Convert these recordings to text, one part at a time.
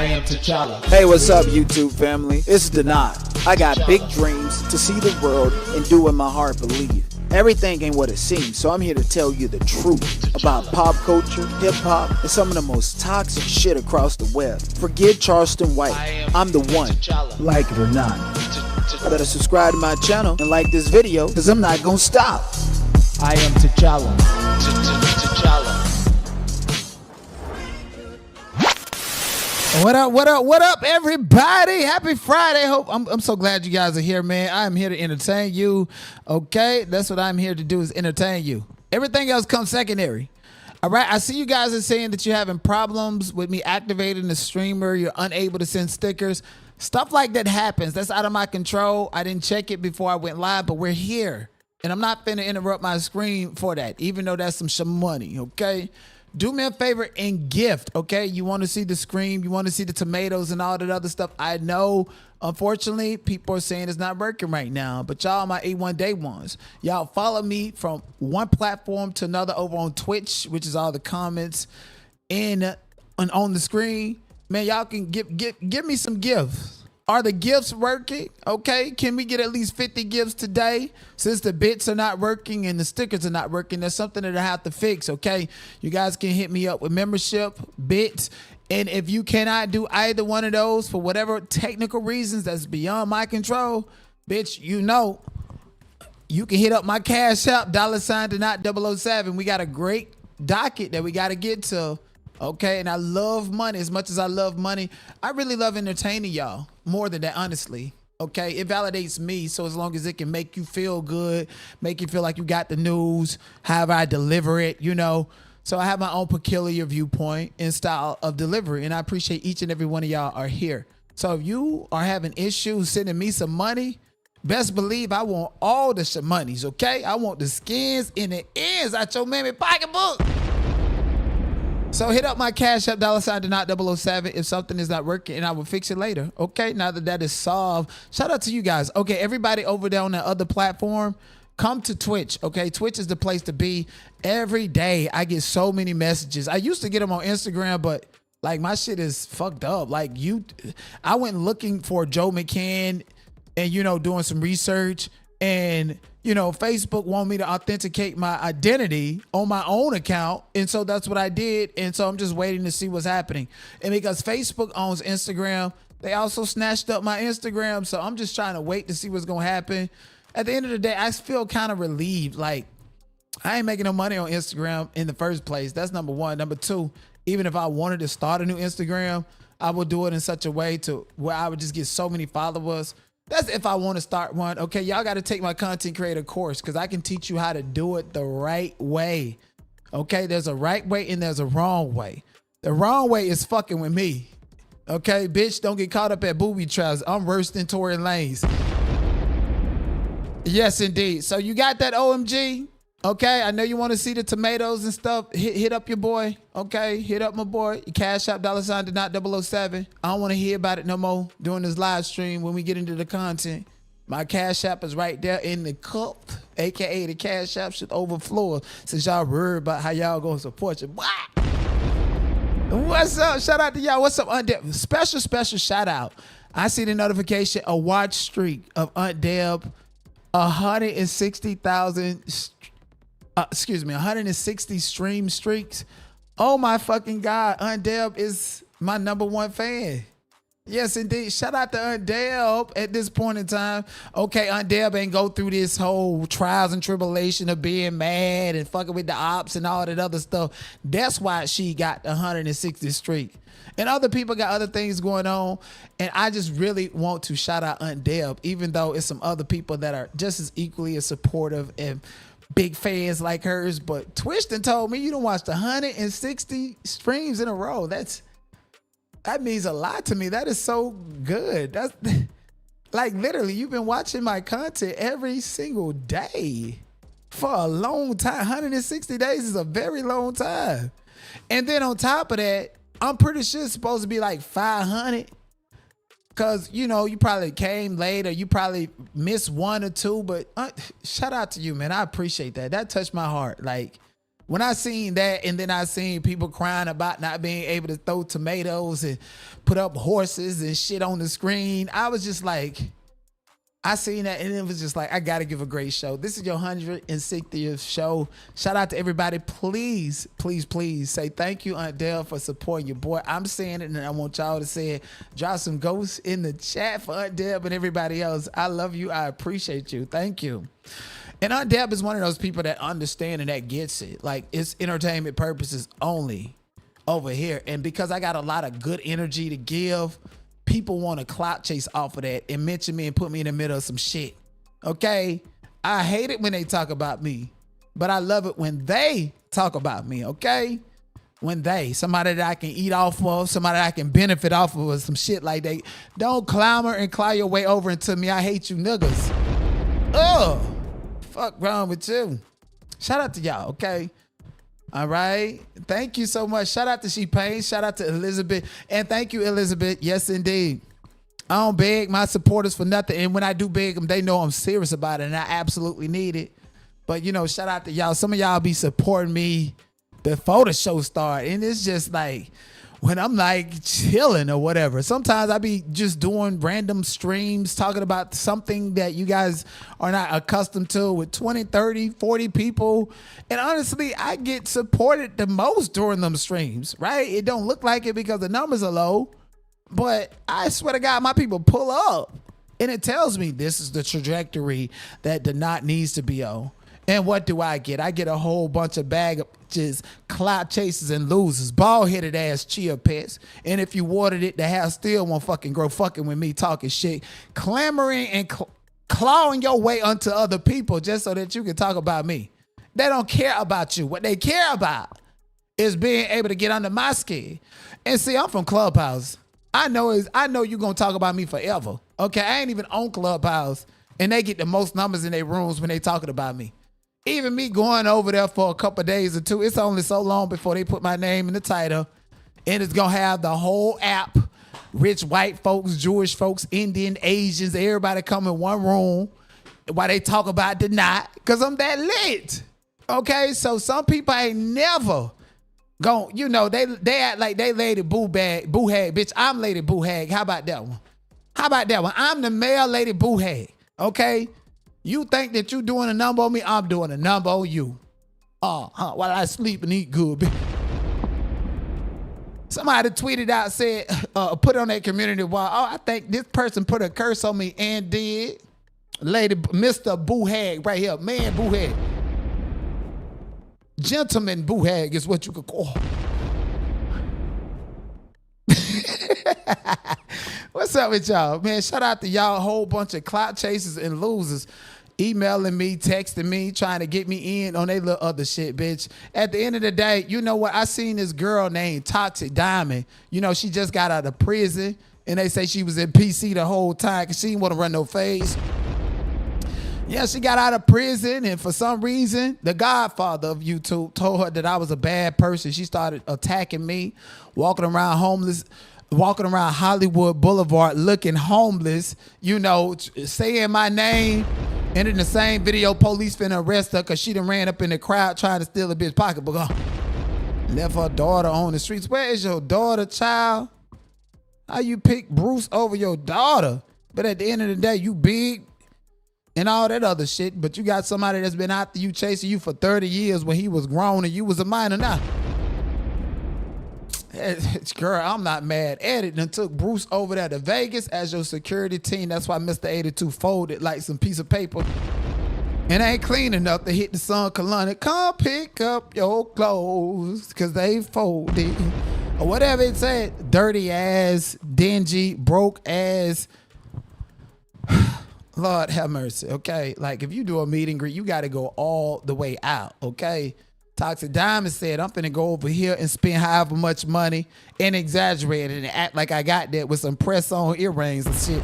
am T'Challa. Hey, what's up, YouTube family? It's Denied. I got big dreams to see the world and do what my heart believes. Everything ain't what it seems, so I'm here to tell you the truth about pop culture, hip-hop, and some of the most toxic shit across the web. Forget Charleston White. I'm the one, like it or not. Better subscribe to my channel and like this video, because I'm not gonna stop. I am T'Challa. T'Challa. What up, everybody? Happy Friday. I'm so glad you guys are here, man. I'm here to entertain you. Okay, that's what I'm here to do, is entertain you. Everything else comes secondary. All right, I see you guys are saying that you're having problems with me activating the streamer. You're unable to send stickers. Stuff like that happens. That's out of my control. I didn't check it before I went live, but we're here. And I'm not finna interrupt my screen for that, even though that's some money, okay? Do me a favor and gift, okay? You want to see the scream, you want to see the tomatoes and all that other stuff. I know, unfortunately, people are saying it's not working right now, but y'all my A1 day ones. Y'all follow me from one platform to another over on Twitch, which is all the comments and on the screen. Man, y'all can give me some gifts. Are the gifts working? Okay, can we get at least 50 gifts today? Since the bits are not working and the stickers are not working, there's something that I have to fix, okay? You guys can hit me up with membership, bits, and if you cannot do either one of those for whatever technical reasons that's beyond my control, bitch, you know, you can hit up my Cash App, $to not 007. We got a great docket that we got to get to. Okay, and I love money. As much as I love money, I really love entertaining y'all more than that, honestly. Okay, it validates me, so as long as it can make you feel good, make you feel like you got the news, however I deliver it, you know. So I have my own peculiar viewpoint and style of delivery, and I appreciate each and every one of y'all are here. So if you are having issues sending me some money, best believe I want all the monies, okay? I want the skins and the ends out your mammy pocketbook. So hit up my Cash App, $to not 007 if something is not working, and I will fix it later. Okay, now that that is solved, shout out to you guys. Okay, everybody over there on that other platform, come to Twitch. Okay, Twitch is the place to be. Every day I get so many messages. I used to get them on Instagram, but like my shit is fucked up. Like I went looking for Joe McCann and, you know, doing some research, and you know, Facebook wanted me to authenticate my identity on my own account. And so that's what I did. And so I'm just waiting to see what's happening. And because Facebook owns Instagram, they also snatched up my Instagram. So I'm just trying to wait to see what's going to happen. At the end of the day, I feel kind of relieved. Like, I ain't making no money on Instagram in the first place. That's number one. Number two, even if I wanted to start a new Instagram, I would do it in such a way to where I would just get so many followers. That's if I want to start one. Okay, y'all got to take my content creator course, because I can teach you how to do it the right way. Okay, there's a right way and there's a wrong way. The wrong way is fucking with me. Okay, bitch, don't get caught up at booby traps. I'm worse than Tory Lanez. Yes, indeed. So you got that OMG? Okay, I know you want to see the tomatoes and stuff. Hit up your boy. Okay, hit up my boy. Cash App, $to not 007. I don't want to hear about it no more during this live stream when we get into the content. My Cash App is right there in the cup, aka the Cash App should overflow, since y'all worried about how y'all gonna support your boy. What's up? Shout out to y'all. What's up, Aunt Deb? Special shout out. I see the notification, a watch streak of Aunt Deb, 160,000. 160 stream streaks. Oh my fucking God. Aunt Deb is my #1 fan. Yes, indeed. Shout out to Aunt Deb at this point in time. Okay, Aunt Deb ain't go through this whole trials and tribulation of being mad and fucking with the ops and all that other stuff. That's why she got the 160 streak. And other people got other things going on. And I just really want to shout out Aunt Deb, even though it's some other people that are just as equally as supportive and big fans like hers. But Twitch done told me you done watched 160 streams in a row. That means a lot to me. That is so good. That's like literally you've been watching my content every single day for a long time. 160 days is a very long time. And then on top of that, I'm pretty sure it's supposed to be like 500. Cause you know, you probably came late or you probably missed one or two, but shout out to you, man. I appreciate that. That touched my heart. Like, When I seen that, and then I seen people crying about not being able to throw tomatoes and put up horses and shit on the screen, I was just like, I seen that, and it was just like, I gotta give a great show. This is your 160th show. Shout out to everybody. Please, please, please say thank you, Aunt Dell, for supporting your boy. I'm saying it, and I want y'all to say it. Drop some ghosts in the chat for Aunt Deb and everybody else. I love you. I appreciate you. Thank you. And Aunt Deb is one of those people that understand and that gets it. Like, it's entertainment purposes only over here. And because I got a lot of good energy to give, people want to clout chase off of that and mention me and put me in the middle of some shit. Okay? I hate it when they talk about me, but I love it when they talk about me. Okay? When somebody that I can eat off of, somebody that I can benefit off of, or some shit like that. Don't clamor and claw your way over into me. I hate you niggas. Ugh. Fuck wrong with you? Shout out to y'all, okay? All right. Thank you so much. Shout out to She Payne. Shout out to Elizabeth. And thank you, Elizabeth. Yes, indeed. I don't beg my supporters for nothing. And when I do beg them, they know I'm serious about it and I absolutely need it. But, you know, shout out to y'all. Some of y'all be supporting me before the show start. And it's just like, when I'm like chilling or whatever, sometimes I be just doing random streams talking about something that you guys are not accustomed to with 20, 30, 40 people. And honestly, I get supported the most during them streams, right? It don't look like it because the numbers are low, but I swear to God, my people pull up and it tells me this is the trajectory that the knot needs to be on. And what do I get? I get a whole bunch of baggages, clout chasers and losers, bald-headed ass chia pets. And if you watered it, the house still won't fucking grow fucking with me talking shit, clamoring and clawing your way onto other people just so that you can talk about me. They don't care about you. What they care about is being able to get under my skin. And see, I'm from Clubhouse. I know you're going to talk about me forever. Okay, I ain't even on Clubhouse. And they get the most numbers in their rooms when they talking about me. Even me going over there for a couple of days or two, it's only so long before they put my name in the title. And it's going to have the whole app, rich white folks, Jewish folks, Indian, Asians, everybody come in one room while they talk about the knot, because I'm that lit. Okay, so some people ain't never going, you know, they act like they Lady Boo Hag. Bitch, I'm Lady Boo Hag. How about that one? How about that one? I'm the male Lady Boo Hag. Okay? You think that you doing a number on me? I'm doing a number on you. While I sleep and eat good. Somebody tweeted out, said, put on that community wall, I think this person put a curse on me and did. Lady, Mr. Boo Hag right here. Man Boo Hag. Gentleman Boo Hag is what you could call. What's up with y'all? Man, shout out to y'all, a whole bunch of clout chasers and losers. Emailing me, texting me, trying to get me in on they little other shit, bitch. At the end of the day, you know what? I seen this girl named Toxic Diamond. You know, she just got out of prison, and they say she was in PC the whole time because she didn't want to run no phase. Yeah, she got out of prison, and for some reason, the godfather of YouTube told her that I was a bad person. She started attacking me, walking around Hollywood Boulevard looking homeless, you know, saying my name. And in the same video, police finna arrest her because she done ran up in the crowd trying to steal a bitch pocketbook. Left her daughter on the streets. Where is your daughter, child? How you pick Bruce over your daughter? But at the end of the day, you big and all that other shit. But you got somebody that's been after you, chasing you for 30 years when he was grown and you was a minor now. Girl, I'm not mad at it. And took Bruce over there to Vegas as your security team. That's why Mr. 82 folded like some piece of paper. And ain't clean enough to hit the sun colonic. Come pick up your clothes because they folded. Or whatever it said. Dirty ass, dingy, broke ass. Lord have mercy, okay? Like, if you do a meet and greet, you got to go all the way out, okay? Toxic Diamond said, I'm finna go over here and spend however much money and exaggerate it and act like I got that with some press-on earrings and shit.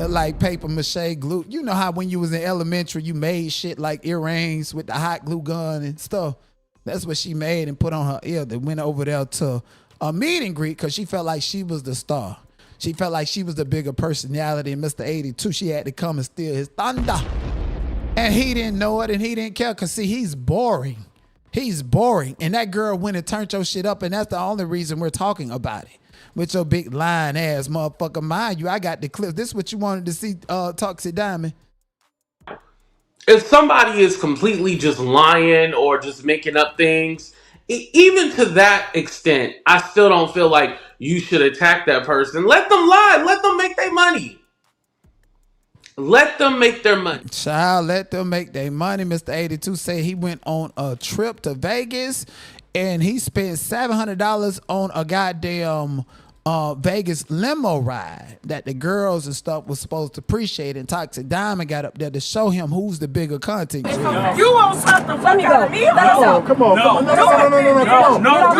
Like paper mache glue. You know how when you was in elementary, you made shit like earrings with the hot glue gun and stuff. That's what she made and put on her ear. That went over there to a meet and greet because she felt like she was the star. She felt like she was the bigger personality. And Mr. 82, she had to come and steal his thunder. And he didn't know it and he didn't care because, see, he's boring. He's boring. And that girl went and turned your shit up, and that's the only reason we're talking about it. With your big lying ass motherfucker. Mind you, I got the clips. This is what you wanted to see, Toxic Diamond. If somebody is completely just lying or just making up things, even to that extent, I still don't feel like you should attack that person. Let them lie. Let them make their money. Let them make their money. Child, let them make their money. Mr. 82 said he went on a trip to Vegas and he spent $700 on a goddamn Vegas limo ride that the girls and stuff was supposed to appreciate, and Toxic Diamond got up there to show him who's the bigger content creator. You won't slap the fuck out of me. Come on. No,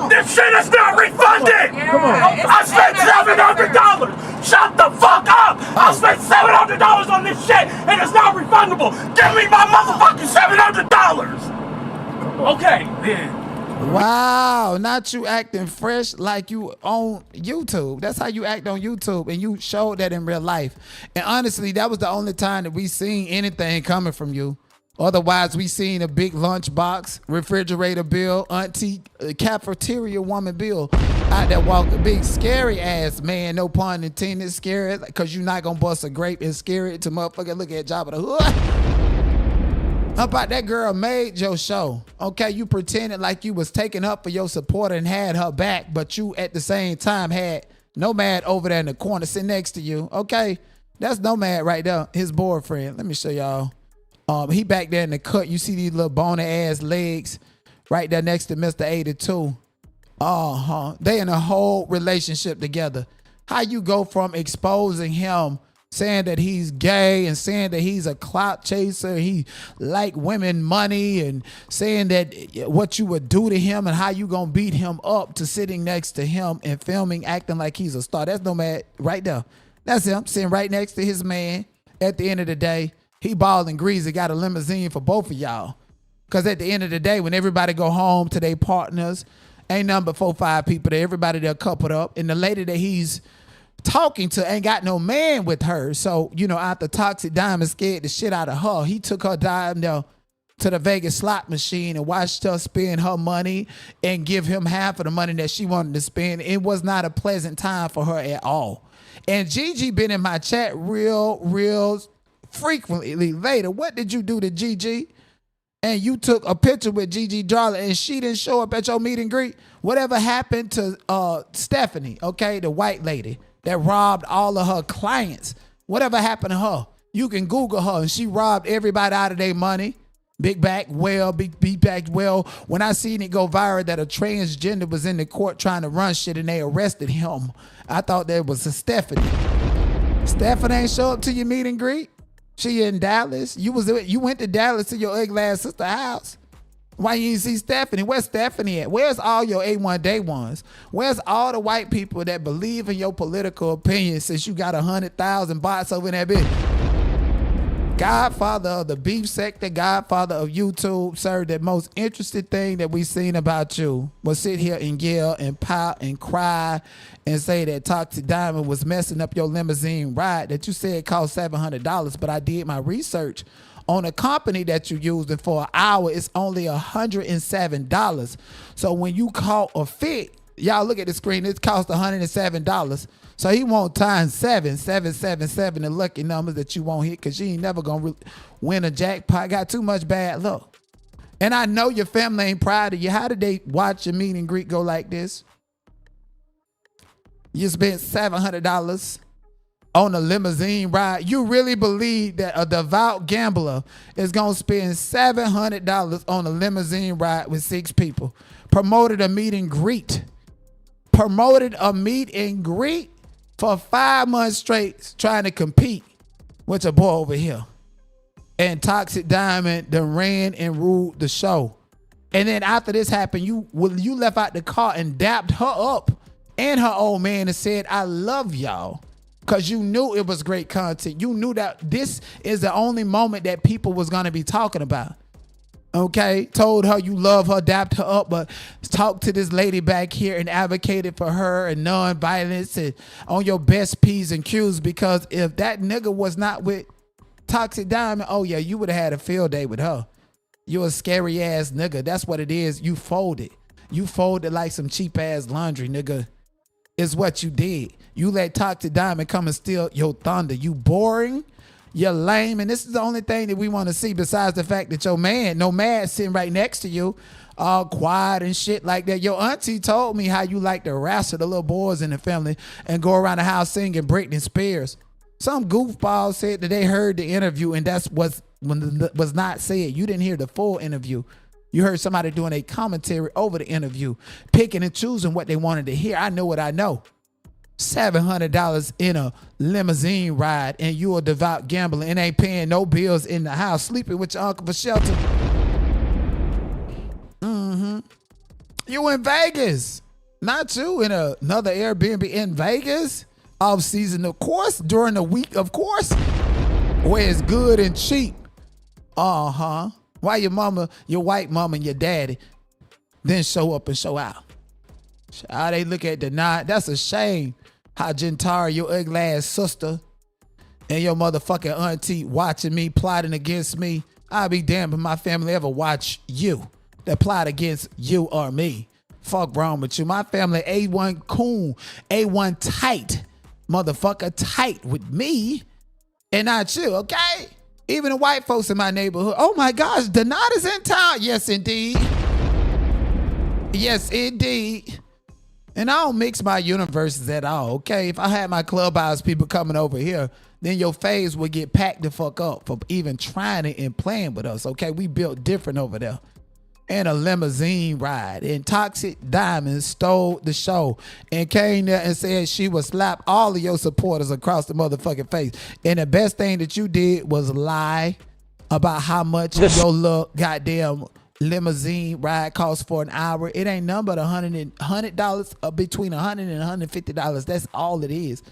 this shit is not refunded. Come on. I spent $700. Shut the fuck up. I spent $700 on this shit and it's not refundable. Give me my motherfucking $700. Okay, then. Wow, not you acting fresh like you on YouTube. That's how you act on YouTube, and you showed that in real life. And honestly, that was the only time that we seen anything coming from you. Otherwise, we seen a big lunchbox, refrigerator bill, auntie, cafeteria woman bill out there walking. Big scary ass man, no pun intended, scary, because you're not going to bust a grape and scare it to motherfucker look at Jabba the Hood. How about that girl made your show? Okay, you pretended like you was taking up for your supporter and had her back, but you at the same time had Nomad over there in the corner sitting next to you. Okay, that's Nomad right there, his boyfriend. Let me show y'all. He back there in the cut. You see these little bony ass legs right there next to Mr. 82. They in a whole relationship together. How you go from exposing him, saying that he's gay and saying that he's a clout chaser, he like women money, and saying that what you would do to him and how you gonna beat him up, to sitting next to him and filming, acting like he's a star. That's Nomad right there. That's him sitting right next to his man. At the end of the day, he bald and greasy, got a limousine for both of y'all. Because at the end of the day, when everybody go home to their partners, ain't nothing but 4-5 people there. Everybody there coupled up. And the lady that he's talking to ain't got no man with her. So, you know, after Toxic Diamond scared the shit out of her, he took her down there to the Vegas slot machine and watched her spend her money and give him half of the money that she wanted to spend. It was not a pleasant time for her at all. And Gigi been in my chat real frequently later. What did you do to Gigi? And you took a picture with Gigi Darling and she didn't show up at your meet and greet. Whatever happened to Stephanie, okay, the white lady that robbed all of her clients? Whatever happened to her? You can Google her, and she robbed everybody out of their money. Big back well. When I seen it go viral that a transgender was in the court trying to run shit and they arrested him, I thought that was a Stephanie. Stephanie ain't show up to your meet and greet. She in Dallas. You went to Dallas to your ugly ass sister's house. Why you didn't see Stephanie? Where's Stephanie at? Where's all your A1 day ones? Where's all the white people that believe in your political opinion since you got 100,000 bots over in that bitch? Godfather of the beef sector, godfather of YouTube, sir, the most interesting thing that we seen about you was sit here and yell and pout and cry and say that Toxic Diamond was messing up your limousine ride that you said cost $700, but I did my research on a company that you used, and for an hour, it's only $107. So when you caught a fit, y'all look at the screen, it cost $107. So he won't times 777, the lucky numbers that you won't hit, because you ain't never gonna win a jackpot. Got too much bad luck. And I know your family ain't proud of you. How did they watch your meet and greet go like this? You spent $700 on a limousine ride. You really believe that a devout gambler is gonna spend $700 on a limousine ride with 6 people? Promoted a meet and greet for 5 months straight, trying to compete with your boy over here. And Toxic Diamond done ran and ruled the show. And then after this happened, you left out the car and dapped her up and her old man and said, I love y'all. Because you knew it was great content. You knew that this is the only moment that people was going to be talking about. Okay? Told her you love her, dapped her up, but talked to this lady back here and advocated for her and non-violence and on your best P's and Q's, because if that nigga was not with Toxic Diamond, oh yeah, you would have had a field day with her. You a scary ass nigga. That's what it is. You folded. You folded like some cheap ass laundry, nigga. Is what you did. You let Toxic Diamond come and steal your thunder. You boring. You're lame. And this is the only thing that we want to see besides the fact that your man, no man, sitting right next to you, all quiet and shit like that. Your auntie told me how you like to wrestle the little boys in the family and go around the house singing Britney Spears. Some goofball said that they heard the interview and that's was not said. You didn't hear the full interview. You heard somebody doing a commentary over the interview, picking and choosing what they wanted to hear. I know what I know. $700 in a limousine ride and you a devout gambler and ain't paying no bills in the house, sleeping with your uncle for shelter. You in Vegas. Not you in another Airbnb in Vegas. Off season, of course. During the week, of course. Where it's good and cheap. Why your mama, your white mama and your daddy then show up and show out? How they look at the night. That's a shame. How McIntyre, your ugly ass sister, and your motherfucking auntie watching me, plotting against me. I'll be damned if my family ever watch you that plot against you or me. Fuck wrong with you. My family A1 cool, A1 tight, motherfucker tight with me and not you, okay? Even the white folks in my neighborhood. Oh my gosh, Donat is in town. Yes, indeed. Yes, indeed. And I don't mix my universes at all, okay? If I had my Clubhouse people coming over here, then your face would get packed the fuck up for even trying it and playing with us, okay? We built different over there. And a limousine ride. And Toxic Diamond stole the show and came there and said she would slap all of your supporters across the motherfucking face. And the best thing that you did was lie about how much your little goddamn limousine ride costs for an hour. It ain't nothing but $100 or between $100 and $150. That's all it is.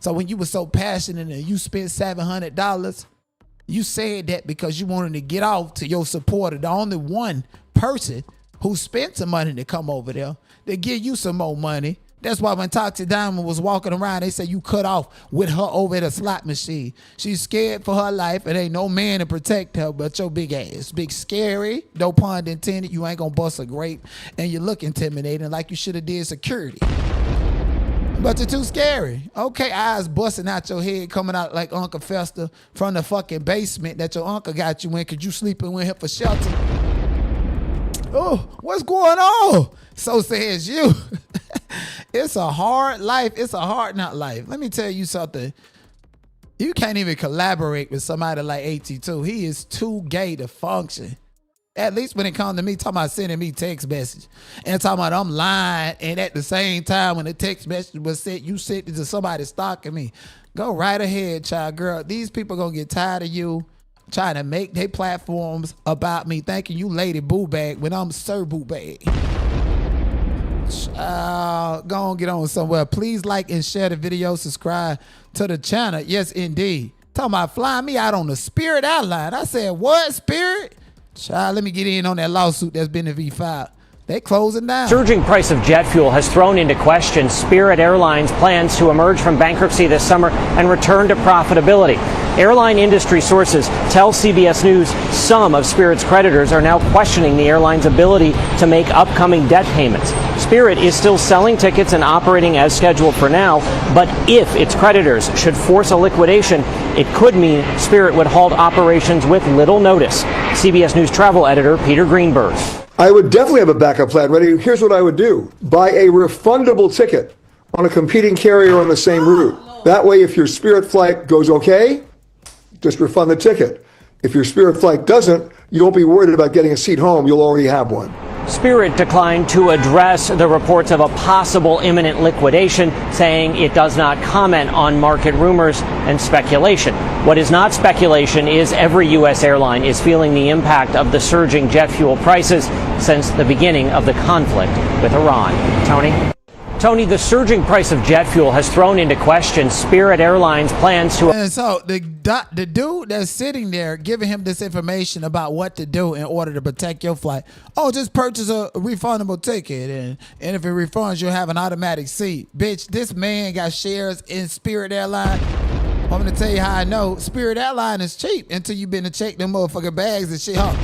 So when you were so passionate and you spent $700, you said that because you wanted to get off to your supporter, the only one person who spent some money to come over there to give you some more money. That's why when Toxic Diamond was walking around, they said you cut off with her over at a slot machine. She's scared for her life and ain't no man to protect her but your big ass. Big scary, no pun intended. You ain't gonna bust a grape and you look intimidating like you should have did security. But you're too scary. Okay, eyes busting out your head, coming out like Uncle Fester from the fucking basement that your uncle got you in because you sleeping with him for shelter. Oh, what's going on? So says you. It's a hard life. It's a hard not life. Let me tell you something. You can't even collaborate with somebody like AT2. He is too gay to function. At least when it comes to me, talking about sending me text message and talking about I'm lying. And at the same time, when the text message was sent, you sent it to somebody stalking me. Go right ahead, child girl. These people going to get tired of you trying to make their platforms about me, thinking you Lady Boo Bag when I'm Sir Boo Bag. Go on, get on somewhere. Please like and share the video. Subscribe to the channel. Yes, indeed. Talking about flying me out on the Spirit Airlines. I said, what, Spirit? Child, let me get in on that lawsuit that's been filed. They closing down. Surging price of jet fuel has thrown into question Spirit Airlines' plans to emerge from bankruptcy this summer and return to profitability. Airline industry sources tell CBS News some of Spirit's creditors are now questioning the airline's ability to make upcoming debt payments. Spirit is still selling tickets and operating as scheduled for now, but if its creditors should force a liquidation, it could mean Spirit would halt operations with little notice. CBS News travel editor Peter Greenberg. I would definitely have a backup plan ready. Here's what I would do. Buy a refundable ticket on a competing carrier on the same route. That way, if your Spirit flight goes okay, just refund the ticket. If your Spirit flight doesn't, you won't be worried about getting a seat home. You'll already have one. Spirit declined to address the reports of a possible imminent liquidation, saying it does not comment on market rumors and speculation. What is not speculation is every U.S. airline is feeling the impact of the surging jet fuel prices since the beginning of the conflict with Iran. Tony, the surging price of jet fuel has thrown into question Spirit Airlines' plans to... And so the dude that's sitting there giving him this information about what to do in order to protect your flight. Oh, just purchase a refundable ticket. And if it refunds, you'll have an automatic seat. Bitch, this man got shares in Spirit Airlines. I'm going to tell you how I know. Spirit Airlines is cheap until you've been to check them motherfucking bags and shit, huh?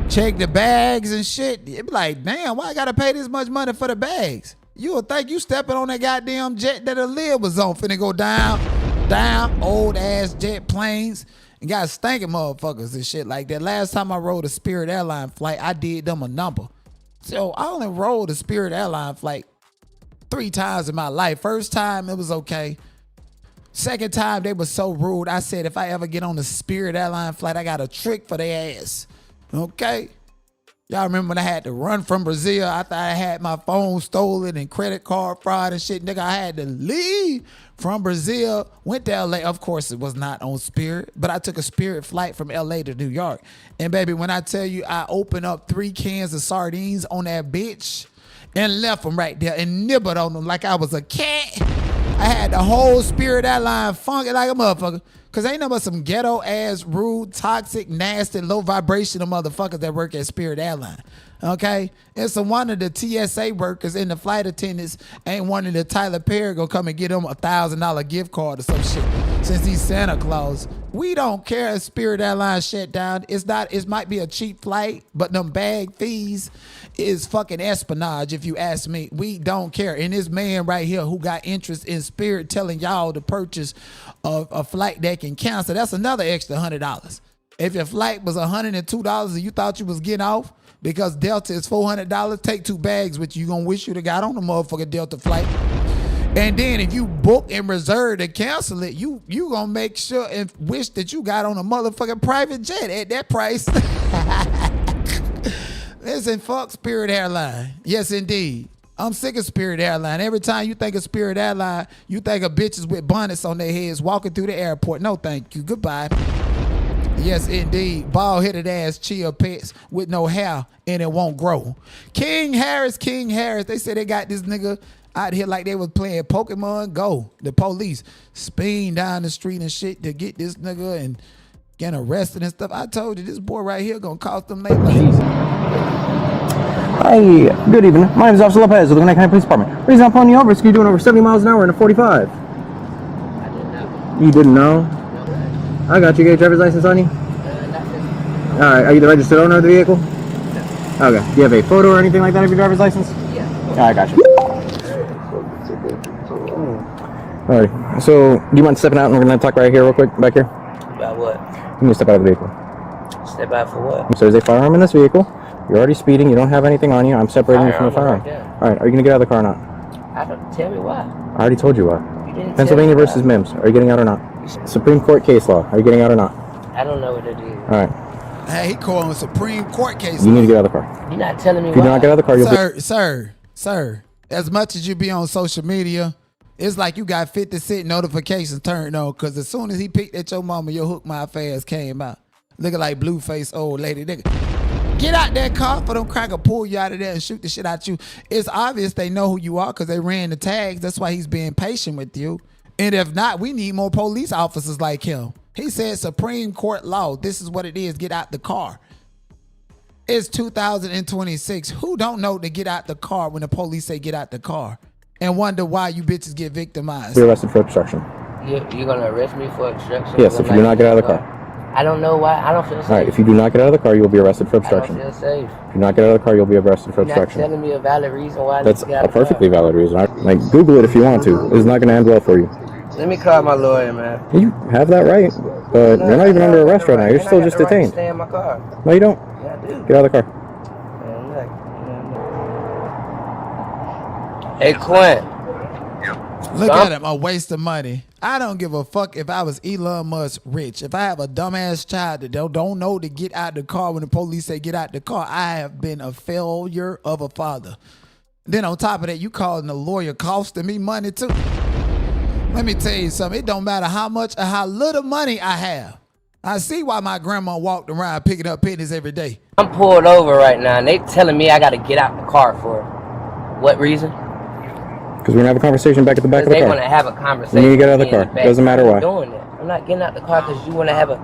check the bags and shit. It be like, damn, why I gotta pay this much money for the bags? You would think you stepping on that goddamn jet that a lid was on, finna go down, old ass jet planes, and got stinking motherfuckers and shit like that. Last time I rode a Spirit Airline flight, I did them a number. So I only rode a Spirit Airline flight 3 times in my life. First time, it was okay. Second time, they were so rude. I said, if I ever get on the Spirit Airline flight, I got a trick for their ass. Okay? Y'all remember when I had to run from Brazil after I had my phone stolen and credit card fraud and shit? Nigga, I had to leave from Brazil, went to LA. Of course, it was not on Spirit, but I took a Spirit flight from LA to New York. And baby, when I tell you I opened up 3 cans of sardines on that bitch and left them right there and nibbled on them like I was a cat. I had the whole Spirit Airline funky like a motherfucker. Cause ain't no but some ghetto ass, rude, toxic, nasty, low vibrational motherfuckers that work at Spirit Airline. Okay? And so one of the TSA workers and the flight attendants ain't one of the Tyler Perry go come and get them $1,000 gift card or some shit. Since he's Santa Claus. We don't care if Spirit Airlines shut down. It might be a cheap flight, but them bag fees is fucking espionage if you ask me. We don't care. And this man right here who got interest in Spirit telling y'all to purchase a flight that can cancel, that's another extra $100. If your flight was $102 and you thought you was getting off because Delta is $400, take 2 bags with you. You gonna wish you'd have got on the motherfucking Delta flight. And then if you book and reserve to cancel it, you gonna make sure and wish that you got on a motherfucking private jet at that price. Listen, fuck Spirit Airline. Yes, indeed. I'm sick of Spirit Airline. Every time you think of Spirit Airline, you think of bitches with bonnets on their heads walking through the airport. No, thank you. Goodbye. Yes, indeed. Bald-headed ass chill pets with no hair and it won't grow. King Harris. They said they got this nigga out here like they was playing Pokemon Go. The police speeding down the street and shit to get this nigga and getting arrested and stuff. I told you, this boy right here gonna cost them late life. Hi, good evening. My name is Officer Lopez of the Gwinnett County Police Department. Reason I'm pulling you over is you're doing over 70 miles an hour in a 45. I didn't know. You didn't know? No. I got you. Get a driver's license on you? Nothing. Alright, are you the registered owner of the vehicle? No. Okay. Do you have a photo or anything like that of your driver's license? Yeah. Alright, got you. Alright, so do you mind stepping out and we're going to talk right here real quick, back here? About what? You need to step out of the vehicle. Step out for what? So there's a firearm in this vehicle. You're already speeding. You don't have anything on you. I'm separating you from the firearm. Right. Alright, are you going to get out of the car or not? I don't. Tell me why. I already told you why. You didn't Pennsylvania tell me versus why. Mims. Are you getting out or not? Supreme Court case law. Are you getting out or not? I don't know what it is. Alright. Hey, he calling a Supreme Court case. You need to get out of the car. You're not telling me If you why. do not get out of the car, you'll Sir, as much as you be on social media, it's like you got 50 cent notifications turned on, because as soon as he picked at your mama, your hook my ass came out. Looking like Blueface old lady. Nigga, get out that car for them cracker pull you out of there and shoot the shit out you. It's obvious they know who you are because they ran the tags. That's why he's being patient with you. And if not, we need more police officers like him. He said Supreme Court law. This is what it is. Get out the car. It's 2026. Who don't know to get out the car when the police say get out the car and wonder why you bitches get victimized? be arrested for obstruction. You're gonna arrest me for obstruction? Yes, if you do not get out of the car. I don't know why. I don't feel safe. All right, if you do not get out of the car, you will be arrested for I don't obstruction. feel safe. If you do not get out of the car, you'll be arrested for You're not obstruction. telling me a valid reason why I need That's to get out a of the car. perfectly valid reason. Like, Google it if you want to. It's not going to end well for you. Let me call my lawyer, man. You have that right, but you're not even under arrest right now. You're still just detained. Stay in my car. No, you don't. Yeah, I do. Get out of the car. Hey, Quinn. Look at him, a waste of money. I don't give a fuck if I was Elon Musk rich. If I have a dumbass child that don't know to get out the car when the police say get out the car, I have been a failure of a father. Then on top of that, you calling the lawyer costing me money too. Let me tell you something. It don't matter how much or how little money I have. I see why my grandma walked around picking up pennies every day. I'm pulled over right now, and they telling me I got to get out the car for what reason? Because we're going to have a conversation back at the back of the They car. want to have a conversation. You need to get out of the with me in car. back. Doesn't matter I'm why. not doing it. I'm not getting out the car because you want to have a...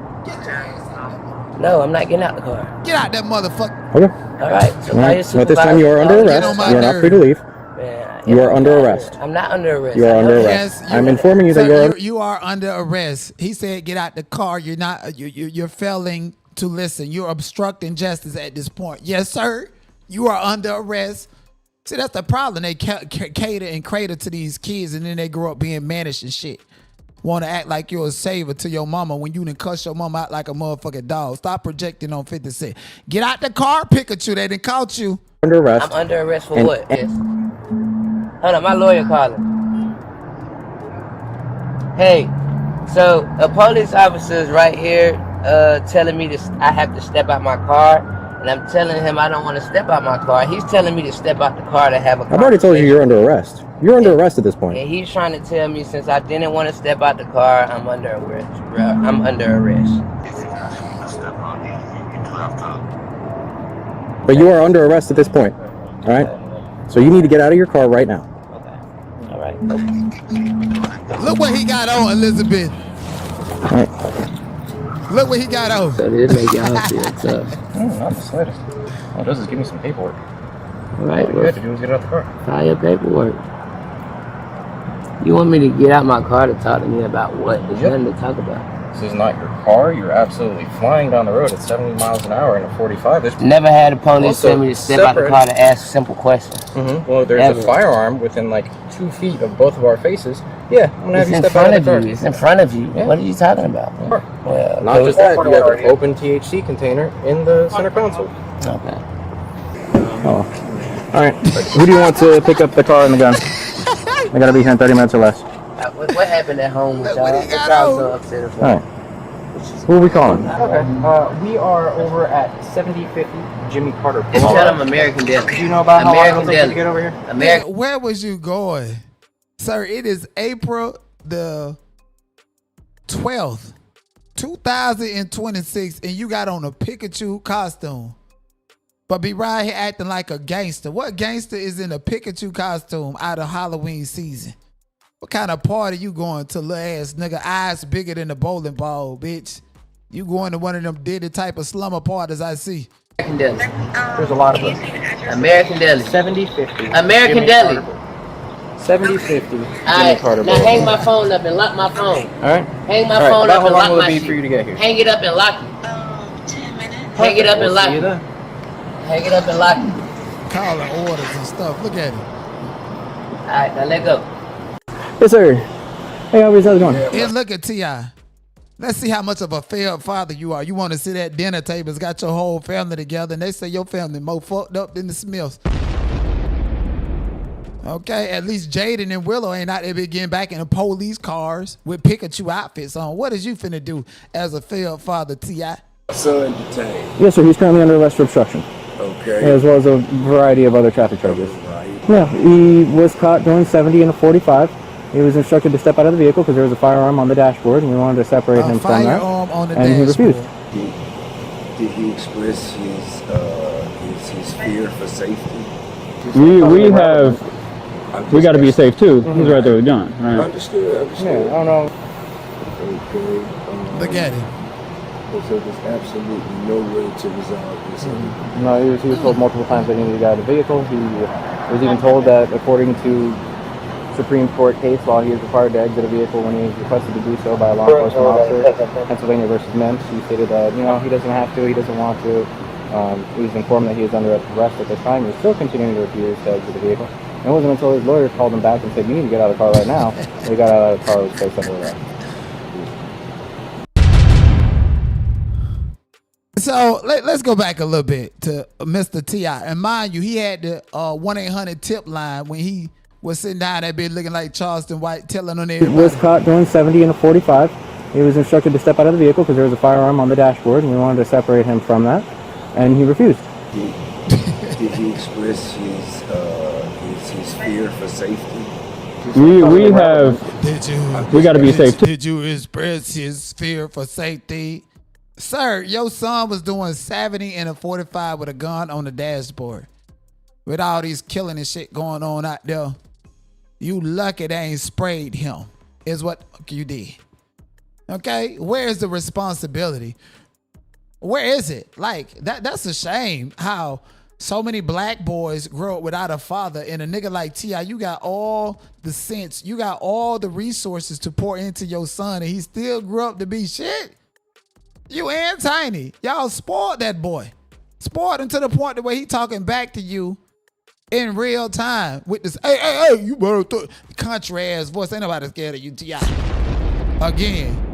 No, I'm not getting out the car. Get out that motherfucker. Okay. All right. So All right. At this time, you are under arrest. You are not free to leave. Man, You are under arrest. I'm not under arrest. You are under Yes, arrest. I'm informing you that sir, you are... you are under arrest. He said get out the car. You're not. You're failing to listen. You're obstructing justice at this point. Yes, sir. You are under arrest. See, that's the problem. They cater and crater to these kids, and then they grow up being managed and shit. Want to act like you're a savior to your mama when you done cuss your mama out like a motherfucking dog. Stop projecting on 50 Cent. Get out the car, Pikachu. They done caught you. Under arrest. I'm under arrest for what? Yes. Hold on, my lawyer calling. Hey, so a police officer is right here telling me I have to step out my car. And I'm telling him I don't want to step out my car. He's telling me to step out the car to have a conversation. I've already told you you're under arrest. You're under arrest at this point. And he's trying to tell me since I didn't want to step out the car, I'm under arrest, bro. I'm under arrest. But you are under arrest at this point. All right? So you need to get out of your car right now. Okay. All right. Look what he got on, Elizabeth. All right. Look what he got on. So this make y'all feel tough. Not the slightest. All it does is give me some paperwork. All right, All you have to do is get out the car. file your paperwork. You want me to get out my car to talk to me about what? There's nothing to talk about. This is not your car. You're absolutely flying down the road at 70 miles an hour in a 45. There's Never had a police Also, tell me to step out the car to ask simple questions. Well, there's Ever. a firearm within like 2 feet of both of our faces. Yeah, I'm gonna have It's you in step out front of the of car. you. It's in front of you. Yeah. What are you talking about? Sure. Well, Not just that, you have an open THC container in the center console. Okay. Oh. All right. Who do you want to pick up the car and the gun? I gotta be here in 30 minutes or less. What happened at home with y'all? What he What got y'all on? so upset All about? right. Who are we calling? Okay. We are over at 7050 Jimmy Carter Just Boulevard. tell them American Deli. Do you know about how long American it'll take you Deli. to get over here? American. Where was you going? Sir, it is April the 12th, 2026, and you got on a Pikachu costume. But be right here acting like a gangster. What gangster is in a Pikachu costume out of Halloween season? What kind of party you going to, little ass nigga? Eyes bigger than the bowling ball, bitch. You going to one of them Diddy type of slumber parties I see. American Deli. There's a lot of us. American Deli. 7050. American Jimmy Deli. Carter. 7050 Jimmy Alright, Carter now Boulevard. hang my phone up and lock my phone. All right. Hang my All right, phone about up and how long lock will it my be shit. for you to get here? Hang it up and lock it. 10 minutes. Hang it up and lock See you it. then. Hang it up and lock it. Calling orders and stuff. Look at him. Alright, now let go. Yes, sir. Hey, how's it going? And look at T.I. Let's see how much of a failed father you are. You want to sit at dinner tables, got your whole family together, and they say your family more fucked up than the Smiths. Okay, at least Jaden and Willow ain't out there getting back in the police cars with Pikachu outfits on. What is you finna do as a failed father, T.I.? Son detained. Yes, sir. He's currently under arrest for obstruction, Okay. as well as a variety of other traffic charges. Right. Yeah, he was caught doing 70 in a 45. He was instructed to step out of the vehicle because there was a firearm on the dashboard, and we wanted to separate him from that. Firearm on the And he dashboard. refused. Did he express his fear for safety? We have, I'm we just got to be asking. safe too. He's right there with the gun. Right? Understood. Yeah, I don't know. Okay. Look at him. So there's absolutely no way to resolve this. No, he was told multiple times that he needed to get out of the vehicle. He was even told that, according to Supreme Court case law, he is required to exit a vehicle when he is requested to do so by a law enforcement officer. Pennsylvania versus Mims. He stated that he doesn't have to, he doesn't want to. He was informed that he was under arrest at the time. He was still continuing to refuse to exit the vehicle. And it wasn't until his lawyer called him back and said, "You need to get out of the car right now." He got out of the car and was placed under arrest. So let's go back a little bit to Mr. T.I. And mind you, he had the 1-800 tip line when he was sitting down that bit looking like Charleston White telling on He everybody. was caught doing 70 in a 45. He was instructed to step out of the vehicle because there was a firearm on the dashboard, and we wanted to separate him from that, and he refused. Did he express his fear for safety? We have, we got to be safe too. Did you express his fear for safety? Sir, your son was doing 70 in a 45 with a gun on the dashboard. With all these killing and shit going on out there. You lucky they ain't sprayed him, is what you did. Okay? Where's the responsibility? Where is it? Like, that's a shame how so many black boys grow up without a father, and a nigga like T.I., you got all the sense, you got all the resources to pour into your son, and he still grew up to be shit. You and Tiny. Y'all spoiled that boy. Spoiled him to the point where he talking back to you in real time with this, hey, you better country ass voice. Ain't nobody scared of you, T.I. Again.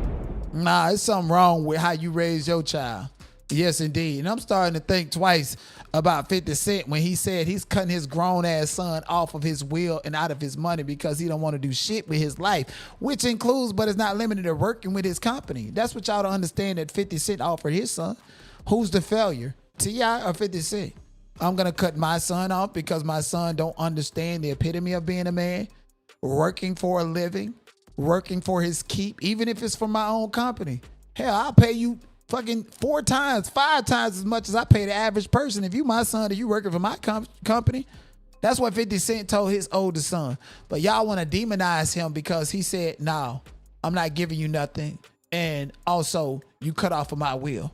Nah, it's something wrong with how you raise your child. Yes, indeed. And I'm starting to think twice about 50 Cent when he said he's cutting his grown-ass son off of his will and out of his money because he don't want to do shit with his life, which includes, but is not limited to working with his company. That's what y'all don't understand that 50 Cent offered his son. Who's the failure, T.I. or 50 Cent? I'm going to cut my son off because my son don't understand the epitome of being a man, working for a living, working for his keep, even if it's for my own company. Hell, I'll pay you fucking 4 times, 5 times as much as I pay the average person. If you my son and you working for my company, that's what 50 Cent told his oldest son. But y'all want to demonize him because he said, no, I'm not giving you nothing. And also, you cut off of my will.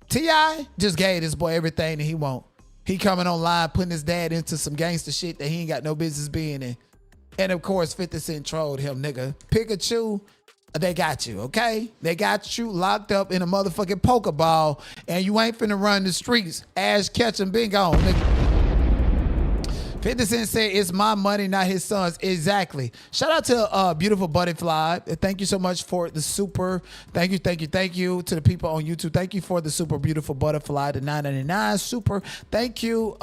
T.I. just gave this boy everything that he want. He coming online, putting his dad into some gangster shit that he ain't got no business being in. And of course, 50 Cent trolled him, nigga. Pikachu, they got you, okay? They got you locked up in a motherfucking Pokeball, and you ain't finna run the streets. Ash catching, been gone, nigga. 50 Cent said, it's my money, not his son's. Exactly. Shout out to Beautiful Butterfly. Thank you so much for the super. Thank you to the people on YouTube. Thank you for the super beautiful butterfly, the $9.99 super. Thank you,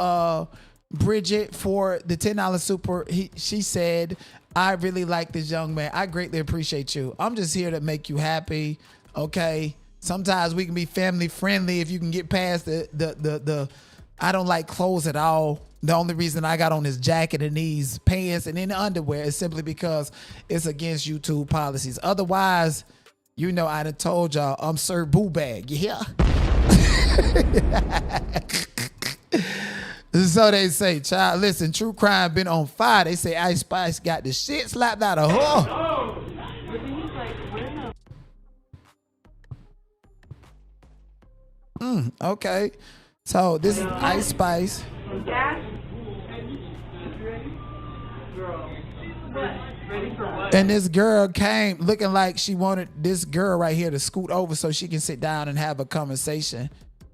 Bridget, for the $10 super. She said, I really like this young man. I greatly appreciate you. I'm just here to make you happy, okay? Sometimes we can be family friendly if you can get past the I don't like clothes at all. The only reason I got on this jacket and these pants and in the underwear is simply because it's against YouTube policies. Otherwise, you know, I done told y'all I'm Sir Boo Bag. Yeah. So they say, child, listen, true crime been on fire. They say Ice Spice got the shit slapped out of her. Okay. So this is Ice Spice. And this girl came looking like she wanted this girl right here to scoot over so she can sit down and have a conversation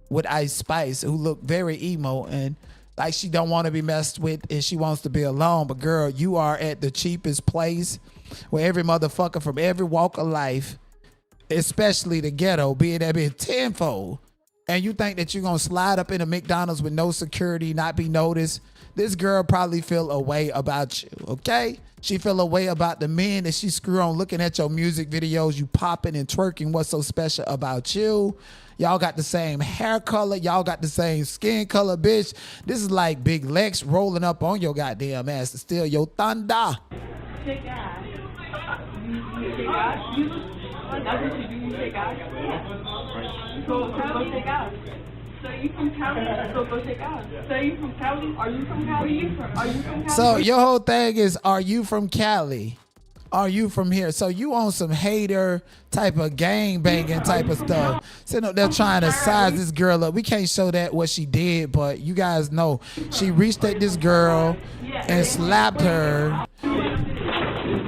with Ice Spice, who looked very emo and like she don't want to be messed with and she wants to be alone. But girl, you are at the cheapest place where every motherfucker from every walk of life, especially the ghetto, being tenfold, and you think that you're going to slide up in a McDonald's with no security, not be noticed. This girl probably feel a way about you, okay? She feel a way about the men that she screw on looking at your music videos, you popping and twerking. What's so special about you? Y'all got the same hair color. Y'all got the same skin color, bitch. This is like Big Lex rolling up on your goddamn ass to steal your thunder. Take ass. You take ass? That's what you do, you take ass? So go take ass. So you from Cali? So go take ass. So you from Cali? Are you from Cali? Are you from Cali? So your whole thing is, are you from Cali? Are you from here? So you on some hater type of gang banging type of stuff. So they're trying to size this girl up. We can't show that what she did, but you guys know she reached at this girl and slapped her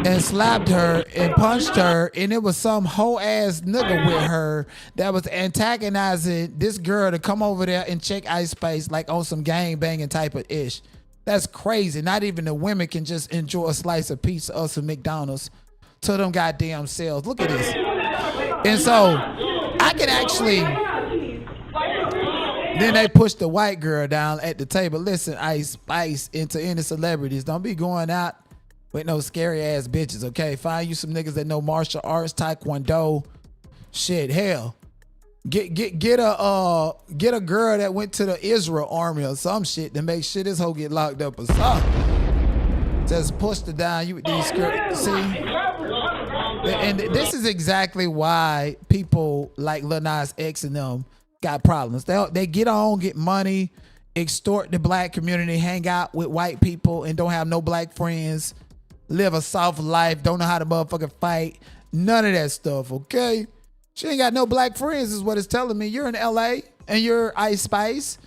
and punched her, and it was some whole ass nigga with her that was antagonizing this girl to come over there and check Ice Spice like on some gang banging type of ish. That's crazy. Not even the women can just enjoy a slice of pizza or some McDonald's to them goddamn selves. Look at this. And so I can actually, then they push the white girl down at the table. Listen, Ice Spice, into any celebrities, don't be going out with no scary ass bitches, okay? Find you some niggas that know martial arts, taekwondo, shit, hell. Get a girl that went to the Israel army or some shit to make sure this hoe get locked up or something. Just push her down. You with these skirts, see? And this is exactly why people like Lil Nas X and them got problems. They get on, get money, extort the black community, hang out with white people and don't have no black friends, live a soft life, don't know how to motherfucking fight. None of that stuff, okay? She ain't got no black friends is what it's telling me. You're in LA and you're Ice Spice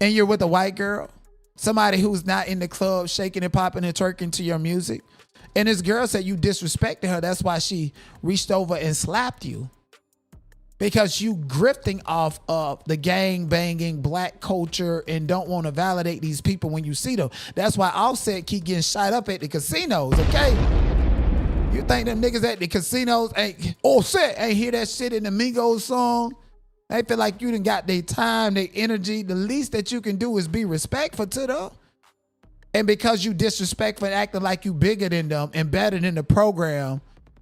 and you're with a white girl. Somebody who's not in the club shaking and popping and twerking to your music. And this girl said you disrespected her. That's why she reached over and slapped you. because you grifting off of the gang banging black culture and don't want to validate these people when you see them. That's why Offset keep getting shot up at the casinos, okay? You think them niggas at the casinos ain't Offset ain't hear that shit in the Migos song? They feel like you done got their time, their energy. The least that you can do is be respectful to them. And because you disrespectful and acting like you bigger than them and better than the program,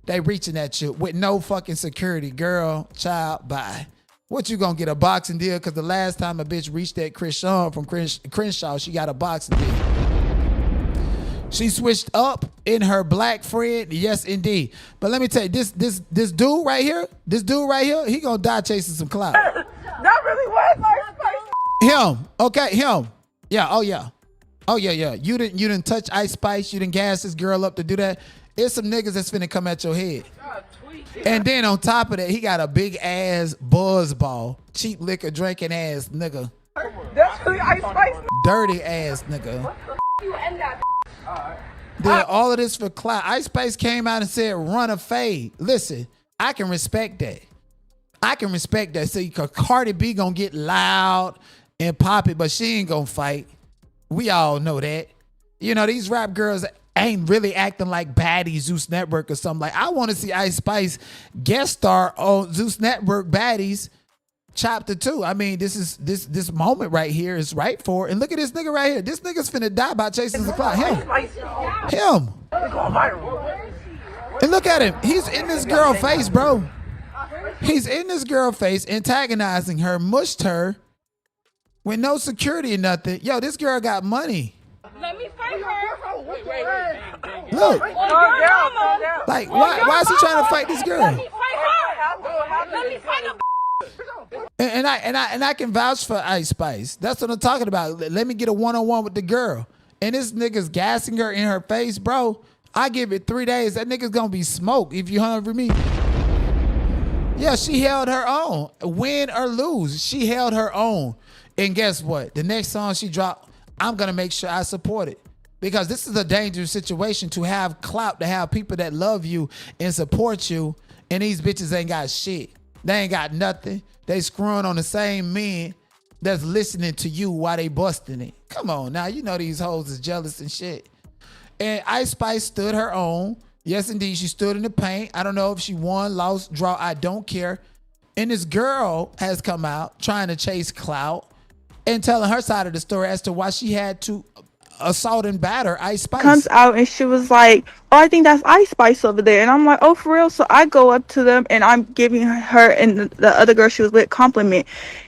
they reaching at you with no fucking security. Girl, child, bye. What you gonna get, a boxing deal? Because the last time a bitch reached at Chrisean from Crenshaw, she got a boxing deal. She switched up in her black friend. Yes, indeed. But let me tell you, this dude right here, he gonna die chasing some clout. That really was like Him, okay, him. Yeah, oh yeah. Oh yeah. You didn't touch Ice Spice, you didn't gas this girl up to do that. It's some niggas that's finna come at your head. And then on top of that, he got a big ass buzz ball, cheap liquor drinking ass nigga. That's really Ice Spice. Dirty ass nigga. Did all of this for clout. Ice Spice came out and said, run a fade. Listen, I can respect that. See, cause Cardi B gonna get loud and pop it, but she ain't gonna fight. We all know that. You know, these rap girls ain't really acting like baddies, Zeus Network or something. Like, I want to see Ice Spice guest star on Zeus Network Baddies Chapter 2. I mean, this moment right here is right for it. And look at this nigga right here. This nigga's finna die by chasing the clout. Him. And look at him. He's in this girl face, bro. He's in this girl face, antagonizing her, mushed her with no security or nothing. Yo, this girl got money. Let me fight her. Look. Like, why is he trying to fight this girl? Let me fight her. Let me fight her. And I can vouch for Ice Spice. That's what I'm talking about. Let me get a one-on-one with the girl. And this nigga's gassing her in her face, bro. I give it 3 days. That nigga's gonna be smoked if you hung for me. Yeah, she held her own. Win or lose, she held her own. And guess what? The next song she dropped, I'm gonna make sure I support it. Because this is a dangerous situation to have clout, to have people that love you and support you, and these bitches ain't got shit. They ain't got nothing. They screwing on the same men that's listening to you while they busting it. Come on now, you know these hoes is jealous and shit. And Ice Spice stood her own. Yes, indeed, she stood in the paint. I don't know if she won, lost, draw. I don't care. And this girl has come out trying to chase clout and telling her side of the story as to why she had to assault and batter Ice Spice. Comes out and she was like, oh, I think that's Ice Spice over there. And I'm like, oh, for real? So I go up to them and I'm giving her and the other girl she was with compliment.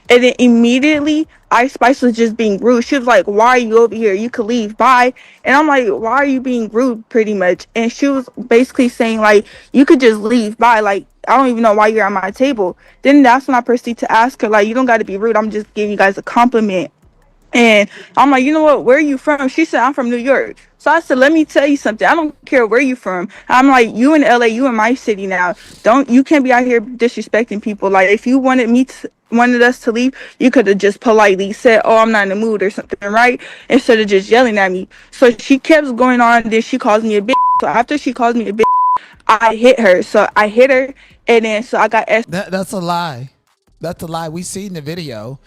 And then immediately Ice Spice was just being rude. She was like, why are you over here? You could leave. Bye. And I'm like, why are you being rude, pretty much? And she was basically saying, like, you could just leave. Bye. Like, I don't even know why you're at my table. Then that's when I proceed to ask her, like, you don't got to be rude. I'm just giving you guys a compliment. And I'm like, you know what? Where are you from? She said, I'm from New York. So I said, let me tell you something. I don't care where you from. I'm like, you in LA, you in my city now. You can't be out here disrespecting people. Like, if you wanted us to leave, you could have just politely said, oh, I'm not in the mood or something, right? Instead of just yelling at me. So she kept going on. Then she calls me a bitch. So after she calls me a bitch, I hit her. So I hit her. And then so I got That's a lie. That's a lie. We seen the video.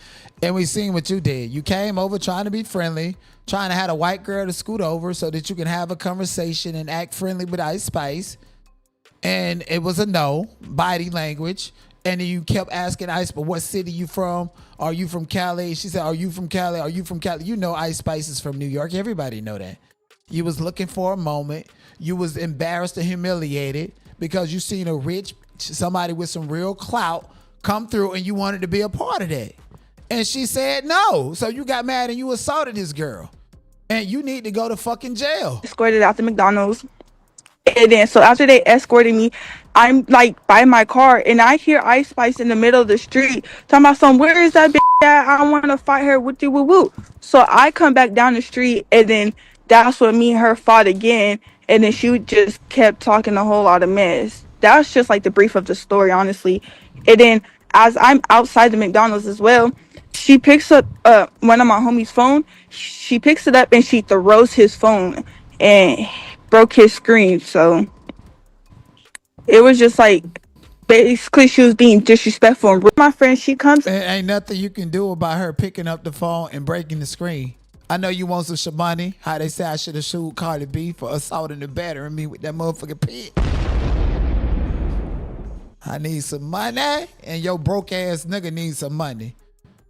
And we seen what you did. You came over trying to be friendly, trying to have a white girl to scoot over so that you can have a conversation and act friendly with Ice Spice. And it was a no, body language. And then you kept asking Ice, but what city you from? Are you from Cali? She said, are you from Cali? Are you from Cali? You know Ice Spice is from New York. Everybody know that. You was looking for a moment. You was embarrassed and humiliated because you seen somebody with some real clout come through and you wanted to be a part of that. And she said no. So you got mad and you assaulted this girl. And you need to go to fucking jail. Escorted out the McDonald's. And then so after they escorted me, I'm like by my car and I hear Ice Spice in the middle of the street talking about where is that bitch at? I want to fight her. Woo woo woo. So I come back down the street and then that's when me and her fought again. And then she just kept talking a whole lot of mess. That was just like the brief of the story, honestly. And then as I'm outside the McDonald's as well, she picks up one of my homie's phone. She picks it up and she throws his phone and broke his screen. So it was just like basically she was being disrespectful. And my friend, she comes. There ain't nothing you can do about her picking up the phone and breaking the screen. I know you want some Shabani. How they say I should have sued Cardi B for assaulting and battering me with that motherfucking pit. I need some money, and your broke ass nigga needs some money.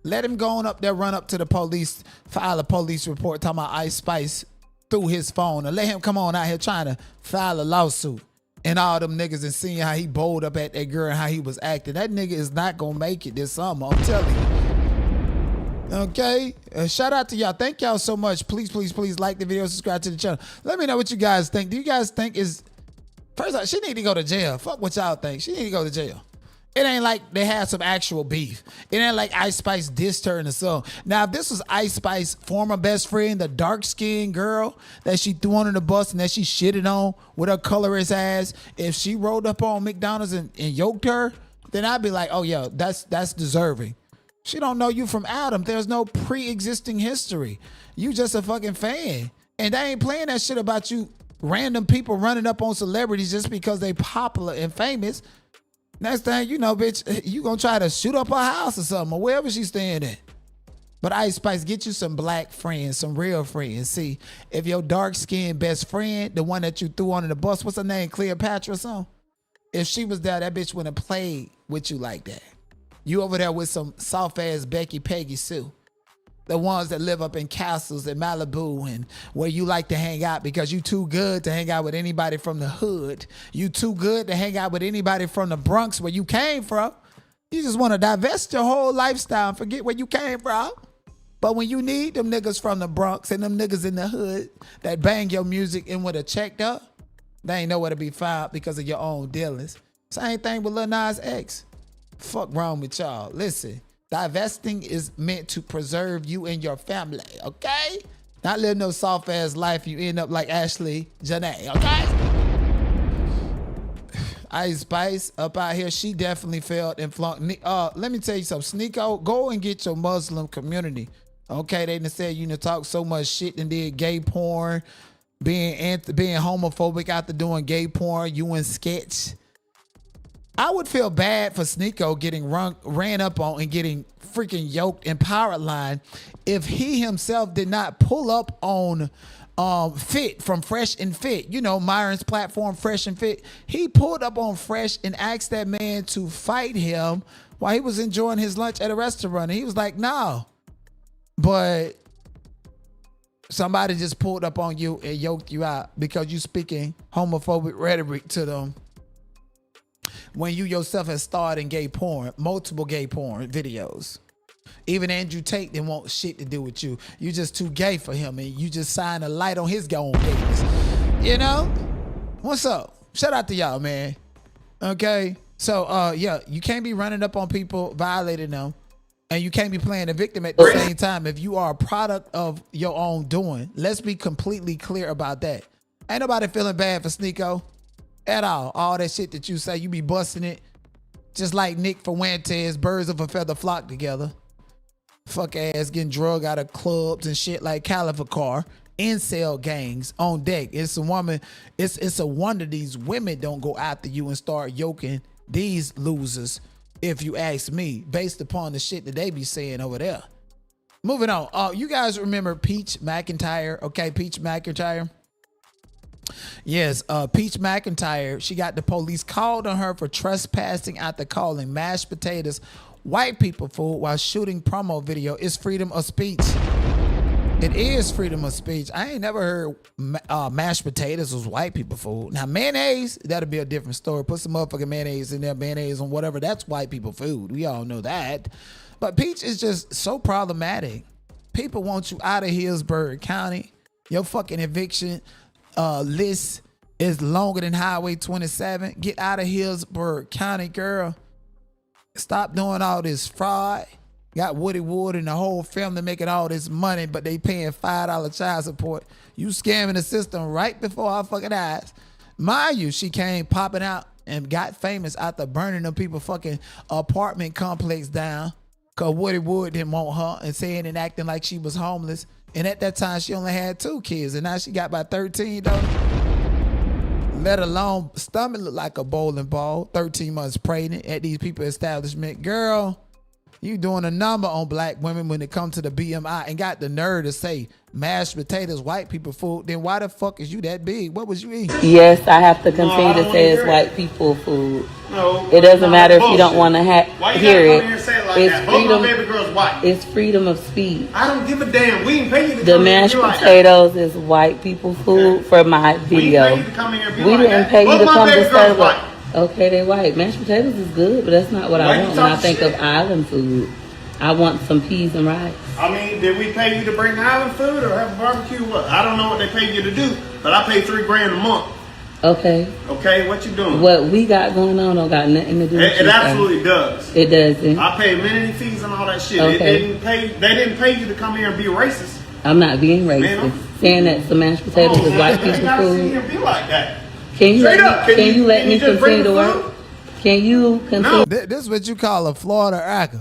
Let him go on up there, run up to the police, file a police report talking about Ice Spice through his phone, and let him come on out here trying to file a lawsuit. And all them niggas and seeing how he bowled up at that girl and how he was acting. That nigga is not gonna make it this summer, I'm telling you. Okay? Shout out to y'all. Thank y'all so much. Please, please, please like the video, subscribe to the channel. Let me know what you guys think. Do you guys think is... First of all, she need to go to jail. Fuck what y'all think. She need to go to jail. It ain't like they had some actual beef. It ain't like Ice Spice dissed her in the song. Now, if this was Ice Spice's former best friend, the dark-skinned girl that she threw under the bus and that she shitted on with her colorist ass, if she rolled up on McDonald's and yoked her, then I'd be like, oh, yeah, that's deserving. She don't know you from Adam. There's no pre-existing history. You just a fucking fan. And they ain't playing that shit about you random people running up on celebrities just because they popular and famous. Next thing you know, bitch, you gonna try to shoot up her house or something, or wherever she's staying at. But Ice Spice, get you some black friends, some real friends. See, if your dark-skinned best friend, the one that you threw under the bus, what's her name, Cleopatra or something? If she was there, that bitch wouldn't have played with you like that. You over there with some soft-ass Becky Peggy Sue. The ones that live up in castles in Malibu and where you like to hang out because you too good to hang out with anybody from the hood. You too good to hang out with anybody from the Bronx where you came from. You just want to divest your whole lifestyle and forget where you came from. But when you need them niggas from the Bronx and them niggas in the hood that bang your music and would have checked up, they ain't nowhere to be found because of your own dealings. Same thing with Lil Nas X. Fuck wrong with y'all. Listen. Divesting is meant to preserve you and your family, okay? Not living no soft-ass life, you end up like Ashley Janae, okay? Ice Spice up out here, she definitely failed and flunked. Let me tell you something, Sneo, go and get your Muslim community, okay? They done said you done talk so much shit and did gay porn, being homophobic after doing gay porn, you in sketch. I would feel bad for Sneo getting ran up on and getting freaking yoked in Power Line if he himself did not pull up on Fit from Fresh and Fit. You know, Myron's platform, Fresh and Fit. He pulled up on Fresh and asked that man to fight him while he was enjoying his lunch at a restaurant. And he was like, no. But somebody just pulled up on you and yoked you out because you speaking homophobic rhetoric to them. When you yourself has starred in gay porn, multiple gay porn videos. Even Andrew Tate didn't want shit to do with you. You just too gay for him and you just signed a light on his own gayness. You know? What's up? Shout out to y'all, man. Okay? So, yeah, you can't be running up on people, violating them, and you can't be playing a victim at the same time if you are a product of your own doing. Let's be completely clear about that. Ain't nobody feeling bad for Sneo. At all that shit that you say, you be busting it. Just like Nick Fuentes, birds of a feather flock together. Fuck ass getting drug out of clubs and shit like California. Incel gangs on deck. It's a woman. It's a wonder these women don't go after you and start yoking these losers, if you ask me, based upon the shit that they be saying over there. Moving on. You guys remember Peach McIntyre? Okay, Peach McIntyre. Yes, Peach McIntyre, she got the police called on her for trespassing after calling mashed potatoes white people food while shooting promo video. It's freedom of speech. It is freedom of speech. I ain't never heard mashed potatoes was white people food. Now mayonnaise, that'll be a different story. Put some motherfucking mayonnaise in there, mayonnaise on whatever, that's white people food. We all know that. But Peach is just so problematic. People want you out of Hillsborough County. Your fucking eviction list is longer than Highway 27. Get out of Hillsborough County, girl. Stop doing all this fraud. Got Woody Wood and the whole family making all this money, but they paying $5 child support. You scamming the system right before our fucking eyes. Mind you, she came popping out and got famous after burning them people fucking apartment complex down because Woody Wood didn't want her and saying and acting like she was homeless. And at that time, she only had 2 kids, and now she got about 13, though. let alone stomach look like a bowling ball, 13 months pregnant at these people establishment. Girl, you doing a number on black women when it comes to the BMI and got the nerve to say mashed potatoes, white people food. Then why the fuck is you that big? What was you eating? Yes, I have to continue to say it's white people food. No, it doesn't matter if you don't want to hear it. It's freedom. Baby girl's white. It's freedom of speech. I don't give a damn. We didn't pay you to the mashed potatoes is white people food for my video. We didn't pay you to come to serve. Okay, they white. Mashed potatoes is good, but that's not what I want when I think of island food. I want some peas and rice. I mean, did we pay you to bring island food or have a barbecue? What? I don't know what they paid you to do, but I pay $3,000 a month. Okay. Okay, what you doing? What we got going on don't got nothing to do with it. It absolutely does. It doesn't. I pay amenity fees and all that shit. Okay. They didn't pay you to come here and be racist. I'm not being racist. Man, saying that some mashed potatoes is white people food. You be like that. Can you let me continue to work? Can you continue? No. This is what you call a Florida actor.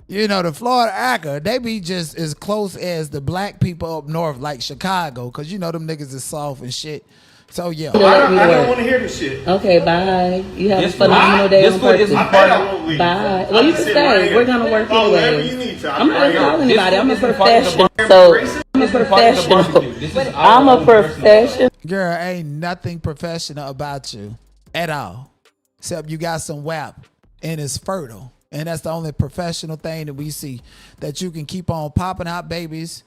You know, the Florida actor, they be just as close as the black people up north, like Chicago, because you know them niggas is soft and shit. So, yeah. I don't want to hear this shit. Okay, bye. You have a phenomenal day on purpose. Bye. Well, you can stay. We're going to work anyway. I'm not calling anybody. I'm a professional. So, I'm a professional. I'm a professional. Girl, ain't nothing professional about you at all. Except you got some WAP and it's fertile. And that's the only professional thing that we see. That you can keep on popping out babies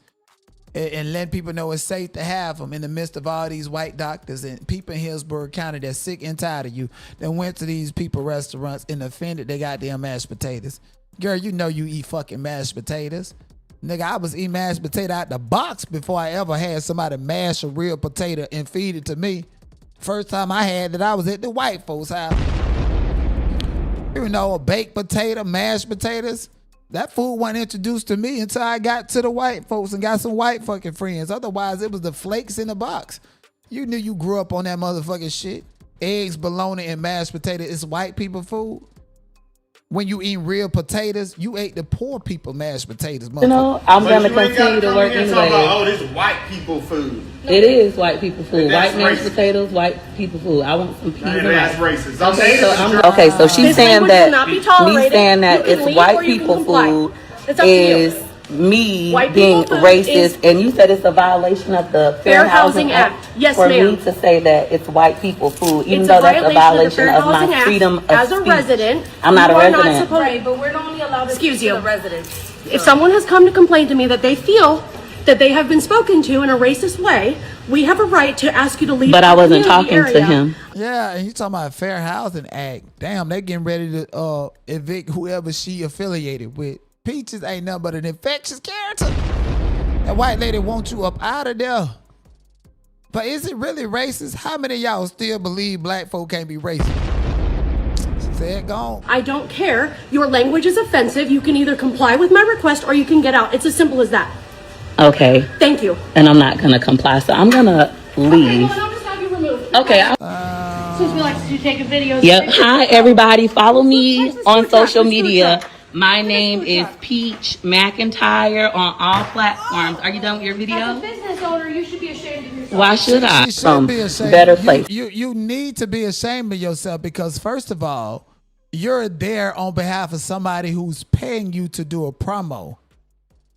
and letting people know it's safe to have them in the midst of all these white doctors and people in Hillsborough County that's sick and tired of you that went to these people restaurants and offended they goddamn mashed potatoes. Girl, you know you eat fucking mashed potatoes. Nigga, I was eating mashed potato out the box before I ever had somebody mash a real potato and feed it to me. First time I had it, I was at the white folks' house. You know, a baked potato, mashed potatoes. That food wasn't introduced to me until I got to the white folks and got some white fucking friends. Otherwise, it was the flakes in the box. You knew you grew up on that motherfucking shit. Eggs, bologna, and mashed potato is white people food. When you eat real potatoes, you ate the poor people mashed potatoes. You know, I'm going to continue to work anyway. Oh, this is white people food. It is white people food. White mashed potatoes, white people food. I want some peas and rice. Racist. Okay, so she's saying that me saying that it's white people food is me being racist, and you said it's a violation of the Fair Housing Act. Yes, for ma'am. me to say that it's white people food, even though that's a violation of my freedom of speech. As a resident, I'm not a resident. Right, but we're only allowed to speak to the residents. If someone has come to complain to me that they feel that they have been spoken to in a racist way, we have a right to ask you to leave. But I wasn't talking to him. Yeah, and you talking about Fair Housing Act. Damn, they getting ready to evict whoever she affiliated with. Peaches ain't nothing but an infectious character. That white lady wants you up out of there. But is it really racist? How many of y'all still believe black folk can't be racist? Say it gone. I don't care. Your language is offensive. You can either comply with my request or you can get out. It's as simple as that. Okay. Thank you. And I'm not going to comply, so I'm going to leave. Okay, well, I'll just have you removed. Okay. Since we like to take a video. Yep. Hi, everybody. Follow me on social media. My name is Peach McIntyre on all platforms. Are you done with your video? As a business owner, you should be ashamed of yourself. Why should I? You should be ashamed. Better place. You need to be ashamed of yourself because first of all, you're there on behalf of somebody who's paying you to do a promo.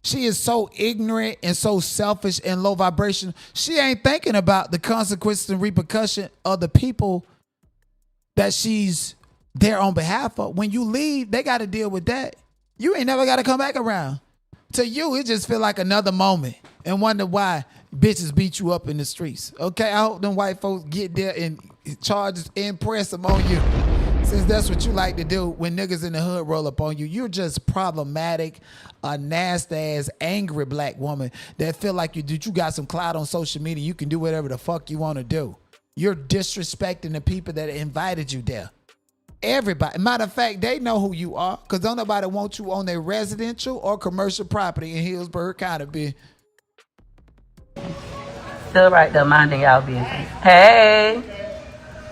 She is so ignorant and so selfish and low vibration. She ain't thinking about the consequences and repercussion of the people that she's there on behalf of. When you leave, they got to deal with that. You ain't never got to come back around. To you, it just feel like another moment and wonder why bitches beat you up in the streets. Okay, I hope them white folks get there and charges and press them on you. Since that's what you like to do when niggas in the hood roll up on you. You're just problematic, a nasty ass, angry black woman that feel like you got some clout on social media. You can do whatever the fuck you want to do. You're disrespecting the people that invited you there. Everybody. Matter of fact, they know who you are because don't nobody want you on their residential or commercial property in Hillsborough County. Still right there, minding y'all business. Hey,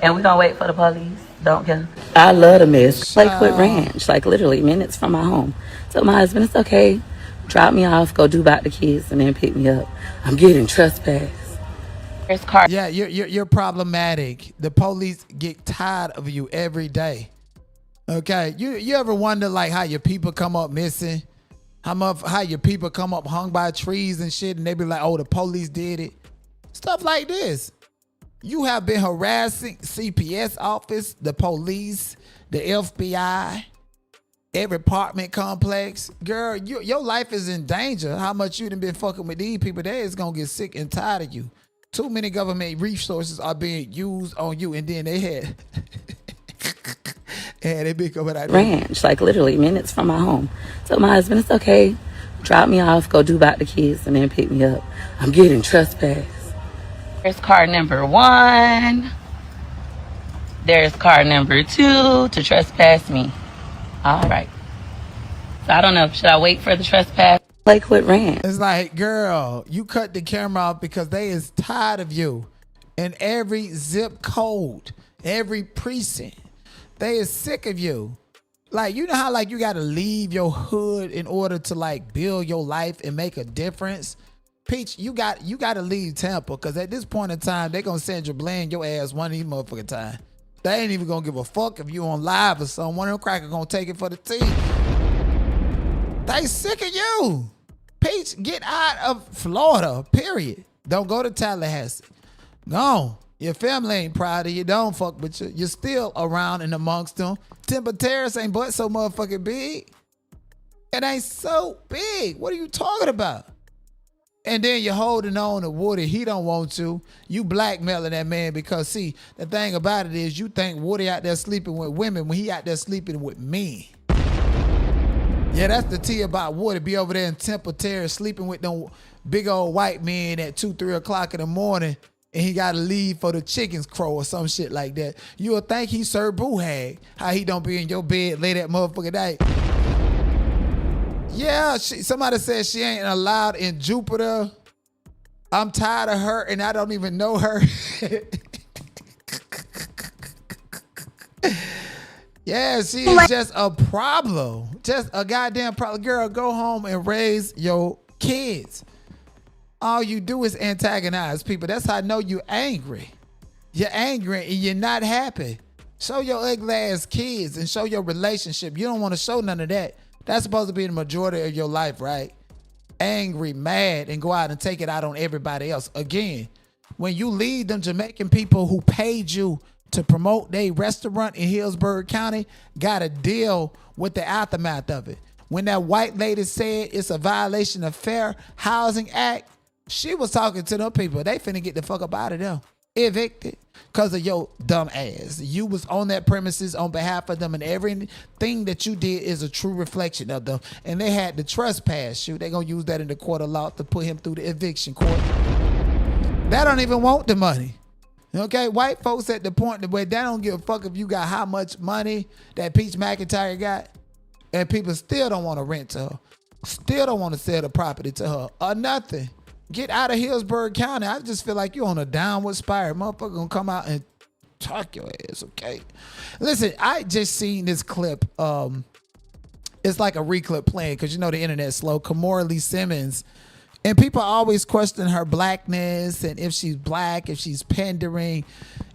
and we gonna wait for the police. Don't care. I love the mess. Lakewood Ranch, like literally minutes from my home. So my husband, it's okay. Drop me off, go do about the kids, and then pick me up. I'm getting trespassed. Yeah, you're problematic. The police get tired of you every day. Okay, you ever wonder like how your people come up missing? How your people come up hung by trees and shit, and they be like, oh, the police did it. Stuff like this. You have been harassing CPS office, the police, the FBI, every apartment complex. Girl, your life is in danger. How much you done been fucking with these people, they is gonna get sick and tired of you. Too many government resources are being used on you, and then they had they been coming out ranch, like literally minutes from my home. So my husband, it's okay, drop me off, go do about the kids, and then pick me up. I'm getting trespassed. There's car number 1. There's car number 2 to trespass me. All right. So I don't know. Should I wait for the trespass? Lakewood Ranch. It's like, girl, you cut the camera off because they is tired of you. In every zip code, every precinct, they is sick of you. Like, you know how like you got to leave your hood in order to like build your life and make a difference? Peach, you got to leave Tampa because at this point in time, they're going to send you blame your ass one of these motherfucking time. They ain't even going to give a fuck if you on live or something. One of them crackers going to take it for the team. They sick of you. Peach, get out of Florida, period. Don't go to Tallahassee. No, your family ain't proud of you. Don't fuck with you. You're still around and amongst them. Timber Terrace ain't but so motherfucking big. It ain't so big. What are you talking about? And then you're holding on to Woody. He don't want you. You blackmailing that man because, see, the thing about it is you think Woody out there sleeping with women when he out there sleeping with me. Yeah, that's the tea about Woody. Be over there in Temple Terrace sleeping with them big old white men at 2, 3 o'clock in the morning, and he got to leave for the chickens crow or some shit like that. You'll think he Sir Boo Hag. How he don't be in your bed late that motherfucking night. Yeah, somebody said she ain't allowed in Jupiter. I'm tired of her and I don't even know her. Yeah, she is just a problem. Just a goddamn problem. Girl, go home and raise your kids. All you do is antagonize people. That's how I know you're angry. You're angry and you're not happy. Show your ugly ass kids and show your relationship. You don't want to show none of that. That's supposed to be the majority of your life, right? Angry, mad, and go out and take it out on everybody else. Again, when you lead them Jamaican people who paid you to promote their restaurant in Hillsborough County, got to deal with the aftermath of it. When that white lady said it's a violation of Fair Housing Act, she was talking to them people. They finna get the fuck up out of them. Evicted because of your dumb ass. You was on that premises on behalf of them, and everything that you did is a true reflection of them. And they had the trespass you. They gonna use that in the court of law to put him through the eviction court. They don't even want the money. Okay, white folks at the point where they don't give a fuck if you got how much money that Peach McIntyre got, and people still don't want to rent to her, still don't want to sell the property to her or nothing. Get out of Hillsborough County. I just feel like you're on a downward spiral. Motherfucker gonna come out and talk your ass, okay? Listen, I just seen this clip. It's like a reclip playing because you know the internet's slow. Kimora Lee Simmons. And people always question her blackness and if she's black, if she's pandering.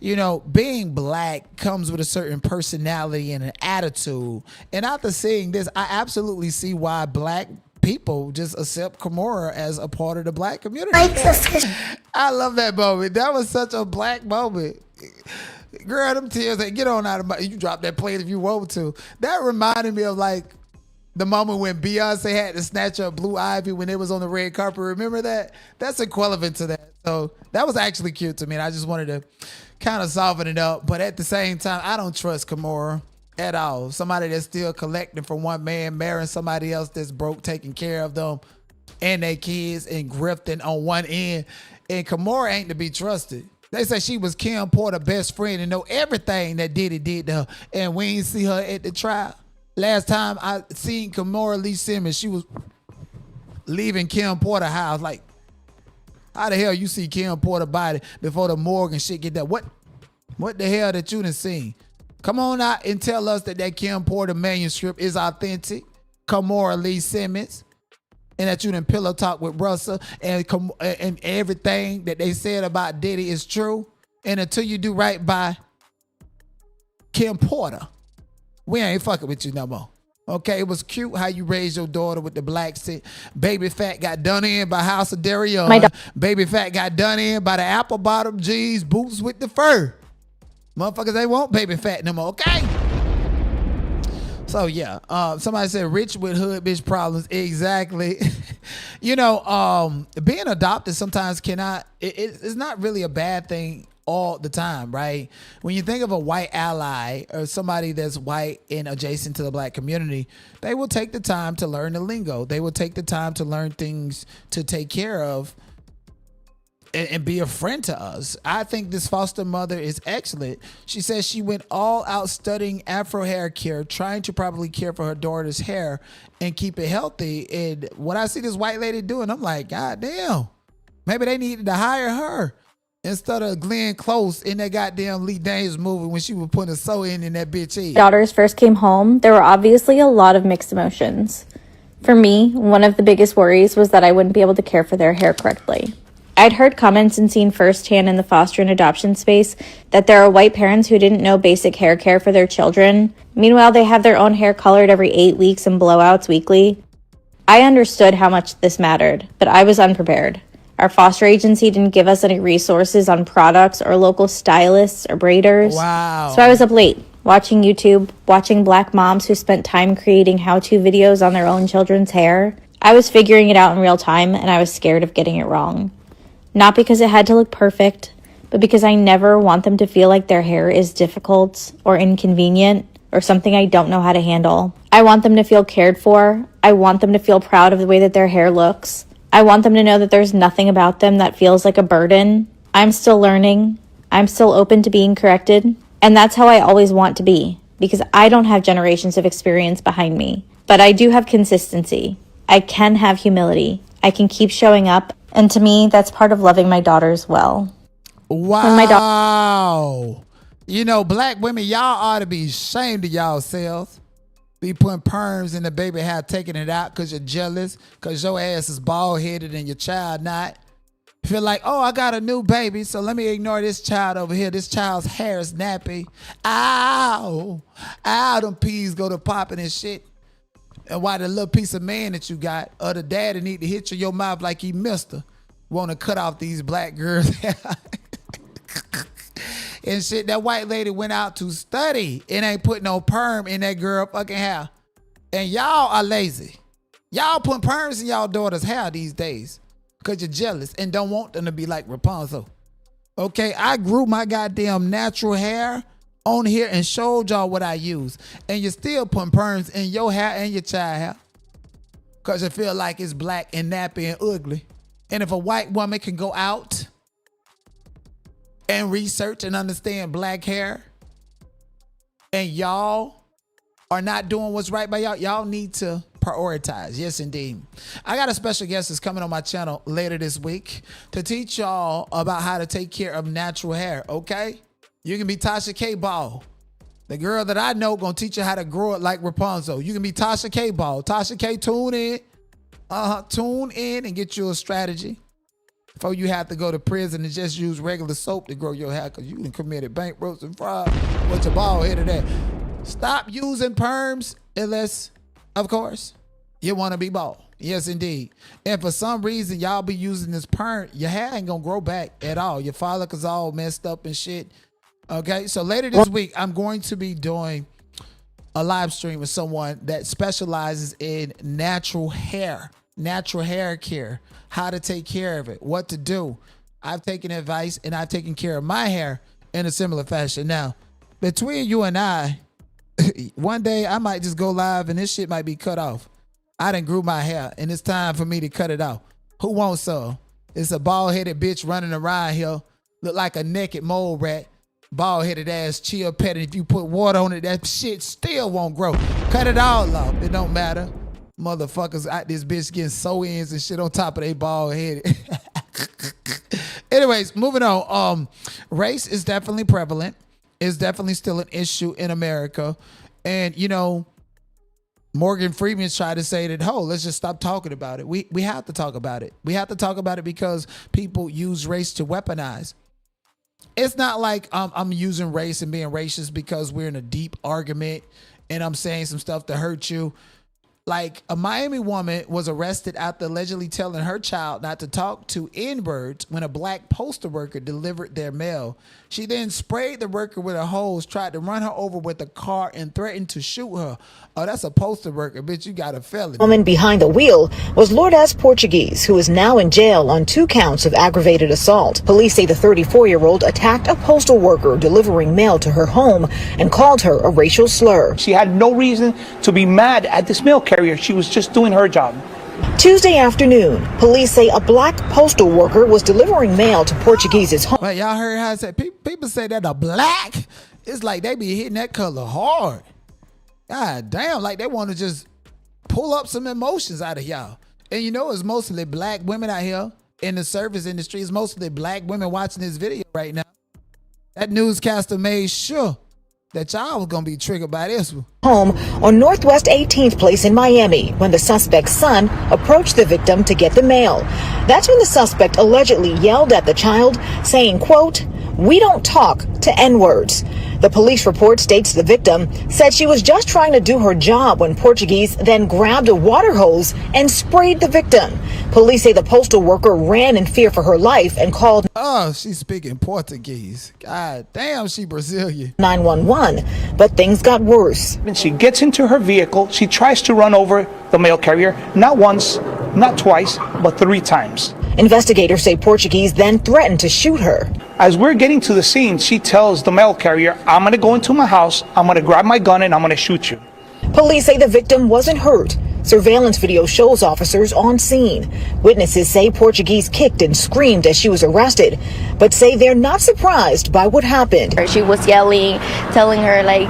You know, being black comes with a certain personality and an attitude. And after seeing this, I absolutely see why black people just accept Kimora as a part of the black community. I love that moment. That was such a black moment. Girl, them tears, like, get on out of my, you drop that plate if you want to. That reminded me of like the moment when Beyonce had to snatch up Blue Ivy when it was on the red carpet. Remember that? That's equivalent to that. So that was actually cute to me. And I just wanted to kind of soften it up. But at the same time, I don't trust Kimora at all. Somebody that's still collecting from one man, marrying somebody else that's broke, taking care of them and their kids and grifting on one end. And Kimora ain't to be trusted. They say she was Kim Porter's best friend and know everything that Diddy did to her. And we ain't see her at the trial. Last time I seen Kimora Lee Simmons, she was leaving Kim Porter's house. Like, how the hell you see Kim Porter's body before the morgue and shit get that? What the hell that you done seen? Come on out and tell us that Kim Porter manuscript is authentic. Kimora Lee Simmons. and that you done pillow talk with Russell and everything that they said about Diddy is true. And until you do right by Kim Porter, we ain't fucking with you no more. Okay, it was cute how you raised your daughter with the black sit. Baby Fat got done in by House of Darion. Baby Fat got done in by the apple bottom jeans, boots with the fur. Motherfuckers, they want Baby Fat no more, okay? So yeah, somebody said rich with hood bitch problems. Exactly. You know, being adopted sometimes it's not really a bad thing all the time, right? When you think of a white ally or somebody that's white and adjacent to the black community, they will take the time to learn the lingo. They will take the time to learn things to take care of and be a friend to us. I think this foster mother is excellent. She says she went all out studying Afro hair care, trying to properly care for her daughter's hair and keep it healthy. And what I see this white lady doing, I'm like, God damn, maybe they needed to hire her instead of Glenn Close in that goddamn Lee Daniels movie when she was putting a sew in that bitch head. Daughters first came home, there were obviously a lot of mixed emotions. For me, one of the biggest worries was that I wouldn't be able to care for their hair correctly. I'd heard comments and seen firsthand in the foster and adoption space that there are white parents who didn't know basic hair care for their children. Meanwhile, they have their own hair colored every 8 weeks and blowouts weekly. I understood how much this mattered, but I was unprepared. Our foster agency didn't give us any resources on products or local stylists or braiders. Wow. So I was up late, watching YouTube, watching black moms who spent time creating how-to videos on their own children's hair. I was figuring it out in real time, and I was scared of getting it wrong. Not because it had to look perfect, but because I never want them to feel like their hair is difficult or inconvenient or something I don't know how to handle. I want them to feel cared for. I want them to feel proud of the way that their hair looks. I want them to know that there's nothing about them that feels like a burden. I'm still learning. I'm still open to being corrected. And that's how I always want to be, because I don't have generations of experience behind me. But I do have consistency. I can have humility. I can keep showing up. And to me, that's part of loving my daughters well. Wow. You know, black women, y'all ought to be ashamed of yourselves. Be putting perms in the baby hair, taking it out because you're jealous, because your ass is bald-headed and your child not. Feel like, oh, I got a new baby, so let me ignore this child over here. This child's hair is nappy. Ow. Ow, them peas go to popping and shit. And why the little piece of man that you got, or the daddy need to hit you in your mouth like he mister, want to cut off these black girls' hair. And shit, that white lady went out to study and ain't put no perm in that girl fucking hair. And y'all are lazy. Y'all put perms in y'all daughter's hair these days because you're jealous and don't want them to be like Rapunzel. Okay, I grew my goddamn natural hair on here and showed y'all what I use. And you still putting perms in your hair and your child hair because you feel like it's black and nappy and ugly. And if a white woman can go out and research and understand black hair, and y'all are not doing what's right by y'all need to prioritize. Yes, indeed. I got a special guest that's coming on my channel later this week to teach y'all about how to take care of natural hair, okay? You can be Tasha K. Ball. The girl that I know gonna teach you how to grow it like Rapunzel. You can be Tasha K. Ball. Tasha K, tune in. Tune in and get you a strategy before you have to go to prison and just use regular soap to grow your hair because you done committed bankruptcy and fraud. What's your bald head of that? Stop using perms unless, of course, you want to be bald. Yes, indeed. And for some reason, y'all be using this perm, your hair ain't going to grow back at all. Your follicles all messed up and shit. Okay, so later this week, I'm going to be doing a live stream with someone that specializes in natural hair care, how to take care of it, what to do. I've taken advice and I've taken care of my hair in a similar fashion. Now, between you and I, one day I might just go live and this shit might be cut off. I done grew my hair and it's time for me to cut it off. Who wants some? It's a bald-headed bitch running around here, look like a naked mole rat, bald-headed ass chill pet, and if you put water on it, that shit still won't grow. Cut it all off. It don't matter. Motherfuckers out this bitch getting sew-ins and shit on top of they bald headed. Anyways, moving on. Race is definitely prevalent. It's definitely still an issue in America. And, you know, Morgan Freeman's tried to say that, let's just stop talking about it. We have to talk about it. We have to talk about it because people use race to weaponize. It's not like I'm using race and being racist because we're in a deep argument and I'm saying some stuff to hurt you. Like, a Miami woman was arrested after allegedly telling her child not to talk to N-words when a black postal worker delivered their mail. She then sprayed the worker with a hose, tried to run her over with a car, and threatened to shoot her. Oh, that's a postal worker. Bitch, you got a felony. The woman behind the wheel was Lourdes Portuguese, who is now in jail on 2 counts of aggravated assault. Police say the 34-year-old attacked a postal worker delivering mail to her home and called her a racial slur. She had no reason to be mad at this mail carrier. She was just doing her job. Tuesday afternoon, police say a black postal worker was delivering mail to Portuguese's home. Wait, y'all heard how I said people say that a black? It's like they be hitting that color hard. God damn, like they want to just pull up some emotions out of y'all. And you know, it's mostly black women out here in the service industry. It's mostly black women watching this video right now. That newscaster made sure that y'all was gonna be triggered by this one. Home on Northwest 18th Place in Miami when the suspect's son approached the victim to get the mail. That's when the suspect allegedly yelled at the child, saying, quote, "We don't talk to N-words." The police report states the victim said she was just trying to do her job when Portuguese then grabbed a water hose and sprayed the victim. Police say the postal worker ran in fear for her life and called. Oh, she's speaking Portuguese. God damn, she Brazilian. 911, but things got worse. And she gets into her vehicle. She tries to run over the mail carrier, not once, not twice, but 3 times. Investigators say Portuguese then threatened to shoot her. As we're getting to the scene, she tells the mail carrier, "I'm going to go into my house, I'm going to grab my gun, and I'm going to shoot you." Police say the victim wasn't hurt. Surveillance video shows officers on scene. Witnesses say Portuguese kicked and screamed as she was arrested, but say they're not surprised by what happened. She was yelling, telling her, like,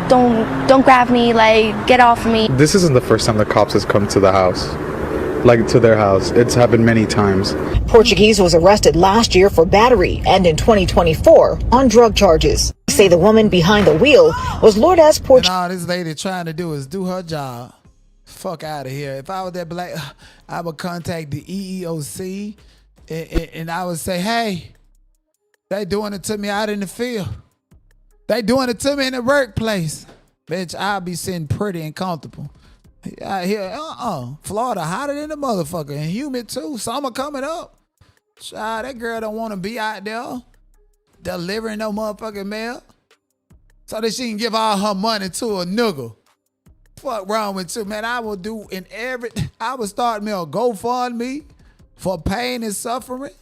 don't grab me, like, get off me. This isn't the first time the cops has come to the house. Like, to their house. It's happened many times. Portuguese was arrested last year for battery and in 2024 on drug charges. They say the woman behind the wheel was Lourdes Portuguese. And all this lady trying to do is do her job. Fuck out of here. If I was that black, I would contact the EEOC and I would say, hey, they doing it to me out in the field. They doing it to me in the workplace. Bitch, I'll be sitting pretty and comfortable. Out here, Florida hotter than the motherfucker and humid too. Summer coming up. Child, that girl don't want to be out there delivering no motherfucking mail so that she can give all her money to a nigga. Fuck wrong with you, man? I will do I would start me a GoFundMe for pain and suffering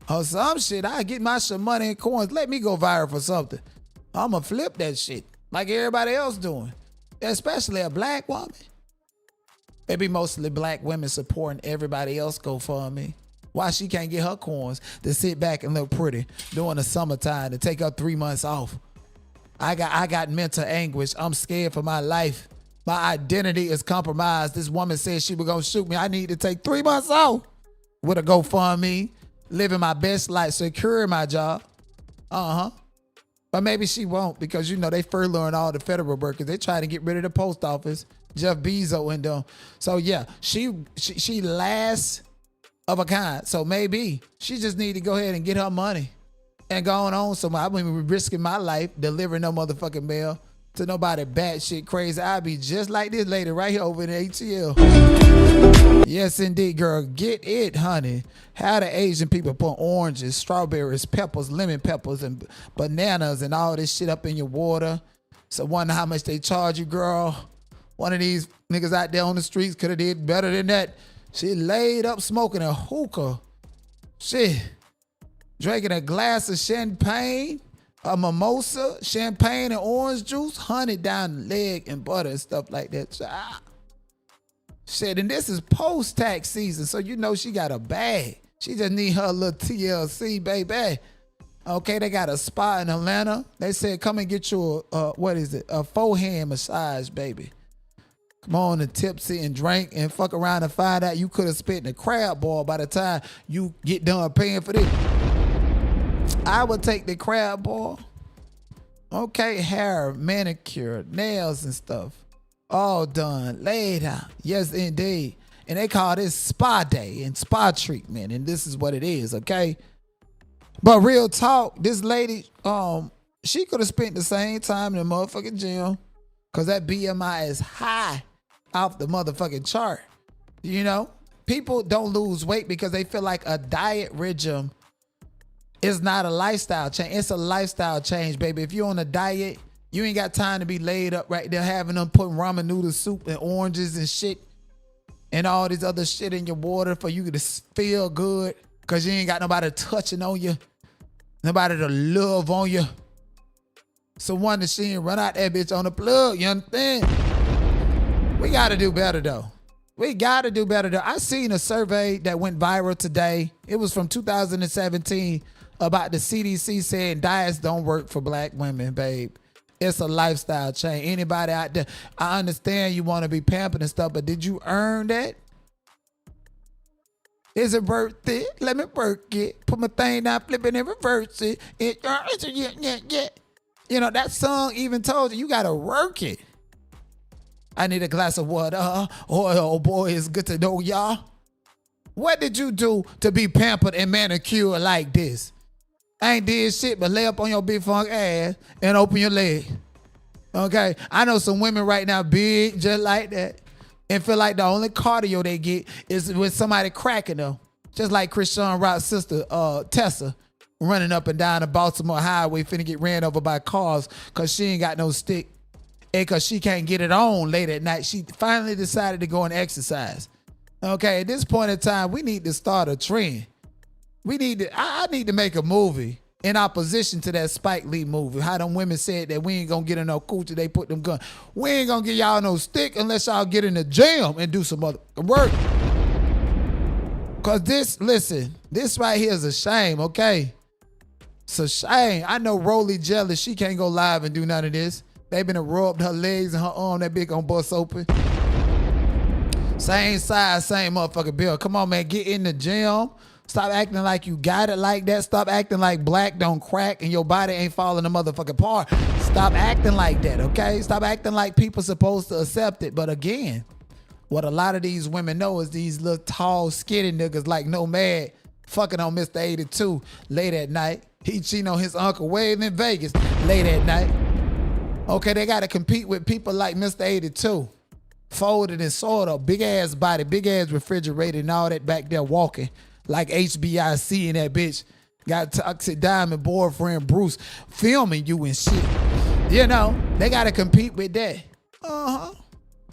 or some shit. I get my shit money and coins. Let me go viral for something. I'ma flip that shit like everybody else doing, especially a black woman. It be mostly black women supporting everybody else GoFundMe. Why she can't get her coins to sit back and look pretty during the summertime to take her 3 months off? I got mental anguish. I'm scared for my life. My identity is compromised. This woman said she was gonna shoot me. I need to take 3 months off with a GoFundMe, living my best life, securing my job. But maybe she won't because, you know, they furloughing all the federal workers. They trying to get rid of the post office. Jeff Bezos and them. So yeah, she last of a kind. So maybe she just need to go ahead and get her money and go on somewhere. I wouldn't be risking my life delivering no motherfucking mail to nobody batshit crazy. I'd be just like this lady right here over in the ATL. Yes, indeed, girl. Get it, honey. How the Asian people put oranges, strawberries, peppers, lemon peppers, and bananas and all this shit up in your water. So wonder how much they charge you, girl. One of these niggas out there on the streets could have did better than that. She laid up smoking a hookah. Shit. Drinking a glass of champagne, a mimosa, champagne and orange juice, honey down the leg and butter and stuff like that. Shit, and this is post-tax season, so you know she got a bag. She just need her little TLC, baby. Okay, they got a spa in Atlanta. They said, come and get you a forehand massage, baby. Come on and tipsy and drink and fuck around and find out you could have spent in a crab ball by the time you get done paying for this. I would take the crab ball. Okay, hair, manicure, nails and stuff. All done later. Yes, indeed. And they call this spa day and spa treatment. And this is what it is, okay? But real talk, this lady, she could have spent the same time in the motherfucking gym because that BMI is high off the motherfucking chart. You know? People don't lose weight because they feel like a diet regime is not a lifestyle change. It's a lifestyle change, baby. If you're on a diet, you ain't got time to be laid up right there having them putting ramen noodle soup and oranges and shit and all this other shit in your water for you to feel good because you ain't got nobody touching on you, nobody to love on you. So one that she ain't run out that bitch on the plug, you understand? We got to do better, though. We got to do better, though. I seen a survey that went viral today. It was from 2017 about the CDC saying diets don't work for black women, babe. It's a lifestyle change. Anybody out there, I understand you want to be pampered and stuff, but did you earn that? Is it worth it? Let me work it. Put my thing down, flip it and reverse it. Yeah. You know, that song even told you got to work it. I need a glass of water. Oh boy, it's good to know y'all. What did you do to be pampered and manicured like this? I ain't did shit but lay up on your big funk ass and open your leg. Okay? I know some women right now big just like that and feel like the only cardio they get is with somebody cracking them. Just like Chrisean Rock's sister, Tessa, running up and down the Baltimore highway finna get ran over by cars because she ain't got no stick. And because she can't get it on late at night, she finally decided to go and exercise. Okay, at this point in time, we need to start a trend. I need to make a movie in opposition to that Spike Lee movie. How them women said that we ain't gonna get in no coochie, they put them guns. We ain't gonna give y'all no stick unless y'all get in the gym and do some other work. Cause this right here is a shame, okay? It's a shame. I know Rolly jealous. She can't go live and do none of this. They been rubbed her legs and her arm, that bitch gonna bust open. Same size, same motherfucking bill. Come on, man, get in the gym. Stop acting like you got it like that. Stop acting like black don't crack and your body ain't falling the motherfucking apart. Stop acting like that, okay? Stop acting like people supposed to accept it. But again, what a lot of these women know is these little tall, skinny niggas like Nomad fucking on Mr. 82 late at night. He cheating on his uncle Wade in Vegas late at night. Okay, they got to compete with people like Mr. 82. Folded and sort of, big ass body, big ass refrigerator and all that back there walking like HBIC and that bitch. Got Toxic Diamond boyfriend Bruce filming you and shit. You know, they got to compete with that.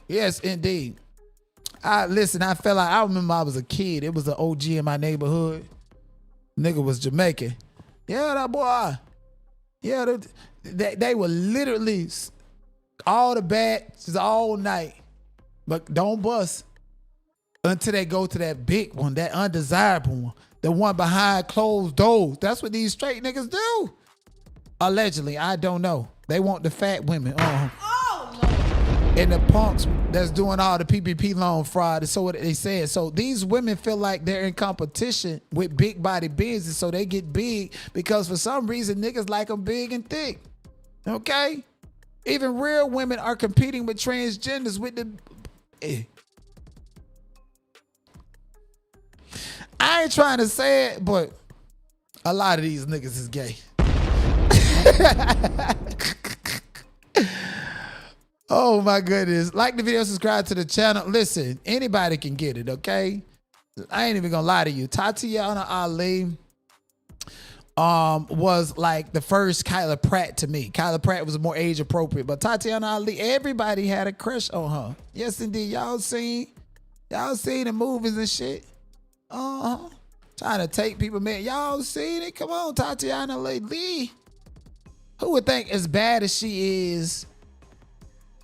Yes, indeed. Listen, I felt like, I remember I was a kid. It was an OG in my neighborhood. Nigga was Jamaican. Yeah, that boy. Yeah, they were literally all the bats all night. But don't bust until they go to that big one, that undesirable one, the one behind closed doors. That's what these straight niggas do. Allegedly, I don't know. They want the fat women. And the punks that's doing all the PPP loan fraud. So what they said. So these women feel like they're in competition with big body business. So they get big because for some reason niggas like them big and thick. Okay? Even real women are competing with transgenders with the... I ain't trying to say it, but a lot of these niggas is gay. Oh my goodness. Like the video, subscribe to the channel. Listen, anybody can get it, okay? I ain't even gonna lie to you. Tatiana Ali was like the first Kyla Pratt to me. Kyla Pratt was more age appropriate, but Tatiana Ali, everybody had a crush on her. Yes, indeed. Y'all seen the movies and shit. Trying to take people, man. Y'all seen it? Come on, Tatiana Ali. Who would think as bad as she is,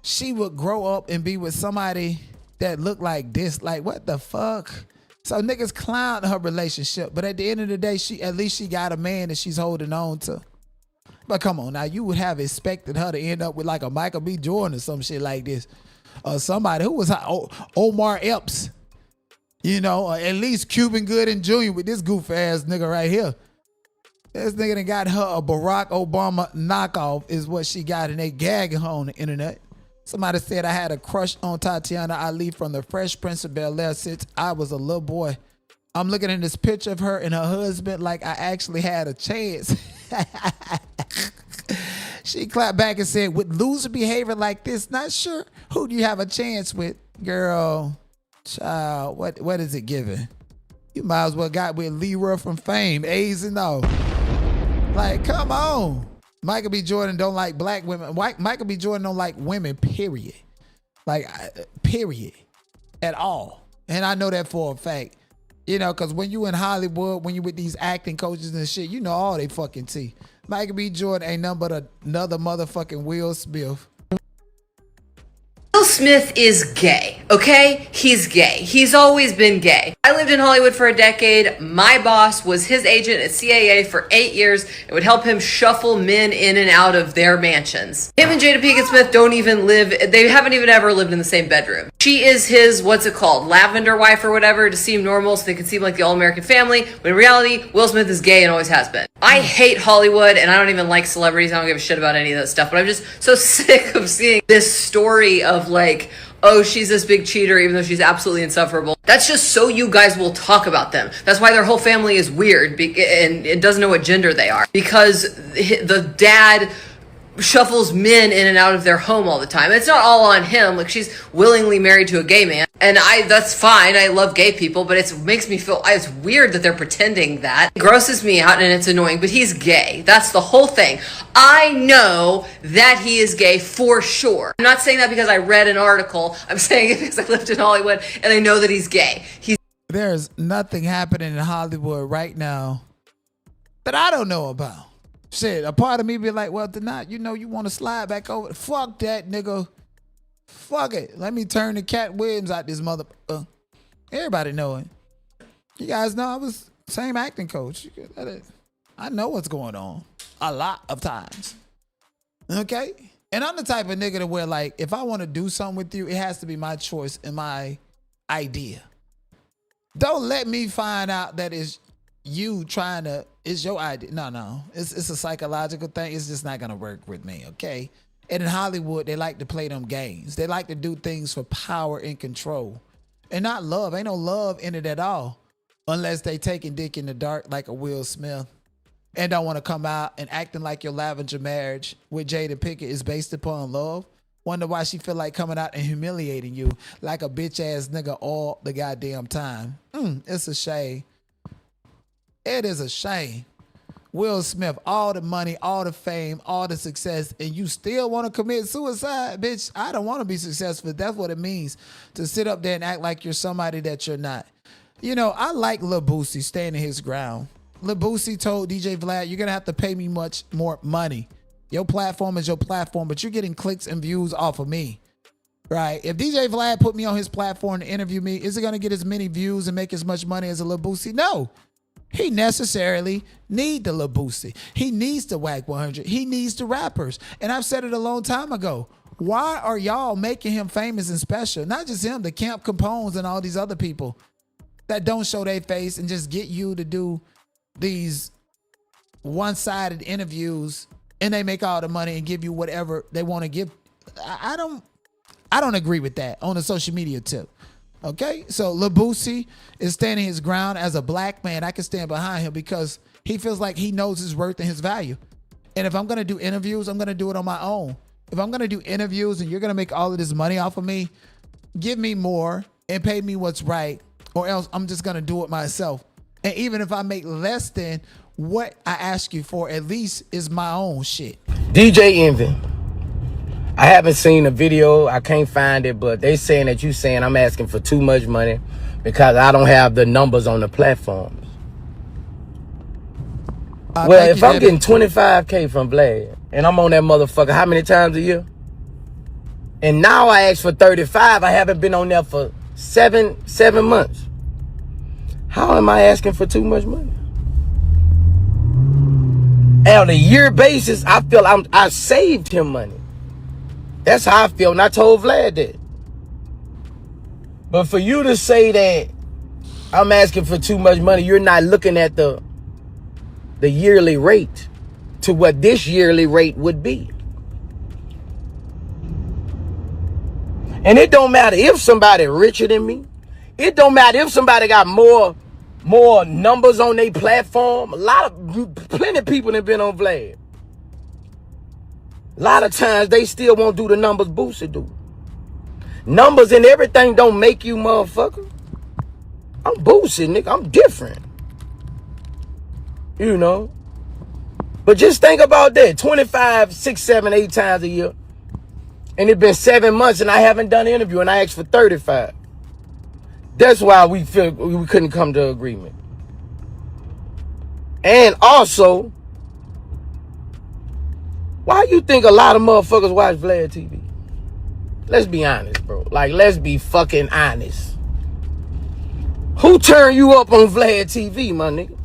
she would grow up and be with somebody that looked like this? Like, what the fuck? So niggas clown her relationship, but at the end of the day, at least she got a man that she's holding on to. But come on now, you would have expected her to end up with like a Michael B. Jordan or some shit like this. Or somebody who was Omar Epps. You know, or at least Cuban Gooding Jr. with this goof ass nigga right here. This nigga done got her a Barack Obama knockoff is what she got, and they gagging her on the internet. Somebody said I had a crush on Tatiana Ali from the Fresh Prince of Bel-Air since I was a little boy. I'm looking at this picture of her and her husband like I actually had a chance. She clapped back and said, with loser behavior like this, not sure who do you have a chance with? Girl, child, what is it giving? You might as well got with Leroy from Fame, A's and all. Like, come on. Michael B. Jordan don't like black women. Michael B. Jordan don't like women, period. Like, period. At all. And I know that for a fact. You know, because when you in Hollywood, when you with these acting coaches and shit, you know all they fucking tea. Michael B. Jordan ain't nothing but another motherfucking Will Smith. Will Smith is gay, okay? He's gay. He's always been gay. I lived in Hollywood for a decade. My boss was his agent at CAA for 8 years. It would help him shuffle men in and out of their mansions. Him and Jada Pinkett Smith don't even live, they haven't even ever lived in the same bedroom. She is his, what's it called, lavender wife or whatever, to seem normal so they can seem like the all-American family. But in reality, Will Smith is gay and always has been. I hate Hollywood and I don't even like celebrities. I don't give a shit about any of that stuff. But I'm just so sick of seeing this story of like, oh, she's this big cheater even though she's absolutely insufferable. That's just so you guys will talk about them. That's why their whole family is weird and it doesn't know what gender they are. Because the dad shuffles men in and out of their home all the time. It's not all on him. Like, she's willingly married to a gay man. And that's fine. I love gay people, but it makes me feel, it's weird that they're pretending that. It grosses me out and it's annoying, but he's gay. That's the whole thing. I know that he is gay for sure. I'm not saying that because I read an article. I'm saying it because I lived in Hollywood and I know that he's gay. There's nothing happening in Hollywood right now that I don't know about. Shit, a part of me be like, well, tonight, you know, you want to slide back over. Fuck that, nigga. Fuck it. Let me turn the Cat Williams out this mother. Everybody know it. You guys know I was same acting coach. I know what's going on a lot of times. Okay? And I'm the type of nigga to where, like, if I want to do something with you, it has to be my choice and my idea. Don't let me find out that it's you trying to, it's your idea. No. It's a psychological thing. It's just not going to work with me, okay? And in Hollywood, they like to play them games. They like to do things for power and control. And not love. Ain't no love in it at all. Unless they taking dick in the dark like a Will Smith. And don't want to come out and acting like your lavender marriage with Jada Pinkett is based upon love. Wonder why she feel like coming out and humiliating you like a bitch ass nigga all the goddamn time. It's a shame. It is a shame. Will Smith, all the money, all the fame, all the success, and you still want to commit suicide? Bitch, I don't want to be successful. That's what it means to sit up there and act like you're somebody that you're not. You know, I like Lil Boosie standing his ground. Lil Boosie told DJ Vlad, you're going to have to pay me much more money. Your platform is your platform, but you're getting clicks and views off of me. Right? If DJ Vlad put me on his platform to interview me, is it going to get as many views and make as much money as a Lil Boosie? No. He necessarily need the Lil Boosie. He needs the Whack 100. He needs the rappers. And I've said it a long time ago. Why are y'all making him famous and special? Not just him, the Camp Capones and all these other people that don't show their face and just get you to do these one-sided interviews and they make all the money and give you whatever they want to give. I don't agree with that on the social media tip. Okay, so Lil Boosie is standing his ground as a black man. I can stand behind him because he feels like he knows his worth and his value. And if I'm going to do interviews, I'm going to do it on my own. If I'm going to do interviews and you're going to make all of this money off of me, give me more and pay me what's right, or else I'm just going to do it myself. And even if I make less than what I ask you for, at least is my own shit. DJ Envy. I haven't seen a video. I can't find it, but they saying that you saying I'm asking for too much money because I don't have the numbers on the platforms. Well, if I'm getting 25K from Vlad and I'm on that motherfucker how many times a year? And now I asked for 35. I haven't been on there for seven months. How am I asking for too much money? On a year basis, I feel I saved him money. That's how I feel, and I told Vlad that. But for you to say that I'm asking for too much money, you're not looking at the yearly rate to what this yearly rate would be. And it don't matter if somebody richer than me. It don't matter if somebody got more numbers on their platform. Plenty of people have been on Vlad. A lot of times they still won't do the numbers Boosie do. Numbers and everything don't make you motherfucker. I'm Boosie, nigga. I'm different. You know. But just think about that. 25, 6, 7, 8 times a year. And it's been 7 months and I haven't done an interview and I asked for 35. That's why we feel we couldn't come to agreement. And also, why you think a lot of motherfuckers watch Vlad TV? Let's be honest, bro. Like, let's be fucking honest. Who turned you up on Vlad TV, my nigga?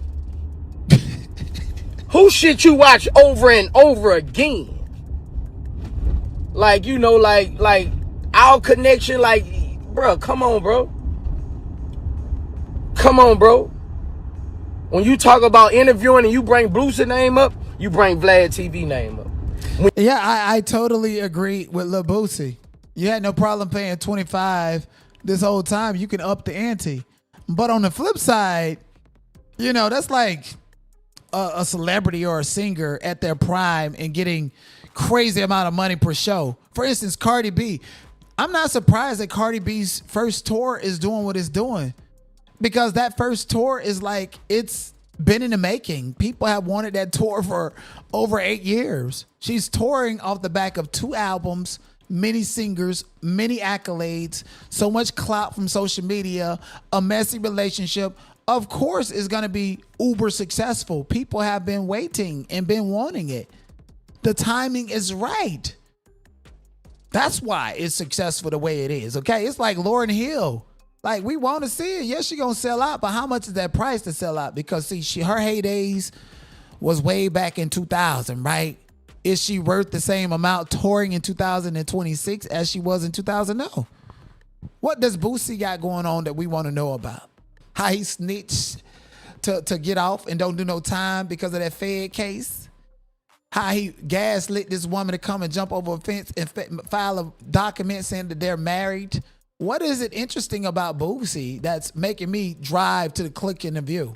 Who shit you watch over and over again? Like, you know, like our connection, like, bro, come on, bro. Come on, bro. When you talk about interviewing and you bring Boosie name up, you bring Vlad TV name up. Yeah, I totally agree with Lil Boosie. You had no problem paying 25 this whole time. You can up the ante. But on the flip side, you know, that's like a celebrity or a singer at their prime and getting crazy amount of money per show. For instance, Cardi B. I'm not surprised that Cardi B's first tour is doing what it's doing, because that first tour is like, it's been in the making. People have wanted that tour for over 8 years. She's touring off the back of 2 albums, many singers, many accolades, so much clout from social media, a messy relationship. Of course, it's going to be uber successful. People have been waiting and been wanting it. The timing is right. That's why it's successful the way it is, okay? It's like Lauryn Hill. Like, we want to see it. Yes, she's going to sell out, but how much is that price to sell out? Because, see, her heydays was way back in 2000, right? Is she worth the same amount touring in 2026 as she was in 2000? No. What does Boosie got going on that we want to know about? How he snitched to get off and don't do no time because of that Fed case? How he gaslit this woman to come and jump over a fence and file a document saying that they're married? What is it interesting about Boosie that's making me drive to the Click in the View?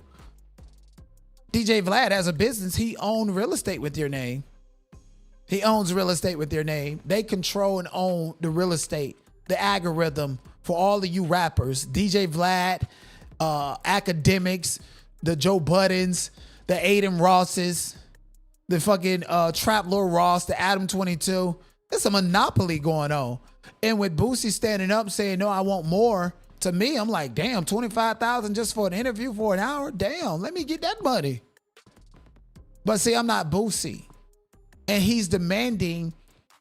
DJ Vlad has a business. He owns real estate with your name. He owns real estate with their name. They control and own the real estate, the algorithm for all of you rappers. DJ Vlad, Academics, the Joe Buddens, the Aiden Rosses, the fucking Trap Lord Ross, the Adam 22. There's a monopoly going on. And with Boosie standing up saying, no, I want more, to me, I'm like, damn, $25,000 just for an interview for an hour? Damn, let me get that money. But see, I'm not Boosie. And he's demanding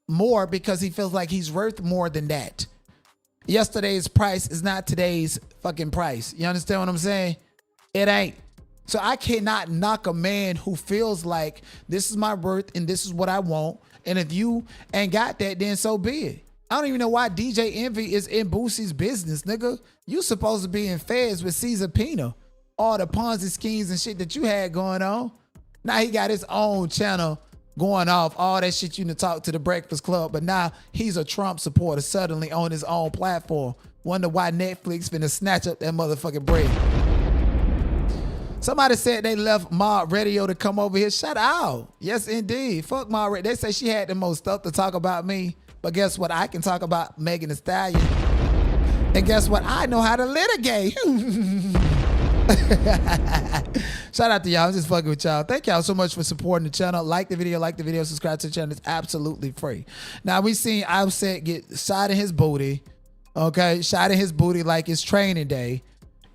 more because he feels like he's worth more than that. Yesterday's price is not today's fucking price. You understand what I'm saying? It ain't. So I cannot knock a man who feels like this is my worth and this is what I want. And if you ain't got that, then so be it. I don't even know why DJ Envy is in Boosie's business, nigga. You supposed to be in feds with Caesar Pina. All the Ponzi schemes and shit that you had going on. Now he got his own channel going off all that shit you done talk to the Breakfast Club, but now he's a Trump supporter suddenly on his own platform. Wonder why Netflix finna snatch up that motherfucking bread. Somebody said they left Mob Radio to come over here. Shut out. Yes, indeed. Fuck Mob Radio. They say she had the most stuff to talk about me, but guess what? I can talk about Megan Thee Stallion. And guess what? I know how to litigate. Shout out to y'all. I'm just fucking with y'all. Thank y'all so much for supporting the channel. Like the video, subscribe to the channel. It's absolutely free. Now we seen Offset get shot in his booty. Okay, shot in his booty like it's training day.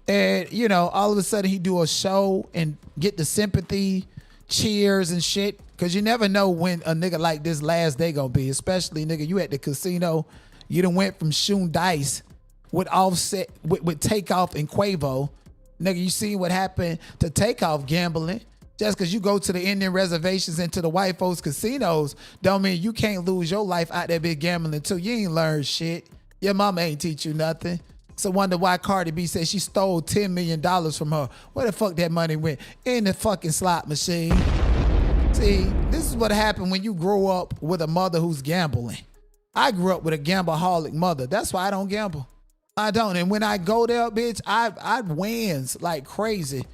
And you know, all of a sudden he do a show and get the sympathy, cheers and shit. Cause you never know when a nigga like this last day gonna be. Especially nigga, you at the casino. You done went from shooting dice with Offset, with Takeoff and Quavo. Nigga, you see what happened to Takeoff gambling. Just because you go to the Indian reservations and to the white folks casinos don't mean you can't lose your life out there big gambling too. You ain't learned shit. Your mama ain't teach you nothing. So wonder why Cardi B said she stole $10 million from her. Where the fuck that money went? In the fucking slot machine. See, this is what happened when you grow up with a mother who's gambling. I grew up with a gambleaholic mother. That's why I don't gamble. I don't. And when I go there, bitch, I wins like crazy.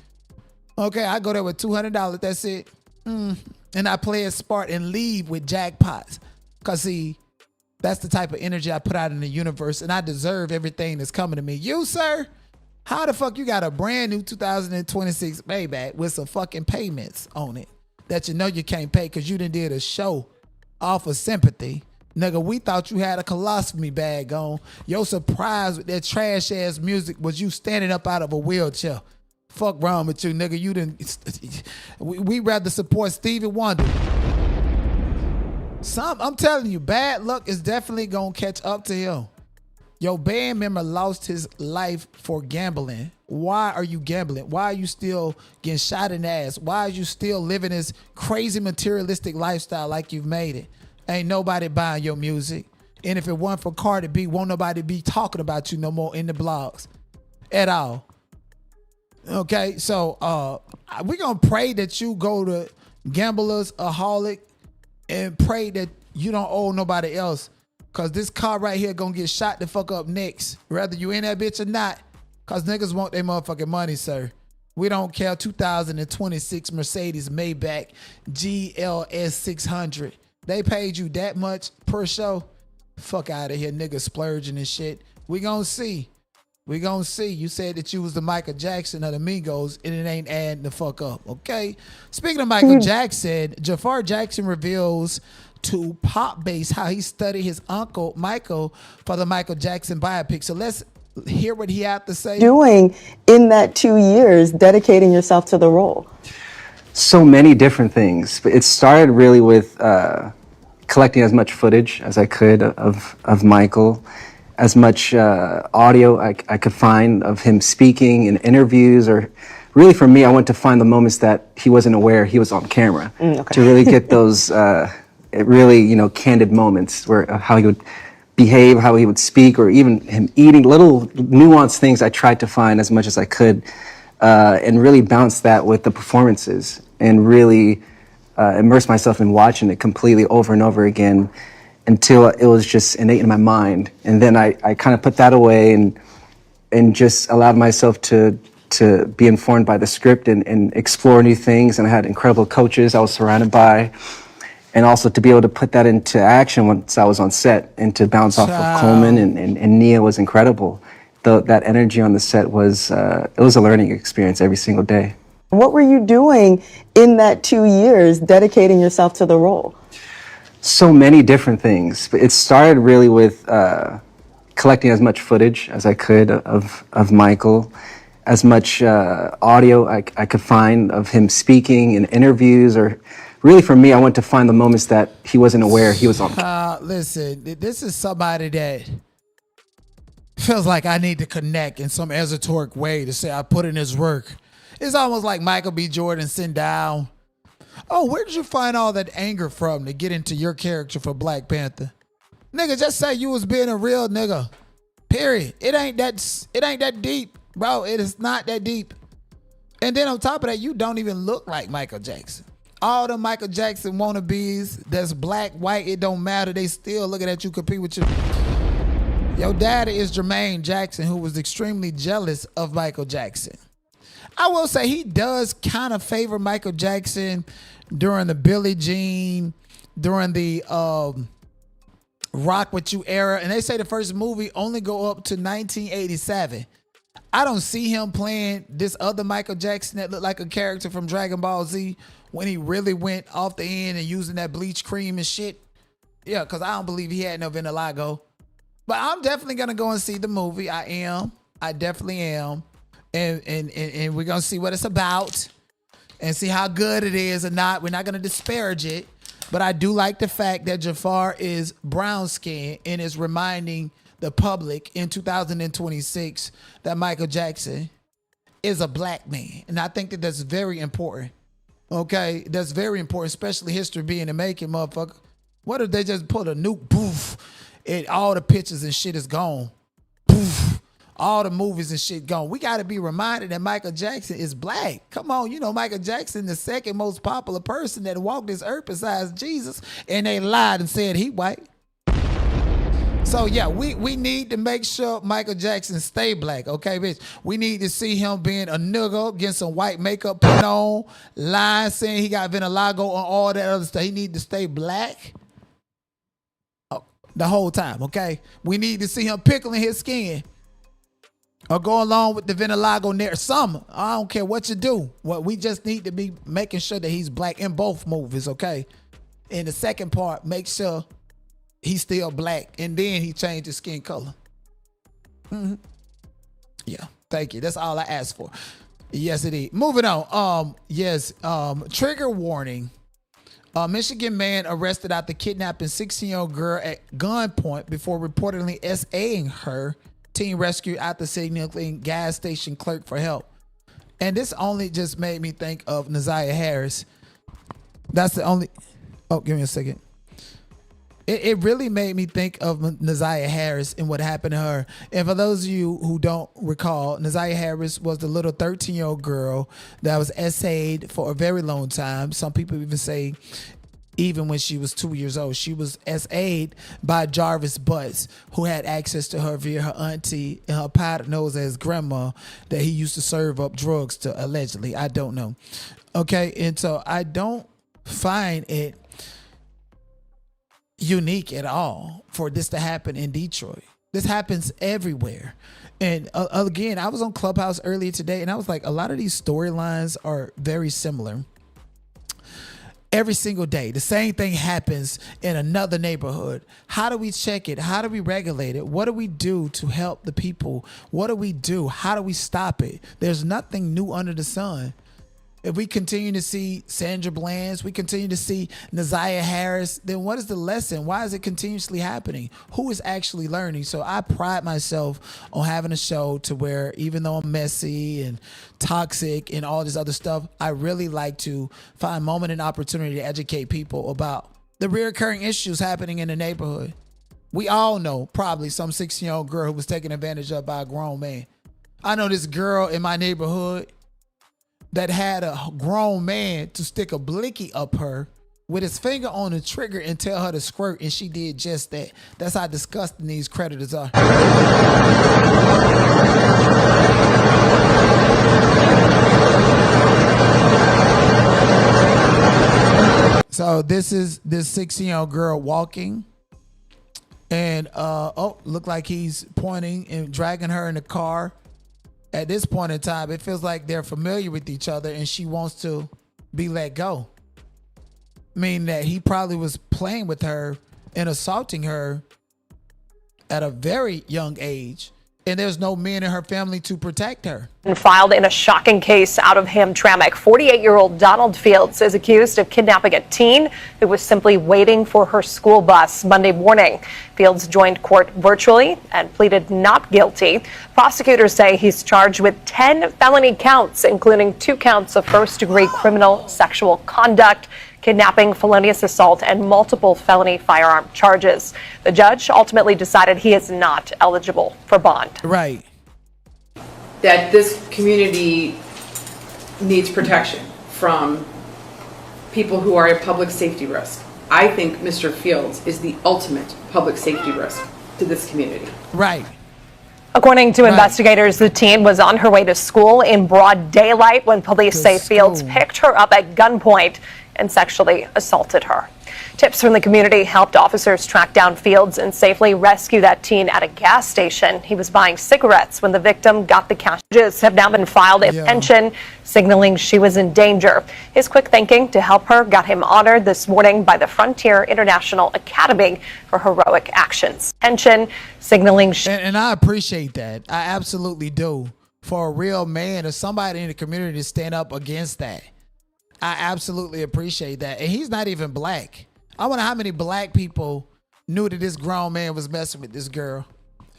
Okay, I go there with $200. That's it. And I play a sport and leave with jackpots. Because, see, that's the type of energy I put out in the universe. And I deserve everything that's coming to me. You, sir, how the fuck you got a brand new 2026 Maybach with some fucking payments on it that you know you can't pay because you done did a show off of sympathy? Nigga, we thought you had a colostomy bag on. Your surprise with that trash ass music was you standing up out of a wheelchair. Fuck wrong with you, nigga. You didn't. We rather support Stevie Wonder. I'm telling you, bad luck is definitely gonna catch up to him. Your band member lost his life for gambling. Why are you gambling? Why are you still getting shot in the ass? Why are you still living this crazy materialistic lifestyle like you've made it? Ain't nobody buying your music. And if it weren't for Cardi B, won't nobody be talking about you no more in the blogs at all. Okay, so we're going to pray that you go to Gamblers Aholic and pray that you don't owe nobody else. Because this car right here going to get shot the fuck up next. Whether you in that bitch or not. Because niggas want their motherfucking money, sir. We don't care. 2026 Mercedes Maybach GLS 600. They paid you that much per show? Fuck out of here, niggas splurging and shit. We gonna see. We gonna see. You said that you was the Michael Jackson of the Migos, and it ain't adding the fuck up, okay? Speaking of Michael Jackson, Jafar Jackson reveals to Pop Base how he studied his uncle Michael for the Michael Jackson biopic. So let's hear what he had to say. Doing in that 2 years, dedicating yourself to the role? So many different things. It started really with collecting as much footage as I could of Michael, as much audio I could find of him speaking in interviews, or really for me, I wanted to find the moments that he wasn't aware he was on camera to really get those really, candid moments where how he would behave, how he would speak, or even him eating, little nuanced things I tried to find as much as I could, and really bounce that with the performances and really immerse myself in watching it completely over and over again until it was just innate in my mind. And then I kind of put that away and just allowed myself to be informed by the script and explore new things. And I had incredible coaches I was surrounded by. And also to be able to put that into action once I was on set and to bounce off of Coleman and Nia was incredible. That energy on the set was, it was a learning experience every single day. What were you doing in that 2 years, dedicating yourself to the role? So many different things. It started really with collecting as much footage as I could of Michael, as much audio I could find of him speaking in interviews, or really for me, I wanted to find the moments that he wasn't aware he was on. Listen, this is somebody that feels like I need to connect in some esoteric way to say I put in his work. It's almost like Michael B. Jordan sitting down. Oh, where did you find all that anger from to get into your character for Black Panther? Nigga, just say you was being a real nigga. Period. It ain't that deep, bro. It is not that deep. And then on top of that, you don't even look like Michael Jackson. All the Michael Jackson wannabes that's black, white, it don't matter. They still looking at you compete with you. Your daddy is Jermaine Jackson, who was extremely jealous of Michael Jackson. I will say he does kind of favor Michael Jackson during the Billie Jean, during the Rock With You era. And they say the first movie only go up to 1987. I don't see him playing this other Michael Jackson that looked like a character from Dragon Ball Z when he really went off the end and using that bleach cream and shit. Yeah, because I don't believe he had no vitiligo. But I'm definitely going to go and see the movie. I definitely am. And we're going to see what it's about and see how good it is or not. We're not going to disparage it. But I do like the fact that Jafar is brown skinned and is reminding the public in 2026 that Michael Jackson is a black man. And I think that that's very important. Okay? That's very important, especially history being the making, motherfucker. What if they just put a nuke, poof, and all the pictures and shit is gone? Poof. All the movies and shit gone. We got to be reminded that Michael Jackson is black. Come on, you know Michael Jackson, the second most popular person that walked this earth besides Jesus, and they lied and said he white. So yeah, we need to make sure Michael Jackson stay black, okay, bitch? We need to see him being a nigga, getting some white makeup put on, lying, saying he got vitiligo and all that other stuff. He need to stay black the whole time, okay? We need to see him pickling his skin or go along with the vitiligo near some. I don't care what you do. What we just need to be making sure that he's black in both movies, okay? In the second part, make sure he's still black, and then he changed his skin color. Yeah, thank you. That's all I asked for. Yes, it is. Moving on. Trigger warning. Michigan man arrested after kidnapping 16-year-old girl at gunpoint before reportedly SAing her. Teen rescued after signaling gas station clerk for help. And this only just made me think of Naziah Harris. That's the only... Oh, give me a second. It really made me think of Naziah Harris and what happened to her. And for those of you who don't recall, Naziah Harris was the little 13-year-old girl that was SA'd for a very long time. Some people even say even when she was 2 years old. She was SA'd by Jarvis Butts, who had access to her via her auntie and her powder nose as grandma that he used to serve up drugs to, allegedly. I don't know. Okay, and so I don't find it unique at all for this to happen in Detroit. This happens everywhere. And again, I was on Clubhouse earlier today and I was like, a lot of these storylines are very similar. Every single day, the same thing happens in another neighborhood. How do we check it? How do we regulate it? What do we do to help the people? What do we do? How do we stop it? There's nothing new under the sun. If we continue to see Sandra Bland's, we continue to see Naziah Harris, then what is the lesson? Why is it continuously happening? Who is actually learning? So I pride myself on having a show to where even though I'm messy and toxic and all this other stuff, I really like to find moment and opportunity to educate people about the reoccurring issues happening in the neighborhood. We all know probably some 16-year-old girl who was taken advantage of by a grown man. I know this girl in my neighborhood that had a grown man to stick a blicky up her with his finger on the trigger and tell her to squirt, and she did just that. That's how disgusting these predators are. So this is this 16-year-old girl walking, and look like he's pointing and dragging her in the car. At this point in time, it feels like they're familiar with each other and she wants to be let go. Meaning that he probably was playing with her and assaulting her at a very young age. And there's no men in her family to protect her. And filed in a shocking case out of Hamtramck, 48-year-old Donald Fields is accused of kidnapping a teen who was simply waiting for her school bus Monday morning. Fields joined court virtually and pleaded not guilty. Prosecutors say he's charged with 10 felony counts, including 2 counts of first-degree criminal sexual conduct, kidnapping, felonious assault, and multiple felony firearm charges. The judge ultimately decided he is not eligible for bond. Right. That this community needs protection from people who are a public safety risk. I think Mr. Fields is the ultimate public safety risk to this community. Right. According to investigators, the teen was on her way to school in broad daylight when police say Fields picked her up at gunpoint and sexually assaulted her. Tips from the community helped officers track down Fields and safely rescue that teen at a gas station. He was buying cigarettes when the victim got the cash. Charges have now been filed in detention, signaling she was in danger. His quick thinking to help her got him honored this morning by the Frontier International Academy for heroic actions. Detention, signaling and I appreciate that. I absolutely do. For a real man or somebody in the community to stand up against that. I absolutely appreciate that. And he's not even black. I wonder how many black people knew that this grown man was messing with this girl.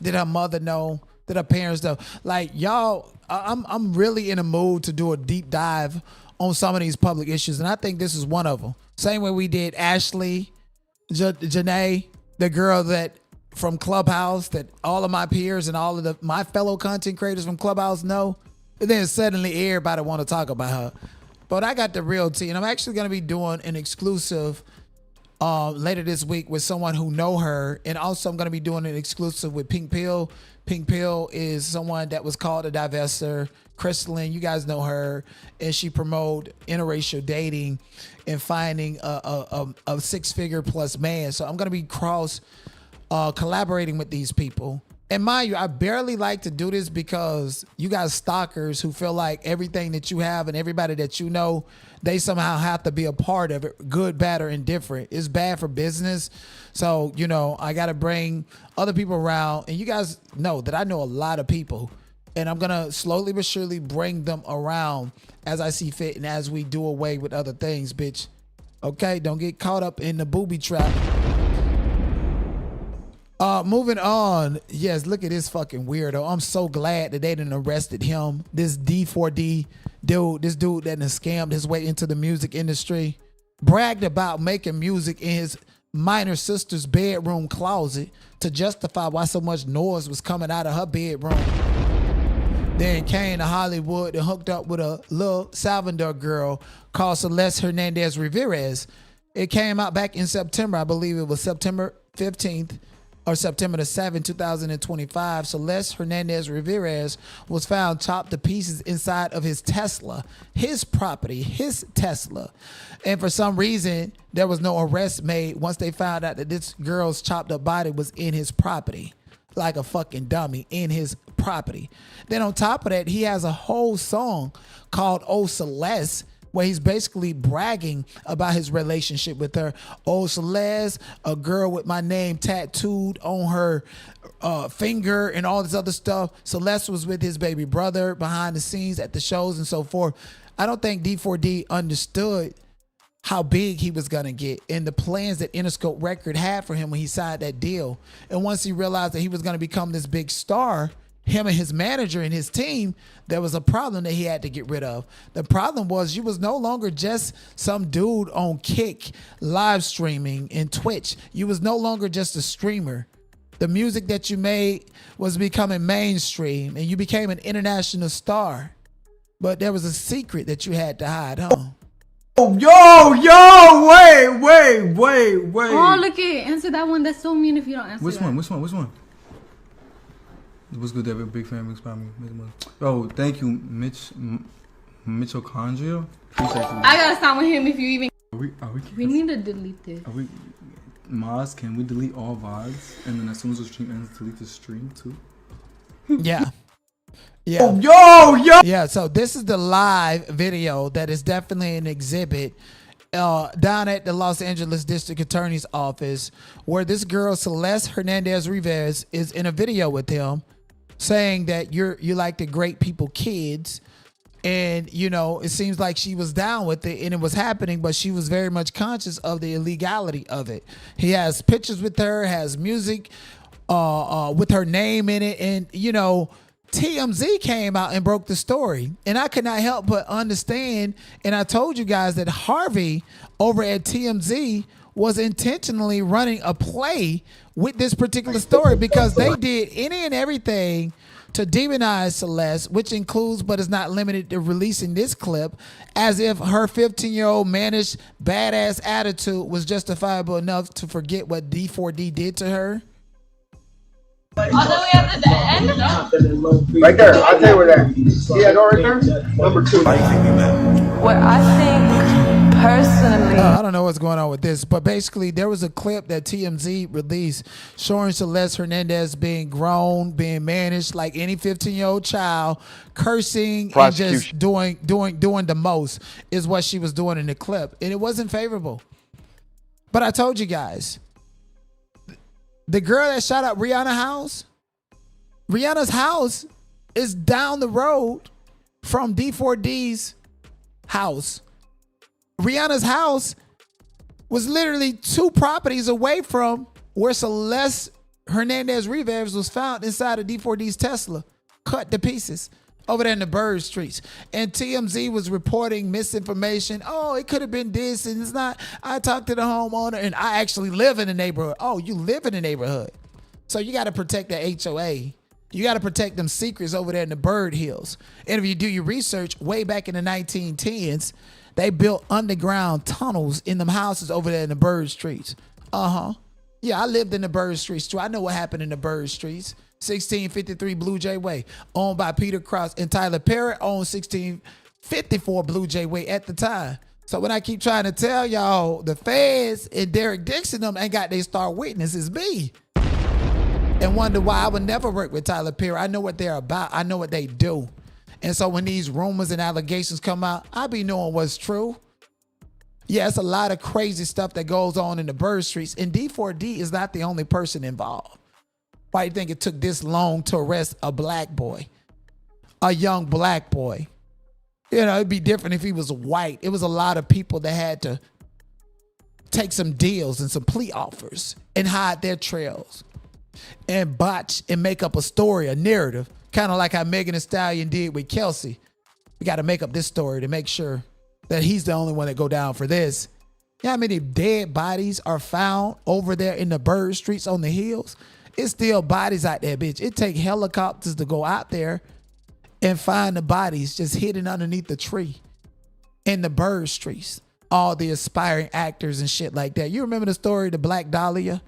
Did her mother know? Did her parents know? Like, y'all, I'm really in a mood to do a deep dive on some of these public issues. And I think this is one of them. Same way we did Ashlee Janae, the girl that from Clubhouse that all of my peers and all of my fellow content creators from Clubhouse know. And then suddenly everybody want to talk about her. But I got the real tea, and I'm actually going to be doing an exclusive later this week with someone who know her, and also I'm going to be doing an exclusive with Pink Pill. Pink Pill is someone that was called a divester. Chrisean, you guys know her, and she promote interracial dating and finding a six-figure plus man. So I'm going to be collaborating with these people. And mind you, I barely like to do this because you guys stalkers who feel like everything that you have and everybody that you know, they somehow have to be a part of it, good, bad, or indifferent. It's bad for business. So, you know, I got to bring other people around. And you guys know that I know a lot of people. And I'm going to slowly but surely bring them around as I see fit and as we do away with other things, bitch. Okay? Don't get caught up in the booby trap. Moving on. Yes, look at this fucking weirdo. I'm so glad that they done arrested him. This D4D dude, this dude that done scammed his way into the music industry, bragged about making music in his minor sister's bedroom closet to justify why so much noise was coming out of her bedroom. Then came to Hollywood and hooked up with a little Salvador girl called Celeste Hernandez Riveras. It came out back in September. I believe it was September 15th. Or September the 7th, 2025, Celeste Hernandez Riveras was found chopped to pieces inside of his Tesla, his property, his Tesla. And for some reason, there was no arrest made once they found out that this girl's chopped up body was in his property, like a fucking dummy in his property. Then on top of that, he has a whole song called Oh Celeste, where he's basically bragging about his relationship with her. Oh, Celeste, a girl with my name tattooed on her finger and all this other stuff. Celeste was with his baby brother behind the scenes at the shows and so forth. I don't think D4D understood how big he was going to get and the plans that Interscope Record had for him when he signed that deal. And once he realized that he was going to become this big star, him and his manager and his team, there was a problem that he had to get rid of. The problem was you was no longer just some dude on Kick live streaming and Twitch. You was no longer just a streamer. The music that you made was becoming mainstream and you became an international star. But there was a secret that you had to hide, huh? Yo, wait. Oh, look it. Answer that one. That's so mean if you don't answer Which that. one? What's good, David? Big fan, big me. Oh, thank you, Mitochondria. Appreciate you. I gotta stop with him if you even. We need to delete this. Maz, can we delete all VODs? And then as soon as the stream ends, delete the stream too? Yeah. Yo. Yeah, so this is the live video that is definitely an exhibit down at the Los Angeles District Attorney's Office where this girl, Celeste Hernandez Rivas, is in a video with him saying that you like the great people kids. And, you know, it seems like she was down with it and it was happening, but she was very much conscious of the illegality of it. He has pictures with her, has music with her name in it. And, you know, TMZ came out and broke the story. And I could not help but understand. And I told you guys that Harvey over at TMZ was intentionally running a play with this particular story because they did any and everything to demonize Celeste, which includes but is not limited to releasing this clip as if her 15-year-old mannish badass attitude was justifiable enough to forget what D4D did to her. All the way up at the end? Right there. I'll tell you where that. See that door right there? Number 2. Well, I think personally. I don't know what's going on with this, but basically there was a clip that TMZ released showing Celeste Hernandez being grown, being managed like any 15-year-old child, cursing and just doing the most is what she was doing in the clip. And it wasn't favorable. But I told you guys, the girl that shot up Rihanna's house is down the road from D4D's house. Rihanna's house was literally 2 properties away from where Celeste Hernandez Rivas was found inside of D4D's Tesla, cut to pieces over there in the Bird Streets. And TMZ was reporting misinformation. Oh, it could have been this and it's not. I talked to the homeowner and I actually live in the neighborhood. Oh, you live in the neighborhood. So you got to protect the HOA. You got to protect them secrets over there in the Bird Hills. And if you do your research way back in the 1910s, They built underground tunnels in them houses over there in the Bird Streets. Yeah, I lived in the Bird Streets too. I know what happened in the Bird Streets. 1653 Blue Jay Way, owned by Peter Krause, and Tyler Perry owned 1654 Blue Jay Way at the time. So when I keep trying to tell y'all, the feds and Derek Dixon them ain't got their star witnesses me. And wonder why I would never work with Tyler Perry. I know what they're about. I know what they do. And so when these rumors and allegations come out, I be knowing what's true. Yeah, it's a lot of crazy stuff that goes on in the Bird Streets. And D4D is not the only person involved. Why do you think it took this long to arrest a black boy? A young black boy. You know, it'd be different if he was white. It was a lot of people that had to take some deals and some plea offers and hide their trails and botch and make up a story, a narrative, kind of like how Megan Thee Stallion did with Kelsey. We got to make up this story to make sure that he's the only one that go down for this. You know how many dead bodies are found over there in the Bird Streets on the hills? It's still bodies out there, bitch. It take helicopters to go out there and find the bodies just hidden underneath the tree in the Bird Streets. All the aspiring actors and shit like that. You remember the story of the Black Dahlia?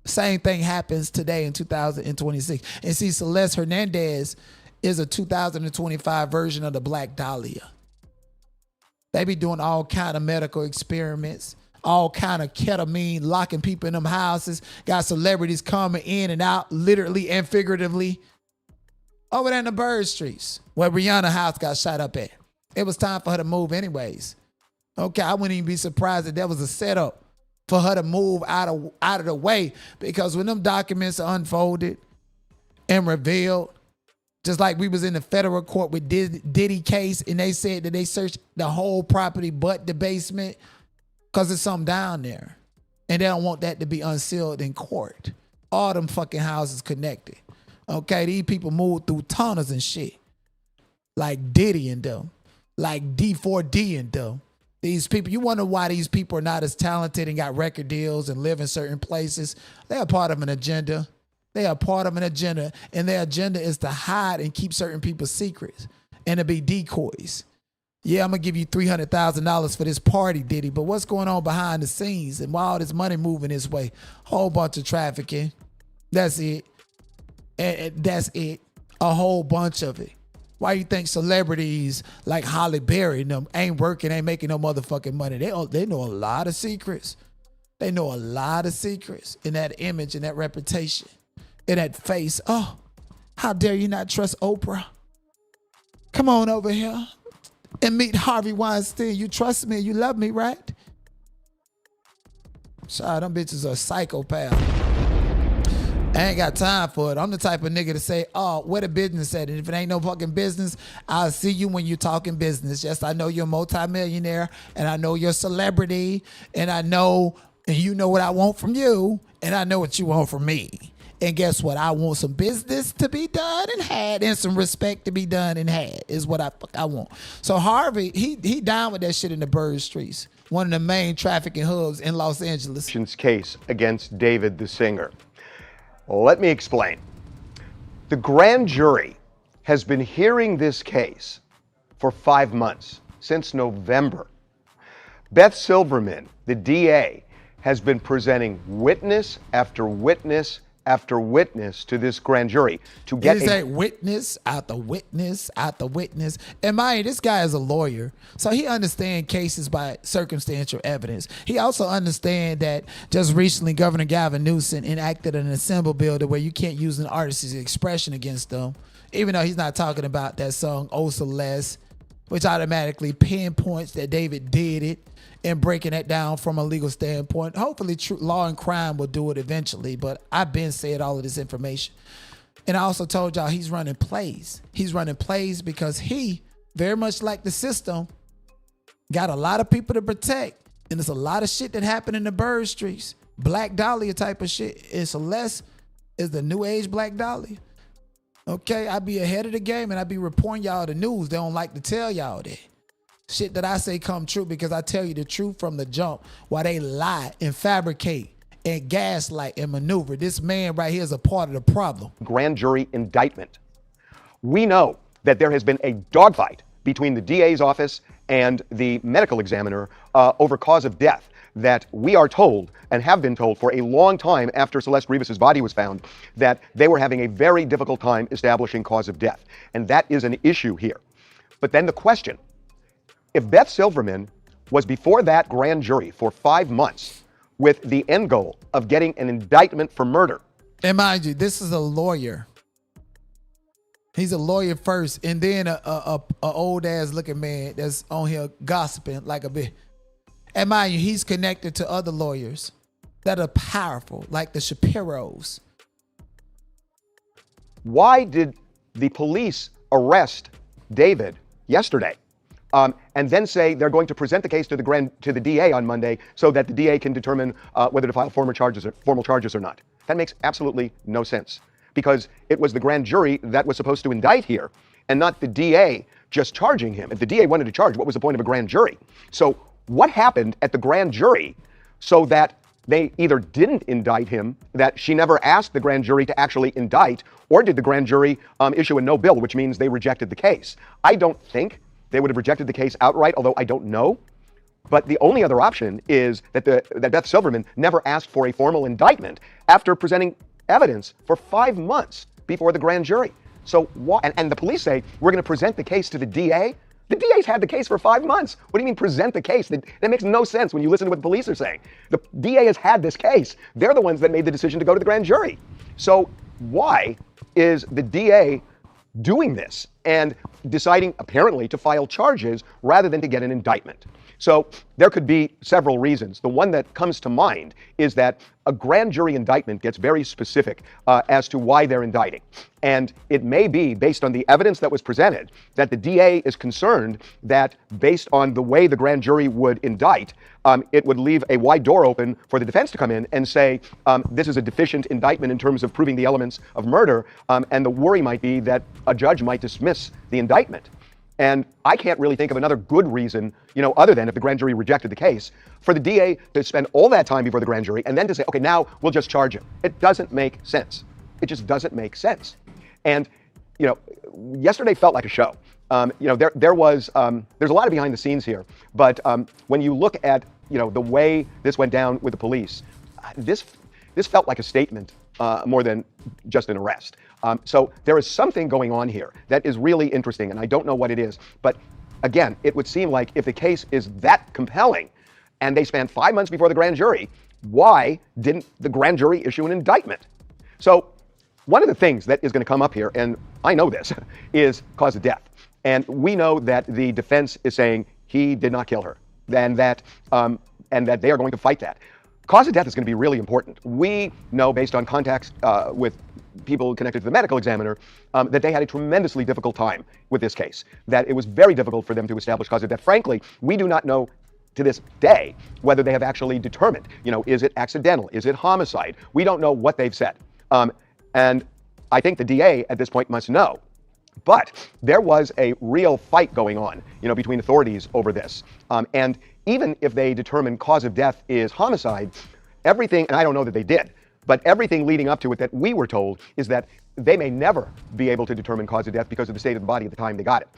Same thing happens today in 2026. And see, Celeste Hernandez is a 2025 version of the Black Dahlia. They be doing all kind of medical experiments, all kind of ketamine, locking people in them houses, got celebrities coming in and out, literally and figuratively, over there in the Bird Streets, where Rihanna's house got shot up at. It was time for her to move anyways. Okay, I wouldn't even be surprised if that was a setup for her to move out of the way, because when them documents are unfolded and revealed, just like we was in the federal court with Diddy case, and they said that they searched the whole property but the basement because there's something down there. And they don't want that to be unsealed in court. All them fucking houses connected. Okay, these people moved through tunnels and shit. Like Diddy and them. Like D4D and them. These people, you wonder why these people are not as talented and got record deals and live in certain places. They're part of an agenda. They are part of an agenda, and their agenda is to hide and keep certain people's secrets and to be decoys. Yeah, I'm going to give you $300,000 for this party, Diddy, but what's going on behind the scenes and why all this money moving this way? Whole bunch of trafficking. That's it. And that's it. A whole bunch of it. Why you think celebrities like Halle Berry and them ain't working, ain't making no motherfucking money? They know a lot of secrets. They know a lot of secrets in that image and that reputation. In that face. Oh, how dare you not trust Oprah? Come on over here and meet Harvey Weinstein. You trust me, you love me, right? Sorry, them bitches are psychopaths. I ain't got time for it. I'm the type of nigga to say, oh, where the business at? And if it ain't no fucking business, I'll see you when you're talking business. Yes, I know you're a multimillionaire, and I know you're a celebrity, and I know, and you know what I want from you, and I know what you want from me. And guess what? I want some business to be done and had, and some respect to be done and had, is what I want. So Harvey, he down with that shit in the Bird Streets, one of the main trafficking hubs in Los Angeles. Case against David the singer. Let me explain. The grand jury has been hearing this case for 5 months, since November. Beth Silverman, the DA, has been presenting witness after witness after witness to this grand jury to get a witness after witness after witness. And mind, this guy is a lawyer, so he understands cases by circumstantial evidence. He also understands that just recently Governor Gavin Newsom enacted an assembly bill to where you can't use an artist's expression against them, even though he's not talking about that song "Oh Celeste," which automatically pinpoints that David did it, and breaking it down from a legal standpoint. Hopefully Law and Crime will do it eventually, but I've been said all of this information. And I also told y'all he's running plays. He's running plays because he, very much like the system, got a lot of people to protect. And there's a lot of shit that happened in the Bird Streets. Black Dahlia type of shit. And Celeste is the new age Black Dahlia. Okay, I be ahead of the game and I be reporting y'all the news. They don't like to tell y'all that. Shit that I say come true because I tell you the truth from the jump, while they lie and fabricate and gaslight and maneuver. This man right here is a part of the problem. Grand jury indictment. We know that there has been a dogfight between the DA's office and the medical examiner over cause of death, that we are told and have been told for a long time after Celeste Rivas's body was found that they were having a very difficult time establishing cause of death. And that is an issue here. But then the question, if Beth Silverman was before that grand jury for 5 months with the end goal of getting an indictment for murder. And mind you, this is a lawyer. He's a lawyer first, and then a old ass looking man that's on here gossiping like a bit. And mind you, he's connected to other lawyers that are powerful, like the Shapiros. Why did the police arrest David yesterday, and then say they're going to present the case to the DA on Monday so that the DA can determine whether to file formal charges or not? That makes absolutely no sense, because it was the grand jury that was supposed to indict here, and not the DA just charging him. If the DA wanted to charge, what was the point of a grand jury? So what happened at the grand jury so that they either didn't indict him, that she never asked the grand jury to actually indict, or did the grand jury issue a no bill, which means they rejected the case? I don't think they would have rejected the case outright, although I don't know. But the only other option is that Beth Silverman never asked for a formal indictment after presenting evidence for 5 months before the grand jury. So why? And the police say, we're going to present the case to the DA. The DA's had the case for 5 months. What do you mean present the case? That makes no sense when you listen to what the police are saying. The DA has had this case. They're the ones that made the decision to go to the grand jury. So why is the DA doing this and deciding apparently to file charges rather than to get an indictment? So there could be several reasons. The one that comes to mind is that a grand jury indictment gets very specific as to why they're indicting. And it may be, based on the evidence that was presented, that the DA is concerned that based on the way the grand jury would indict, it would leave a wide door open for the defense to come in and say, this is a deficient indictment in terms of proving the elements of murder. And the worry might be that a judge might dismiss the indictment. And I can't really think of another good reason, other than if the grand jury rejected the case, for the DA to spend all that time before the grand jury and then to say, okay, now we'll just charge him. It doesn't make sense. It just doesn't make sense. And, yesterday felt like a show. There's a lot of behind the scenes here, but when you look at, the way this went down with the police, this felt like a statement more than just an arrest. So there is something going on here that is really interesting, and I don't know what it is. But again, it would seem like if the case is that compelling and they spanned 5 months before the grand jury, why didn't the grand jury issue an indictment? So one of the things that is going to come up here, and I know this, is cause of death. And we know that the defense is saying he did not kill her, and that they are going to fight that. Cause of death is going to be really important. We know, based on contacts with people connected to the medical examiner, that they had a tremendously difficult time with this case, that it was very difficult for them to establish cause of death. Frankly, we do not know to this day whether they have actually determined, is it accidental? Is it homicide? We don't know what they've said. And I think the DA at this point must know. But there was a real fight going on, between authorities over this. And even if they determine cause of death is homicide, everything, and I don't know that they did, but everything leading up to it that we were told is that they may never be able to determine cause of death because of the state of the body at the time they got it.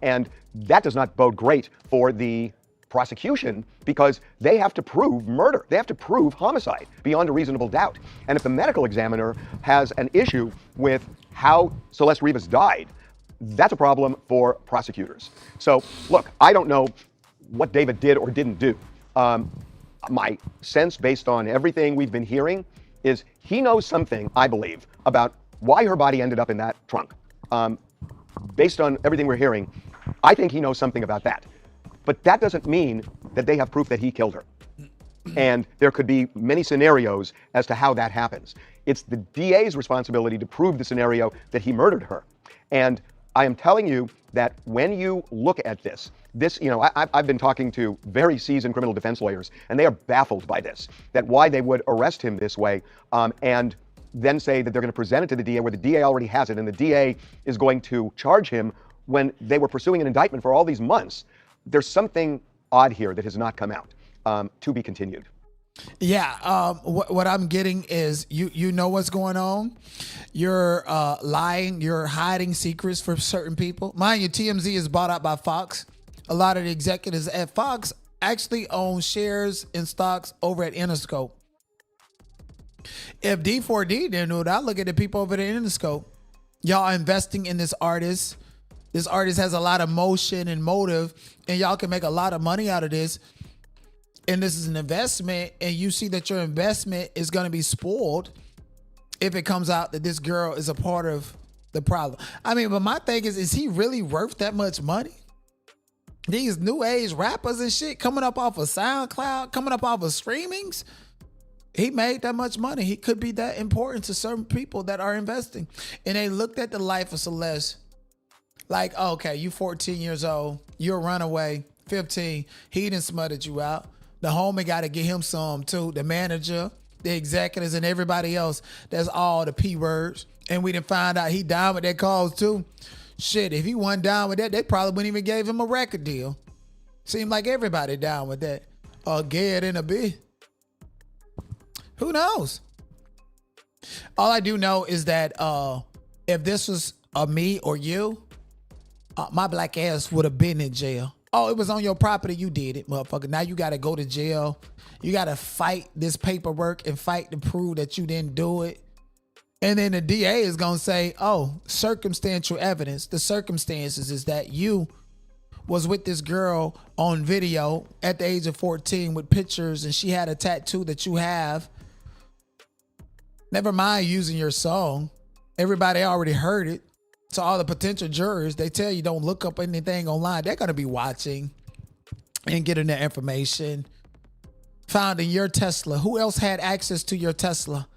And that does not bode great for the prosecution, because they have to prove murder. They have to prove homicide beyond a reasonable doubt. And if the medical examiner has an issue with how Celeste Rivas died, that's a problem for prosecutors. So look, I don't know what David did or didn't do. My sense, based on everything we've been hearing, is he knows something, I believe, about why her body ended up in that trunk. Based on everything we're hearing, I think he knows something about that. But that doesn't mean that they have proof that he killed her. And there could be many scenarios as to how that happens. It's the DA's responsibility to prove the scenario that he murdered her. And I am telling you that when you look at this, I've been talking to very seasoned criminal defense lawyers, and they are baffled by this, that why they would arrest him this way, and then say that they're going to present it to the DA where the DA already has it, and the DA is going to charge him when they were pursuing an indictment for all these months. There's something odd here that has not come out, to be continued. Yeah, what I'm getting is you know what's going on. You're lying, you're hiding secrets from certain people. Mind you, TMZ is bought out by Fox. a lot of the executives at Fox actually own shares and stocks over at Interscope. If D4D didn't know it, I look at the people over there in Interscope. Y'all are investing in this artist. This artist has a lot of motion and motive, and y'all can make a lot of money out of this. And this is an investment, and you see that your investment is going to be spoiled if it comes out that this girl is a part of the problem. I mean, but my thing is he really worth that much money? These new age rappers and shit coming up off of SoundCloud, coming up off of streamings, he made that much money. He could be that important to certain people that are investing. And they looked at the life of Celeste like, okay, you 14 years old, you're a runaway, 15, he done smutted you out. The homie got to get him some too. The manager, the executives, and everybody else. That's all the P words. And we didn't find out he down with that cause too. Shit, if he wasn't down with that, they probably wouldn't even gave him a record deal. Seemed like everybody down with that. Get in a bit. Who knows? All I do know is that if this was me or you, my black ass would have been in jail. Oh, it was on your property. You did it, motherfucker. Now you got to go to jail. You got to fight this paperwork and fight to prove that you didn't do it. And then the DA is going to say, oh, circumstantial evidence. The circumstances is that you was with this girl on video at the age of 14 with pictures, and she had a tattoo that you have. Never mind using your song. Everybody already heard it. So all the potential jurors, they tell you don't look up anything online. They're going to be watching and getting their information. Found in your Tesla. Who else had access to your Tesla?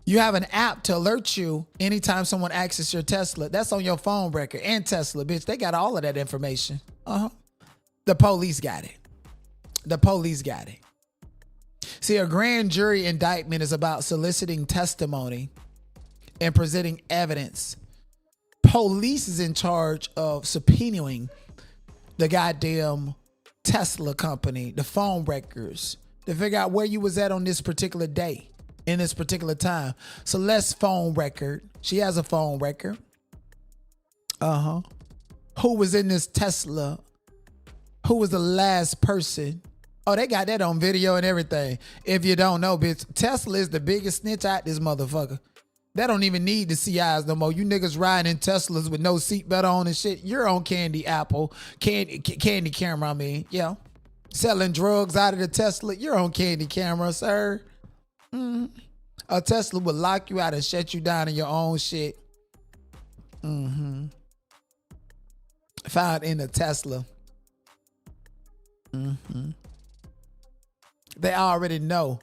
You have an app to alert you anytime someone accesses your Tesla. That's on your phone record and Tesla, bitch. They got all of that information. The police got it. The police got it. See, a grand jury indictment is about soliciting testimony and presenting evidence. Police is in charge of subpoenaing the goddamn Tesla company, the phone records, to figure out where you was at on this particular day, in this particular time. Celeste's phone record. She has a phone record. Who was in this Tesla? Who was the last person? Oh, they got that on video and everything. If you don't know, bitch, Tesla is the biggest snitch out this motherfucker. They don't even need the CIs no more. You niggas riding in Teslas with no seatbelt on and shit. You're on candy camera, I mean. Yeah. Selling drugs out of the Tesla. You're on candy camera, sir. A Tesla would lock you out and shut you down in your own shit. Found in a Tesla. They already know.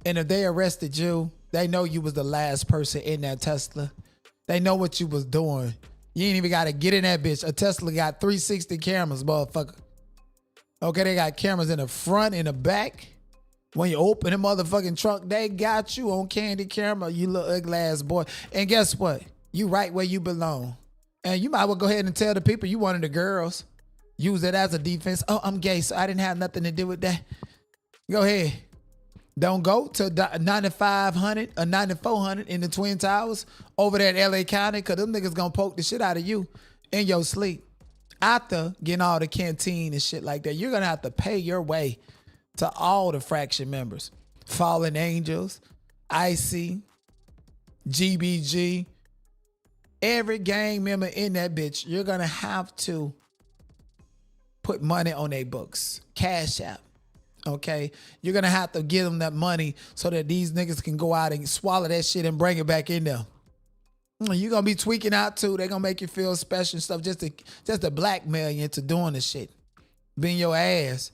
And if they arrested you, they know you was the last person in that Tesla. They know what you was doing. You ain't even got to get in that bitch. A Tesla got 360 cameras, motherfucker. Okay, they got cameras in the front and the back. When you open the motherfucking trunk, they got you on candy camera, you little ugly ass boy. And guess what? You right where you belong. And you might well go ahead and tell the people you one of the girls. Use it as a defense. Oh, I'm gay, so I didn't have nothing to do with that. Go ahead. Don't go to 9500 or 9400 in the Twin Towers over there in LA County, because them niggas gonna poke the shit out of you in your sleep. After getting all the canteen and shit like that, you're gonna have to pay your way to all the fraction members. Fallen Angels, IC, GBG, every gang member in that bitch, you're gonna have to put money on their books. Cash App. Okay, you're gonna have to give them that money so that these niggas can go out and swallow that shit and bring it back in there. You're gonna be tweaking out too. They're gonna make you feel special and stuff just to blackmail you into doing the shit. Being your ass.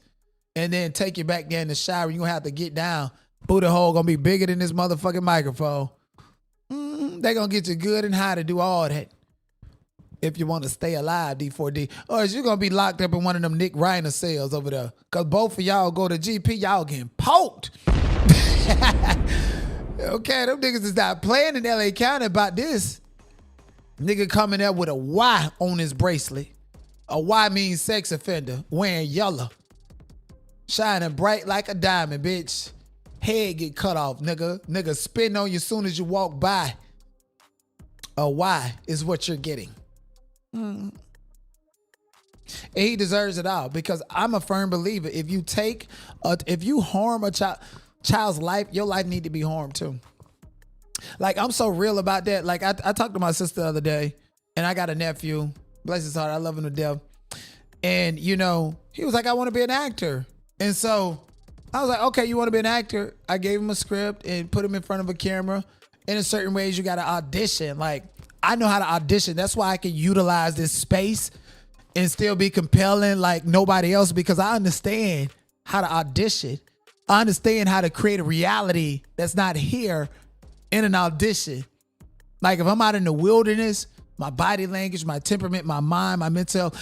And then take you back there in the shower. You're gonna have to get down. Booty hole gonna be bigger than this motherfucking microphone. They're gonna get you good and high to do all that. If you want to stay alive, D4D. Or is you going to be locked up in one of them Nick Reiner cells over there? Because both of y'all go to GP, y'all getting poked. Okay, them niggas is not playing in LA County about this. Nigga coming there with a Y on his bracelet. A Y means sex offender. Wearing yellow. Shining bright like a diamond, bitch. Head get cut off, nigga. Nigga spitting on you as soon as you walk by. A Y is what you're getting. And he deserves it all, because I'm a firm believer. If you harm a child's life, your life need to be harmed too. Like, I'm so real about that. Like, I talked to my sister the other day, and I got a nephew. Bless his heart. I love him to death. And, you know, he was like, I want to be an actor. And so I was like, okay, you want to be an actor? I gave him a script and put him in front of a camera. And in certain ways, you got to audition. Like, I know how to audition. That's why I can utilize this space and still be compelling like nobody else, because I understand how to audition. I understand how to create a reality that's not here in an audition. Like, if I'm out in the wilderness, my body language, my temperament, my mind, my mental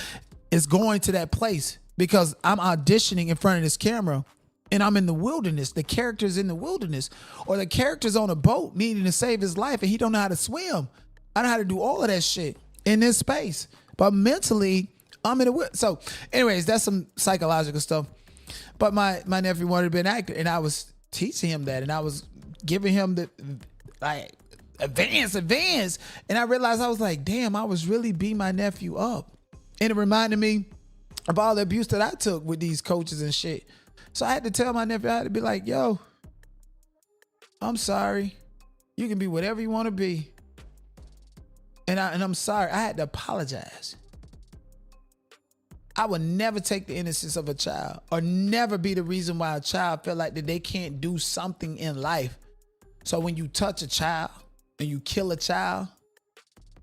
is going to that place because I'm auditioning in front of this camera and I'm in the wilderness. The character's in the wilderness, or the character's on a boat needing to save his life and he don't know how to swim. I know how to do all of that shit in this space, but mentally I'm in the So anyways, that's some psychological stuff. But my nephew wanted to be an actor, and I was teaching him that, and I was giving him the like advance. And I realized, I was like, damn, I was really beating my nephew up. And it reminded me of all the abuse that I took with these coaches and shit. So I had to tell my nephew, I had to be like, yo, I'm sorry. You can be whatever you want to be. And I'm sorry. I had to apologize. I would never take the innocence of a child, or never be the reason why a child feel like that they can't do something in life. So when you touch a child and you kill a child,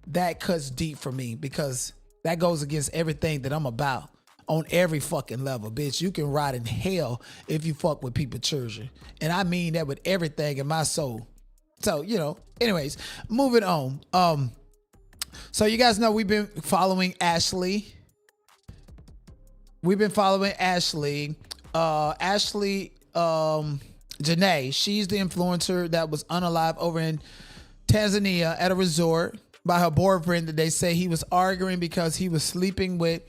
that cuts deep for me, because that goes against everything that I'm about on every fucking level. Bitch, you can rot in hell if you fuck with people's children. And I mean that with everything in my soul. So, you know, anyways, moving on. So you guys know we've been following Ashlee. We've been following Ashlee. Ashley Janae. She's the influencer that was unalived over in Tanzania at a resort by her boyfriend that they say he was arguing because he was sleeping with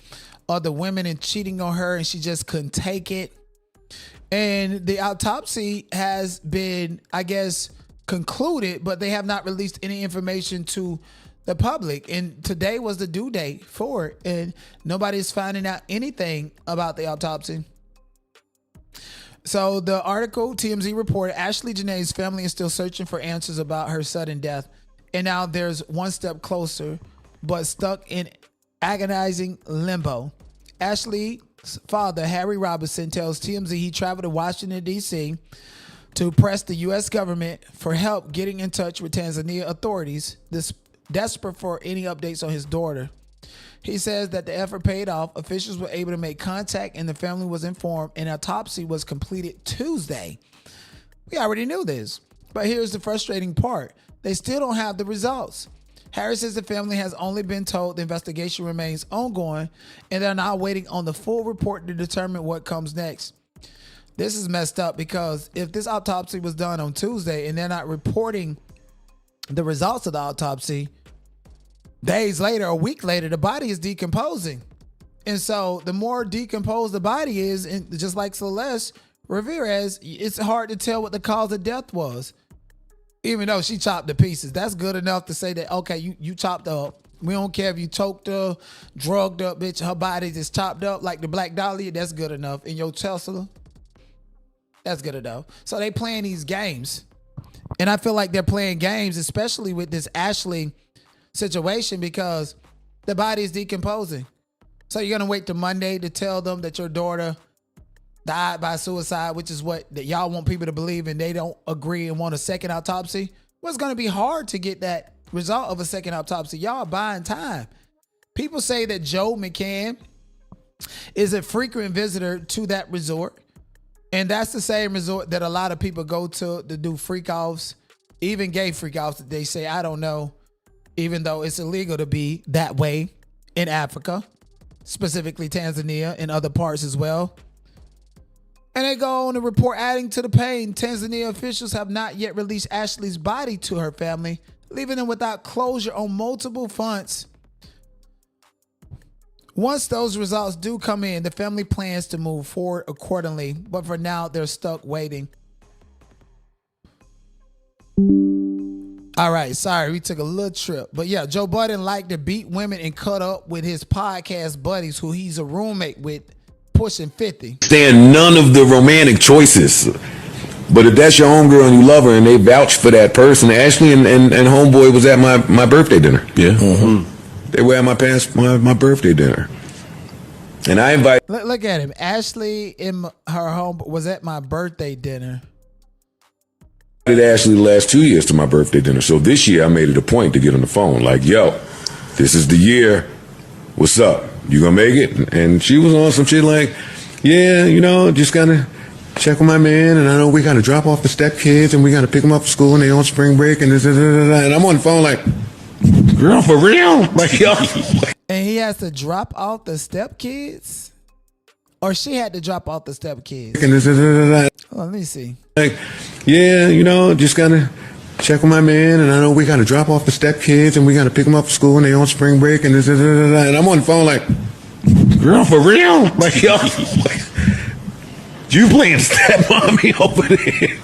other women and cheating on her, and she just couldn't take it. And the autopsy has been, I guess, concluded, but they have not released any information to the public. And today was the due date for it, and nobody's finding out anything about the autopsy. So the article, TMZ reported, Ashley Janae's family is still searching for answers about her sudden death. And now there's one step closer, but stuck in agonizing limbo. Ashley's father, Harry Robinson, tells TMZ he traveled to Washington, D.C. to press the U.S. government for help getting in touch with Tanzania authorities, desperate for any updates on his daughter. He says that the effort paid off. Officials were able to make contact and the family was informed. An autopsy was completed Tuesday. We already knew this, but here's the frustrating part. They still don't have the results. Harry says the family has only been told the investigation remains ongoing and they're now waiting on the full report to determine what comes next. This is messed up, because if this autopsy was done on Tuesday and they're not reporting the results of the autopsy, days later, a week later, the body is decomposing. And so the more decomposed the body is, and just like Celeste Ramirez, it's hard to tell what the cause of death was. Even though she chopped to pieces, that's good enough to say that, okay, you chopped up. We don't care if you choked her, drugged up, bitch. Her body just chopped up like the Black Dahlia. That's good enough. In your Tesla, that's good enough. So they playing these games. And I feel like they're playing games, especially with this Ashley situation, because the body is decomposing. So you're going to wait till Monday to tell them that your daughter died by suicide, which is what that y'all want people to believe, and they don't agree and want a second autopsy? Well, it's going to be hard to get that result of a second autopsy. Y'all are buying time. People say that Joe McCann is a frequent visitor to that resort. And that's the same resort that a lot of people go to do freak offs, even gay freak offs that they say, I don't know, even though it's illegal to be that way in Africa, specifically Tanzania and other parts as well. And they go on to report, adding to the pain, Tanzania officials have not yet released Ashley's body to her family, leaving them without closure on multiple fronts. Once those results do come in, the family plans to move forward accordingly. But for now, they're stuck waiting. All right, sorry, we took a little trip. But yeah, Joe Budden liked to beat women and cut up with his podcast buddies who he's a roommate with, pushing 50. Stand none of the romantic choices. But if that's your homegirl and you love her and they vouch for that person, Ashley and homeboy was at my birthday dinner. Yeah. Mm-hmm. They were at my birthday dinner. And I invited. Look at him. Ashley and her home was at my birthday dinner. Ashley the last 2 years to my birthday dinner. So this year I made it a point to get on the phone. Like, yo, this is the year. What's up? You gonna make it? And she was on some shit like, yeah, you know, just gotta check with my man. And I know we gotta drop off the step kids and we gotta pick them up from school and they on spring break and and I'm on the phone like, girl, for real? Like, yo. And he has to drop off the step kids? Or she had to drop off the step kids? Oh, let me see. Like, yeah, you know, just gotta check with my man, and I know we gotta drop off the step kids, and we gotta pick them up from school, and they on spring break, and I'm on the phone like, girl, for real? Like, yo, like, you playing stepmommy over there?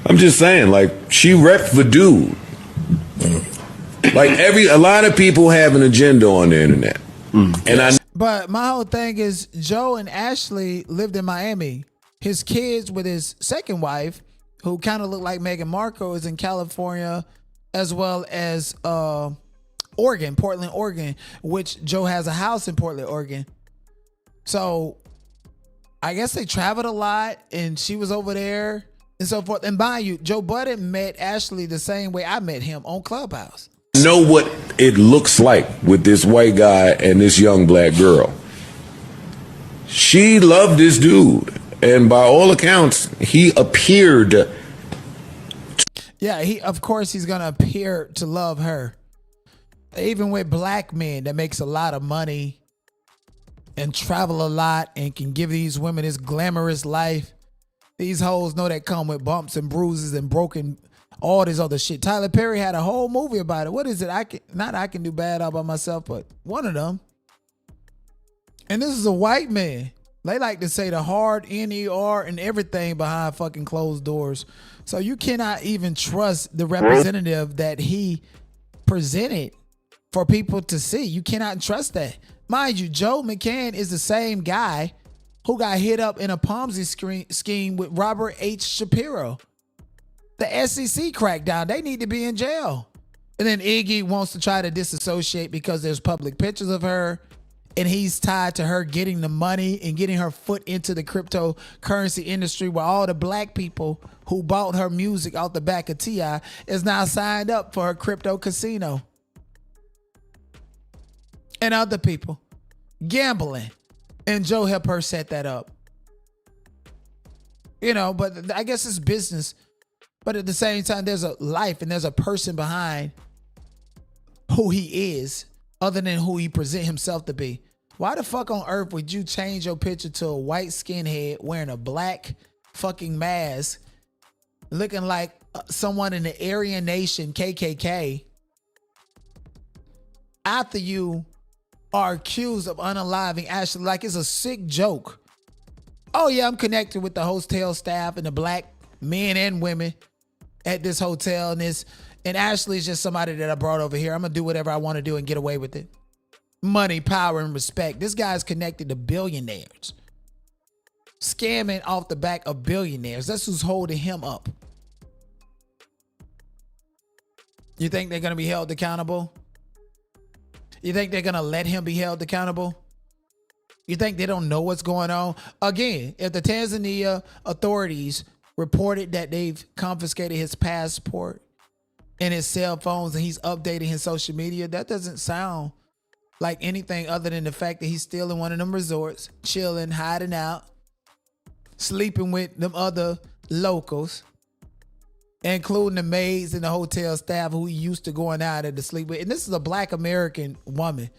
I'm just saying, like, she wrecked the dude. Like a lot of people have an agenda on the internet, and But my whole thing is Joe and Ashley lived in Miami. His kids with his second wife, who kind of looked like Meghan Markle, is in California, as well as Oregon, Portland, Oregon, which Joe has a house in Portland, Oregon. So I guess they traveled a lot, and she was over there and so forth. And mind you, Joe Budden met Ashley the same way I met him on Clubhouse. know what it looks like with this white guy and this young black girl. She loved this dude, and by all accounts, he appeared. Yeah, of course he's gonna appear to love her. Even with black men that makes a lot of money and travel a lot and can give these women this glamorous life, these hoes know that come with bumps and bruises and broken, all this other shit. Tyler Perry had a whole movie about it. What is it? I Can Do Bad All By Myself, but one of them. And this is a white man. They like to say the hard N-E-R and everything behind fucking closed doors. So you cannot even trust the representative that he presented for people to see. You cannot trust that. Mind you, Joe McCann is the same guy who got hit up in a Ponzi scheme with Robert H. Shapiro. The SEC crackdown. They need to be in jail. And then Iggy wants to try to disassociate because there's public pictures of her. And he's tied to her getting the money and getting her foot into the cryptocurrency industry, where all the black people who bought her music out the back of T.I. is now signed up for her crypto casino. And other people gambling. And Joe helped her set that up. You know, but I guess it's business. But at the same time, there's a life and there's a person behind who he is, other than who he present himself to be. Why the fuck on earth would you change your picture to a white skinhead wearing a black fucking mask, looking like someone in the Aryan Nation KKK, after you are accused of unaliving Ashley? Like it's a sick joke. Oh yeah, I'm connected with the hotel staff and the black men and women at this hotel, and Ashley's just somebody that I brought over here. I'm gonna do whatever I want to do and get away with it. Money, power, and respect. This guy's connected to billionaires, scamming off the back of billionaires. That's who's holding him up. You think they're gonna be held accountable? You think they're gonna let him be held accountable? You think they don't know what's going on? Again, if the Tanzania authorities reported that they've confiscated his passport and his cell phones and he's updating his social media, that doesn't sound like anything other than the fact that he's still in one of them resorts, chilling, hiding out, sleeping with them other locals, including the maids and the hotel staff who he used to going out there to sleep with. And this is a black American woman.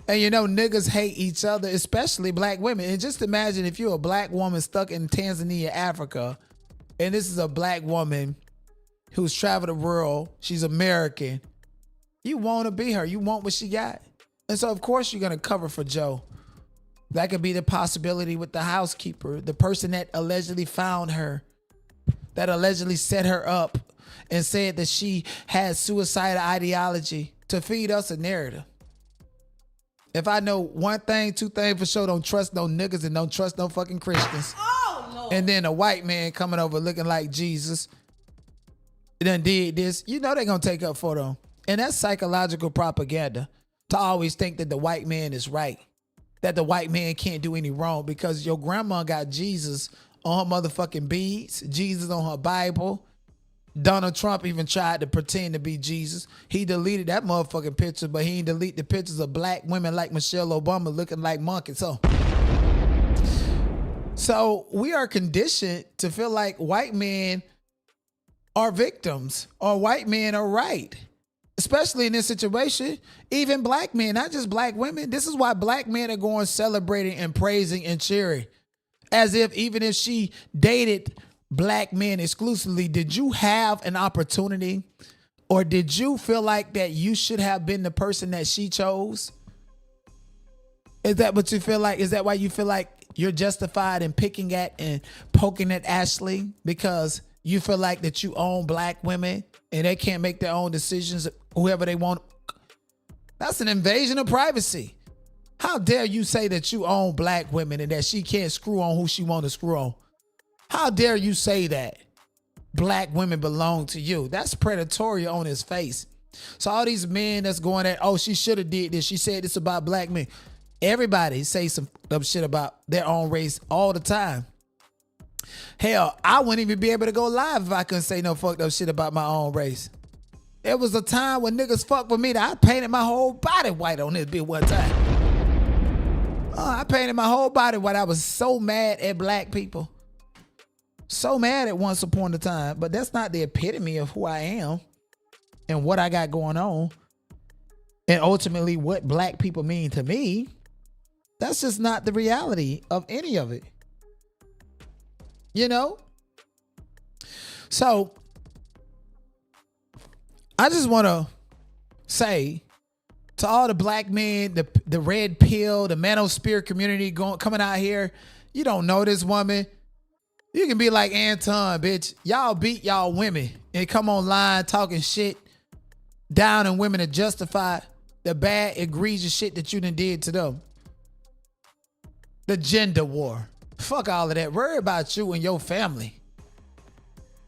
And you know, niggas hate each other, especially black women. And just imagine if you're a black woman stuck in Tanzania, Africa, and this is a black woman who's traveled the world. She's American. You want to be her. You want what she got. And so, of course, you're going to cover for Joe. That could be the possibility with the housekeeper, the person that allegedly found her, that allegedly set her up and said that she had suicidal ideology to feed us a narrative. If I know one thing, two things for sure, don't trust no niggas and don't trust no fucking Christians. Oh, Lord. And then a white man coming over looking like Jesus done did this, you know they gonna take up for them. And that's psychological propaganda to always think that the white man is right, that the white man can't do any wrong because your grandma got Jesus on her motherfucking beads, Jesus on her Bible. Donald Trump even tried to pretend to be Jesus. He deleted that motherfucking picture, but he didn't delete the pictures of black women like Michelle Obama looking like monkeys. So we are conditioned to feel like white men are victims or white men are right. Especially in this situation, even black men, not just black women. This is why black men are going celebrating and praising and cheering. As if even if she dated black men exclusively, did you have an opportunity or did you feel like that you should have been the person that she chose? Is that what you feel like? Is that why you feel like you're justified in picking at and poking at Ashley because you feel like that you own black women and they can't make their own decisions, whoever they want? That's an invasion of privacy. How dare you say that you own black women and that she can't screw on who she want to screw on? How dare you say that black women belong to you? That's predatory on his face. So all these men that's going at, oh, she should have did this. She said this about black men. Everybody say some dumb shit about their own race all the time. Hell, I wouldn't even be able to go live if I couldn't say no fucked up shit about my own race. There was a time when niggas fucked with me that I painted my whole body white on this bitch one time. I painted my whole body white. I was so mad at black people. So mad at once upon a time. But that's not the epitome of who I am and what I got going on. And ultimately what black people mean to me. That's just not the reality of any of it. You know? So, I just want to say to all the black men, the red pill, the manosphere community coming out here, you don't know this woman. You can be like Anton, bitch. Y'all beat y'all women and come online talking shit down on women to justify the bad, egregious shit that you done did to them. The gender war. Fuck all of that. Worry about you and your family.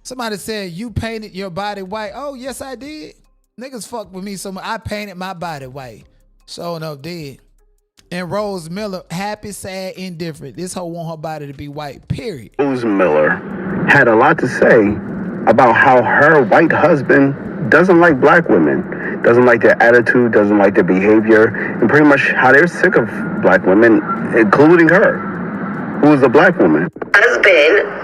Somebody said you painted your body white. Oh, yes, I did. Niggas fuck with me so much. I painted my body white. So enough did. And Rose Miller, happy, sad, indifferent. This hoe want her body to be white, period. Rose Miller had a lot to say about how her white husband doesn't like black women, doesn't like their attitude, doesn't like their behavior, and pretty much how they're sick of black women, including her, who is a black woman. Husband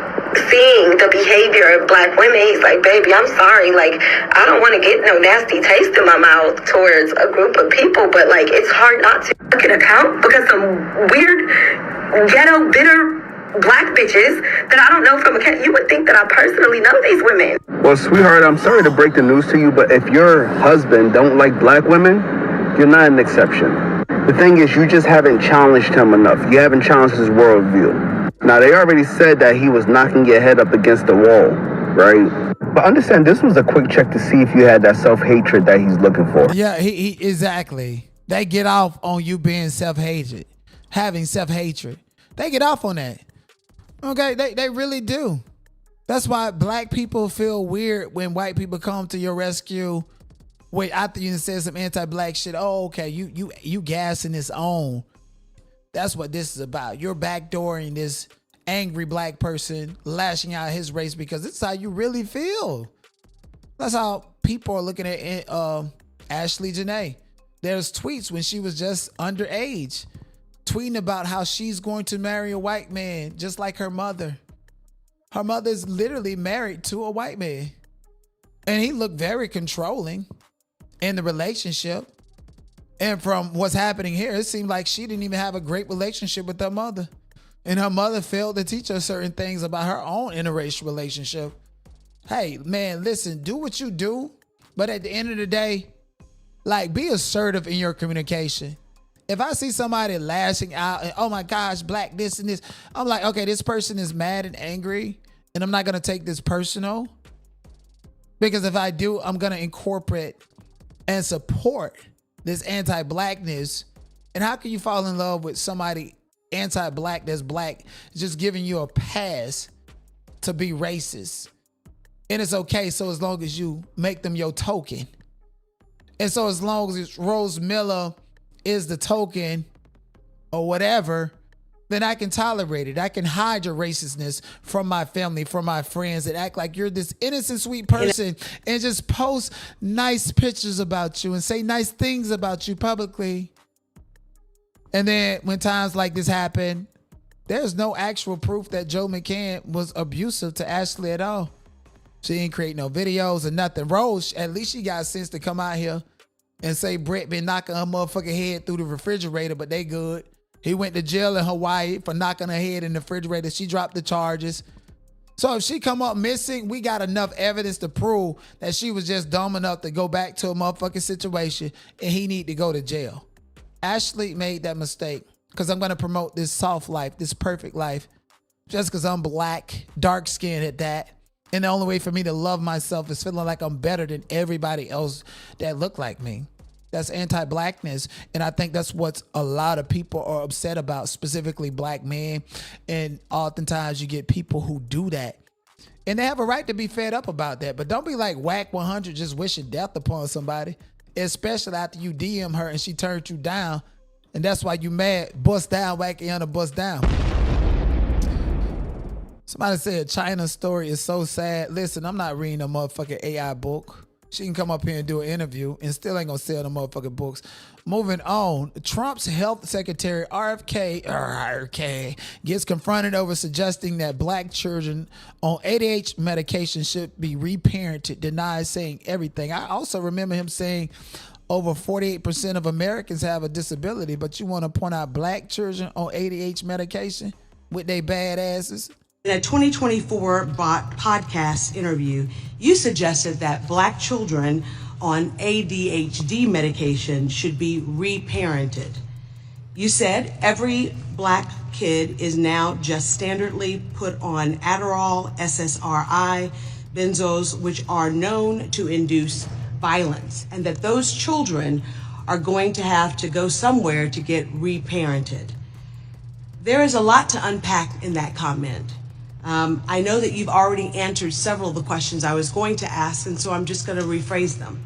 seeing the behavior of black women, he's like, baby, I'm sorry, like, I don't want to get no nasty taste in my mouth towards a group of people, but like, it's hard not to fucking account because some weird ghetto bitter black bitches that I don't know from a you would think that I personally know these women. Well, sweetheart, I'm sorry to break the news to you, but if your husband don't like black women, you're not an exception. The thing is, you just haven't challenged him enough. You haven't challenged his worldview. Now, they already said that he was knocking your head up against the wall, right? But understand, this was a quick check to see if you had that self-hatred that he's looking for. Yeah, he exactly. They get off on you being self-hatred, having self-hatred. They get off on that. Okay, they really do. That's why black people feel weird when white people come to your rescue. Wait, after you said some anti-black shit. Oh, okay, you gassing this on. That's what this is about. You're backdooring this angry black person, lashing out his race because it's how you really feel. That's how people are looking at Ashlee Janae. There's tweets when she was just underage, tweeting about how she's going to marry a white man just like her mother. Her mother's literally married to a white man. And he looked very controlling in the relationship. And from what's happening here, it seemed like she didn't even have a great relationship with her mother. And her mother failed to teach her certain things about her own interracial relationship. Hey, man, listen, do what you do. But at the end of the day, like, be assertive in your communication. If I see somebody lashing out and, oh my gosh, black this and this, I'm like, okay, this person is mad and angry and I'm not going to take this personal. Because if I do, I'm going to incorporate and support this anti-blackness. And how can you fall in love with somebody anti-black that's black, just giving you a pass to be racist? And it's okay, so as long as you make them your token. And so as long as Rose Miller is the token or whatever, then I can tolerate it. I can hide your racistness from my family, from my friends, and act like you're this innocent, sweet person and just post nice pictures about you and say nice things about you publicly. And then when times like this happen, there's no actual proof that Joe McCann was abusive to Ashley at all. She didn't create no videos or nothing. Rose, at least she got sense to come out here and say Brett been knocking her motherfucking head through the refrigerator, but they good. He went to jail in Hawaii for knocking her head in the refrigerator. She dropped the charges. So if she come up missing, we got enough evidence to prove that she was just dumb enough to go back to a motherfucking situation and he need to go to jail. Ashley made that mistake because I'm going to promote this soft life, this perfect life, just because I'm black, dark skinned at that. And the only way for me to love myself is feeling like I'm better than everybody else that look like me. That's anti-blackness. And I think that's what a lot of people are upset about, specifically black men. And oftentimes you get people who do that. And they have a right to be fed up about that. But don't be like whack 100 just wishing death upon somebody, especially after you DM her and she turned you down. And that's why you mad. Bust down, whack Yana, bust down. Somebody said China's story is so sad. Listen, I'm not reading a motherfucking AI book. She can come up here and do an interview and still ain't gonna sell the motherfucking books. Moving on, Trump's health secretary RFK gets confronted over suggesting that black children on ADHD medication should be reparented, denies saying everything. I also remember him saying over 48% of Americans have a disability, but you want to point out black children on ADHD medication with their bad asses? In a 2024 podcast interview, you suggested that black children on ADHD medication should be reparented. You said every black kid is now just standardly put on Adderall, SSRI, benzos, which are known to induce violence, and that those children are going to have to go somewhere to get reparented. There is a lot to unpack in that comment. I know that you've already answered several of the questions I was going to ask, and so I'm just going to rephrase them.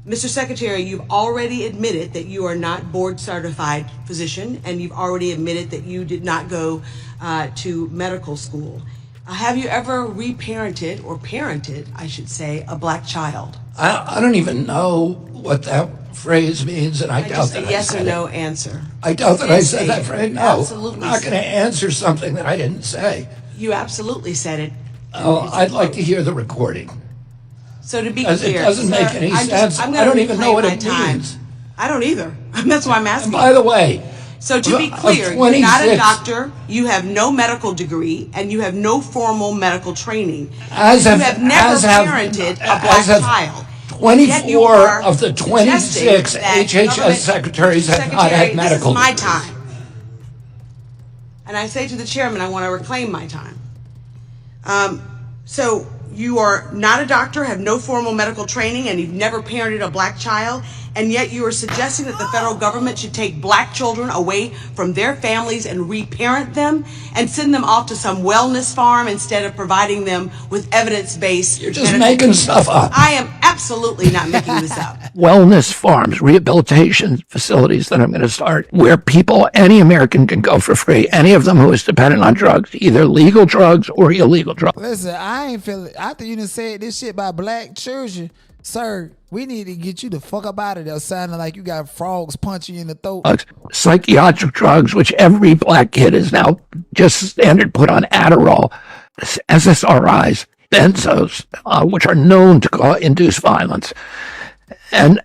Mr. Secretary, you've already admitted that you are not board certified physician, and you've already admitted that you did not go to medical school. Have you ever reparented, or parented, I should say, a black child? I don't even know what that phrase means, and I doubt that I said it. Yes or no answer. I doubt that I said that phrase. No, Absolutely. I'm not going to answer something that I didn't say. You absolutely said it. Oh, I'd like to hear the recording. So to be Because clear, it doesn't make any sense. I don't even know what it means. I don't either. That's why I'm asking. And by the way, so to be clear, you're not a doctor, you have no medical degree, and you have no formal medical training. You have never parented a black child. 24 of the 26 HHS secretaries have not had medical This is my degrees. time. And I say to the chairman, I want to reclaim my time. So you are not a doctor, have no formal medical training, and you've never parented a black child, and yet you are suggesting that the federal government should take black children away from their families and reparent them and send them off to some wellness farm instead of providing them with evidence-based. You're just making stuff up. I am absolutely not making this up. Wellness farms, rehabilitation facilities that I'm going to start where people, any American can go for free, any of them who is dependent on drugs, either legal drugs or illegal drugs. Listen, I ain't feeling, after you done said this shit about black children, sir, we need to get you the fuck up out of there sounding like you got frogs punching you in the throat. Psychiatric drugs, which every black kid is now just standard put on Adderall, SSRIs, benzos, which are known to induce violence. And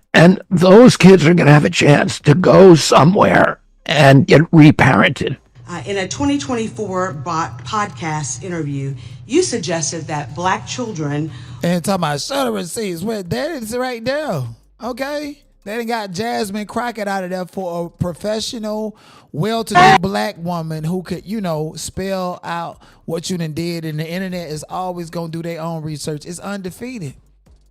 those kids are going to have a chance to go somewhere and get reparented. In a 2024 podcast interview, you suggested that black children... And talking about shutter receipts, well, that is right there, okay? They done got Jasmine Crockett out of there for a professional, well-to-do black woman who could, spell out what you done did, and the internet is always going to do their own research. It's undefeated.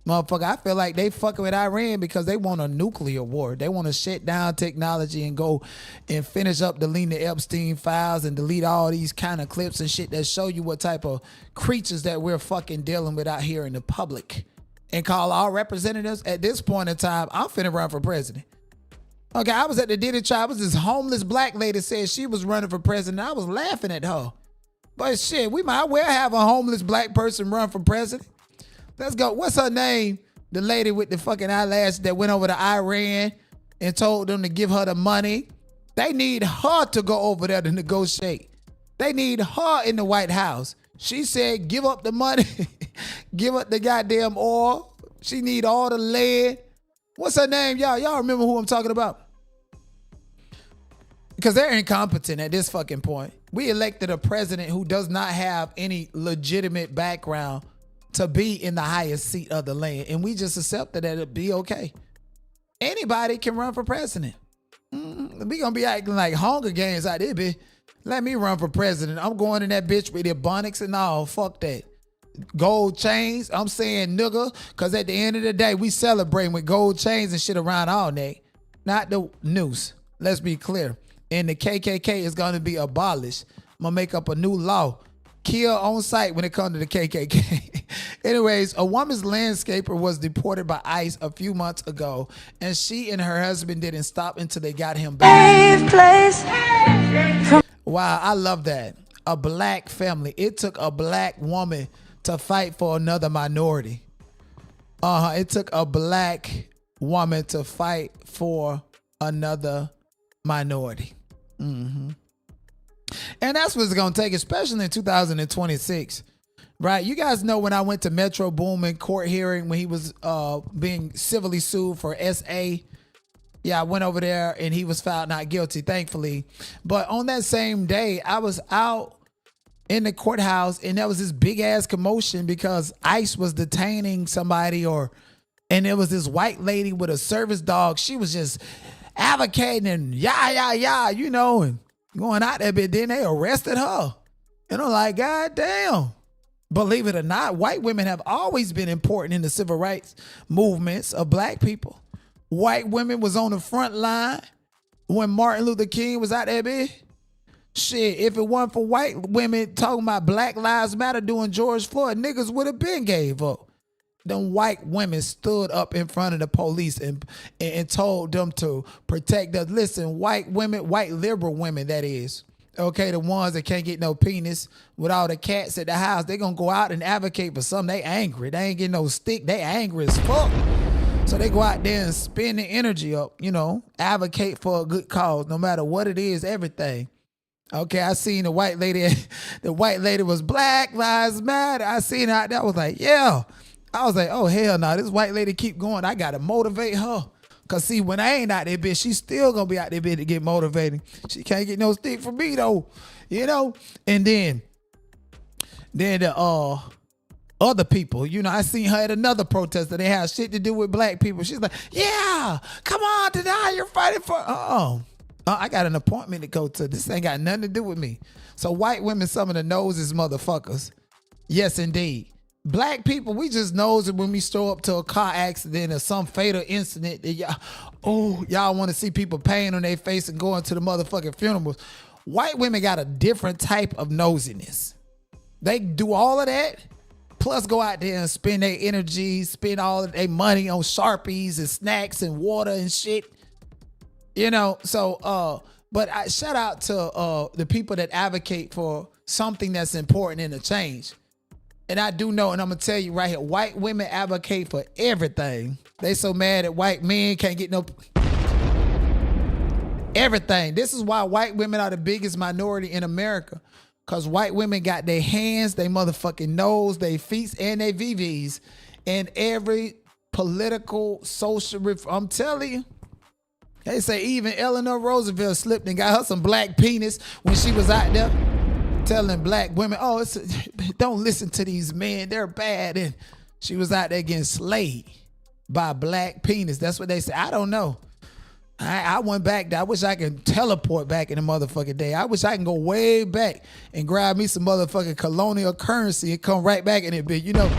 Motherfucker, I feel like they fucking with Iran because they want a nuclear war. They want to shut down technology and go and finish up deleting the Epstein files and delete all these kind of clips and shit that show you what type of creatures that we're fucking dealing with out here in the public. And call our representatives. At this point in time, I'm finna run for president. Okay, I was at the Diddy trial. Was this homeless black lady said she was running for president. I was laughing at her. But shit, we might well have a homeless black person run for president. Let's go. What's her name? The lady with the fucking eyelash that went over to Iran and told them to give her the money. They need her to go over there to negotiate. They need her in the White House. She said, give up the money. Give up the goddamn oil. She need all the lead. What's her name, y'all? Y'all remember who I'm talking about? Because they're incompetent at this fucking point. We elected a president who does not have any legitimate background to be in the highest seat of the land. And we just accepted that it'd be okay. Anybody can run for president. We gonna be acting like Hunger Games out there, bitch. Let me run for president. I'm going in that bitch with the ebonics and all. Fuck that. Gold chains. I'm saying nigga, because at the end of the day, we celebrating with gold chains and shit around all neck. Not the noose. Let's be clear. And the KKK is going to be abolished. I'm going to make up a new law. Kill on sight when it comes to the KKK. Anyways, a woman's landscaper was deported by ICE a few months ago, and she and her husband didn't stop until they got him back. Wow, I love that. A black family. It took a black woman to fight for another minority. It took a black woman to fight for another minority. And that's what it's going to take, especially in 2026. Right? You guys know when I went to Metro Boomin court hearing when he was being civilly sued for SA. Yeah, I went over there and he was found not guilty, thankfully. But on that same day, I was out in the courthouse and there was this big ass commotion because ICE was detaining somebody and there was this white lady with a service dog. She was just advocating and you know, and going out there, but then they arrested her. And I'm like, God damn. Believe it or not, white women have always been important in the civil rights movements of black people. White women was on the front line when Martin Luther King was out there, bitch. Shit, if it wasn't for white women talking about Black Lives Matter doing George Floyd, niggas would have been gave up. Them white women stood up in front of the police and told them to protect us. Listen, white women, white liberal women, that is. Okay, the ones that can't get no penis with all the cats at the house, they gonna go out and advocate for something. They angry. They ain't getting no stick. They angry as fuck. So they go out there and spend the energy up, you know, advocate for a good cause, no matter what it is, everything. Okay, I seen the white lady was Black Lives Matter. I seen her out there. I was like, yeah. I was like, oh, hell no, this white lady keep going. I got to motivate her. Because, see, when I ain't out there, bitch, she's still going to be out there, bitch, to get motivated. She can't get no stick from me, though. You know? And then the other people, you know, I seen her at another protest that they had shit to do with black people. She's like, yeah, come on, tonight you're fighting for... I got an appointment to go to. This ain't got nothing to do with me. So white women, some of the nosest motherfuckers. Yes, indeed. Black people, we just knows it when we show up to a car accident or some fatal incident that y'all want to see people pain on their face and going to the motherfucking funerals. White women got a different type of nosiness. They do all of that, plus go out there and spend their energy, spend all of their money on Sharpies and snacks and water and shit. You know, so, but I shout out to the people that advocate for something that's important in a change. And I do know, and I'm going to tell you right here, white women advocate for everything. They so mad that white men can't get no... everything. This is why white women are the biggest minority in America. Because white women got their hands, their motherfucking nose, their feet, and their VVs. And every political, social... I'm telling you. They say even Eleanor Roosevelt slipped and got her some black penis when she was out there telling black women, don't listen to these men, they're bad. And she was out there getting slayed by black penis. That's what they say. I don't know. I went back there. I wish I could teleport back in the motherfucking day. I wish I can go way back and grab me some motherfucking colonial currency and come right back in it, bitch. You know,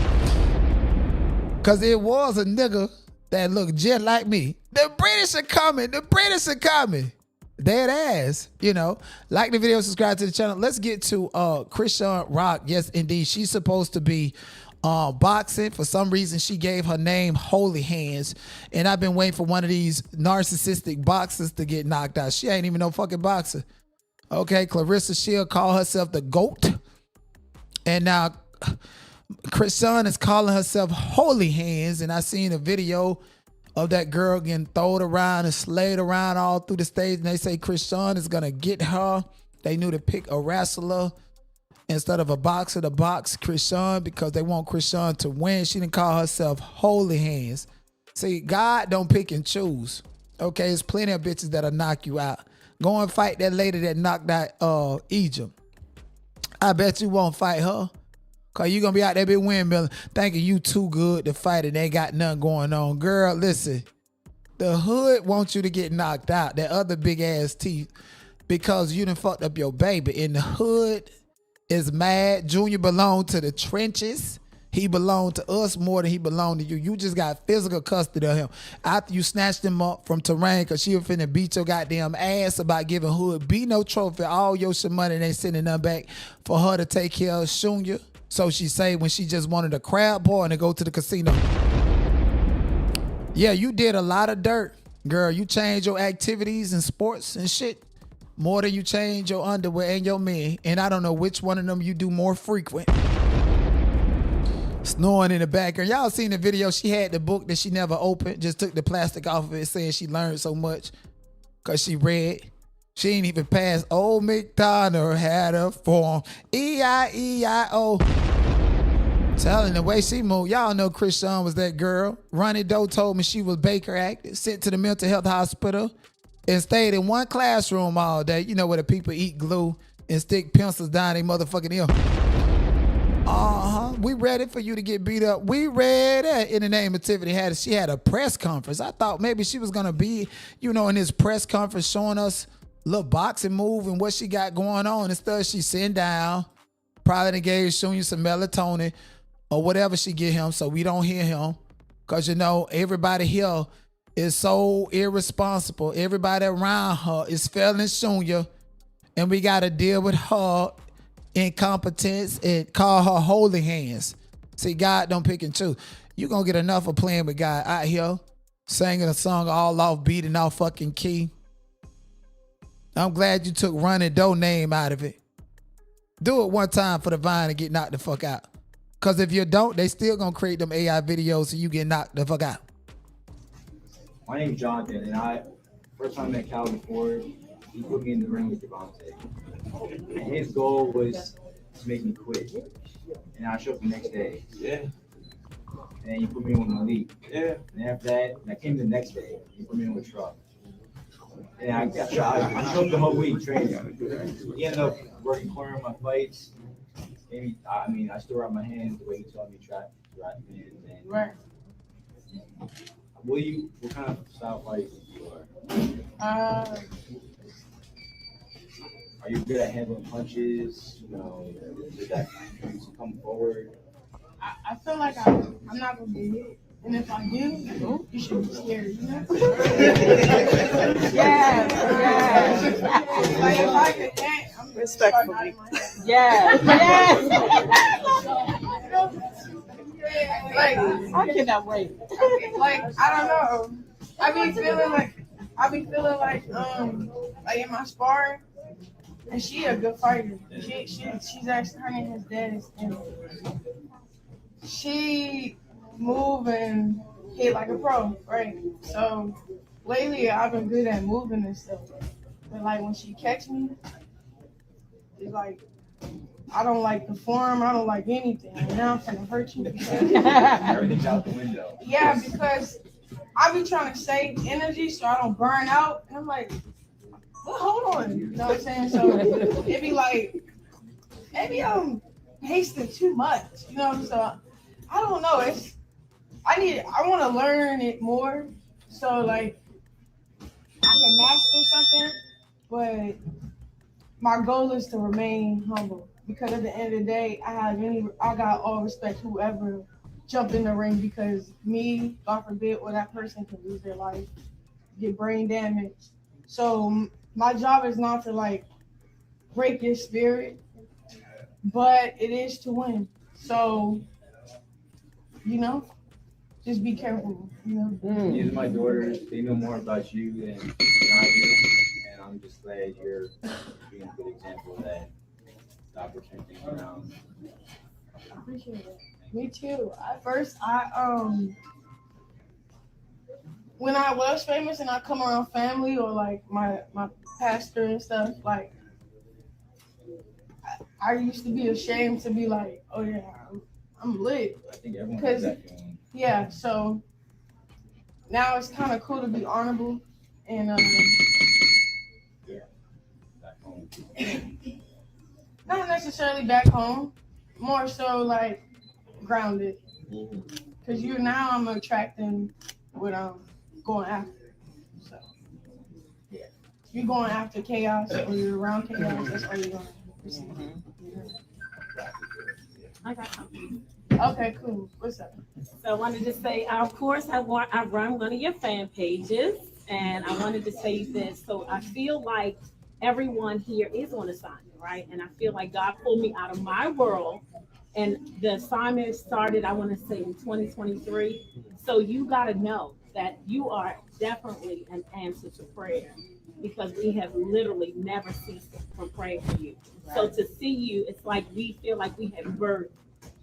Cause it was a nigga that looked just like me. The British are coming. The British are coming. Dead ass, you know. Like the video, subscribe to the channel. Let's get to Chrisean Rock. Yes, indeed. She's supposed to be boxing. For some reason, she gave her name Holy Hands. And I've been waiting for one of these narcissistic boxers to get knocked out. She ain't even no fucking boxer. Okay, Clarissa Shield called herself the GOAT. And now Chrisean is calling herself Holy Hands. And I seen a video of that girl getting thrown around and slayed around all through the stage. And they say Chrisean is going to get her. They knew to pick a wrestler instead of a boxer to box Chrisean because they want Chrisean to win. She didn't call herself Holy Hands. See, God don't pick and choose. Okay, there's plenty of bitches that'll knock you out. Go and fight that lady that knocked out Egypt. I bet you won't fight her. Cause you gonna be out there be windmilling, thinking you too good to fight and ain't got nothing going on. Girl, listen, the hood wants you to get knocked out, that other big ass teeth, because you done fucked up your baby. And the hood is mad. Junior belonged to the trenches. He belonged to us more than he belonged to you. You just got physical custody of him. After you snatched him up from Terrain because she was finna beat your goddamn ass about giving hood be no trophy. All your shit money, they sending them back for her to take care of Junior. So she say when she just wanted a crab boy and to go to the casino. Yeah, you did a lot of dirt, girl. You changed your activities and sports and shit more than you changed your underwear and your men. And I don't know which one of them you do more frequent. Snoring in the background. Y'all seen the video? She had the book that she never opened. Just took the plastic off of it, saying she learned so much because she read. She ain't even passed old McIntyre had a form. E-I-E-I-O. Telling the way she moved. Y'all know Chrisean was that girl. Ronnie Doe told me she was Baker acted, sent to the mental health hospital, and stayed in one classroom all day. You know where the people eat glue and stick pencils down their motherfucking ear. We ready for you to get beat up. We ready. In the name of Tiffany Haddish, she had a press conference. I thought maybe she was going to be, you know, in this press conference showing us little boxing move and what she got going on. Instead, she sitting down, probably done gave Junior some melatonin or whatever she get him so we don't hear him. Because, you know, everybody here is so irresponsible. Everybody around her is failing Junior, and we got to deal with her incompetence and call her Holy Hands. See, God don't pick and choose. You gonna get enough of playing with God out here, singing a song all off beat and off fucking key. I'm glad you took Ronnie Doe name out of it. Do it one time for the Vine and get knocked the fuck out. Cause if you don't, they still gonna create them AI videos so you get knocked the fuck out. My name's Jonathan, and first time I met Cal before, he put me in the ring with Devontae. And his goal was to make me quit. And I showed up the next day. Yeah. And he put me in with Malik. Yeah. And after that, I came the next day. He put me in with Truck. And I showed up the whole week training. He ended up working corner my fights. Maybe, I still wrap my hands the way he taught me to trap hands. And right. What kind of style fight you are? Are you good at handling punches? You know, does that come forward? I feel like I'm not gonna get hit, and if I do, you should be scared. You know? Yeah. Like if I could dance, I'm respectfully. Yeah. Like I cannot wait. Like I don't know. I be feeling like in my sparring. And she a good fighter. She's actually, her name is Dennis. And she move and hit like a pro, right? So lately I've been good at moving and stuff. But like when she catch me, it's like I don't like the form, I don't like anything. And now I'm trying to hurt you. Everything's out the window. Yeah, because I be trying to save energy so I don't burn out. And I'm like, well, hold on, you know what I'm saying? So it'd be like, maybe I'm hasting too much, you know? So I don't know. I want to learn it more. So like, I can master something, but my goal is to remain humble because at the end of the day, I got all respect whoever jump in the ring because me, God forbid, or that person could lose their life, get brain damage. So my job is not to like break your spirit, but it is to win. So, you know, just be careful. You know. These are my daughters. They know more about you than I do, and I'm just glad you're being a good example of that. Stop pushing things around. I appreciate it. Me too. At first, when I was famous and I come around family or like my pastor and stuff, like I used to be ashamed to be like, oh yeah, I'm lit. I think everyone Because has that feeling. yeah, so now it's kind of cool to be honorable and Back home. not necessarily back home, more so like grounded. Because now I'm attracting what I'm going after. So yeah, if you're going after chaos or you're around chaos, that's all you're going to receive. I got something. Okay, cool. What's up? So I wanted to say, of course, I run one of your fan pages, and I wanted to say this. So I feel like everyone here is on assignment, right? And I feel like God pulled me out of my world, and the assignment started, I want to say, in 2023. So you got to know that you are definitely an answer to prayer, because we have literally never ceased from praying for you. So to see you, it's like we feel like we have birthed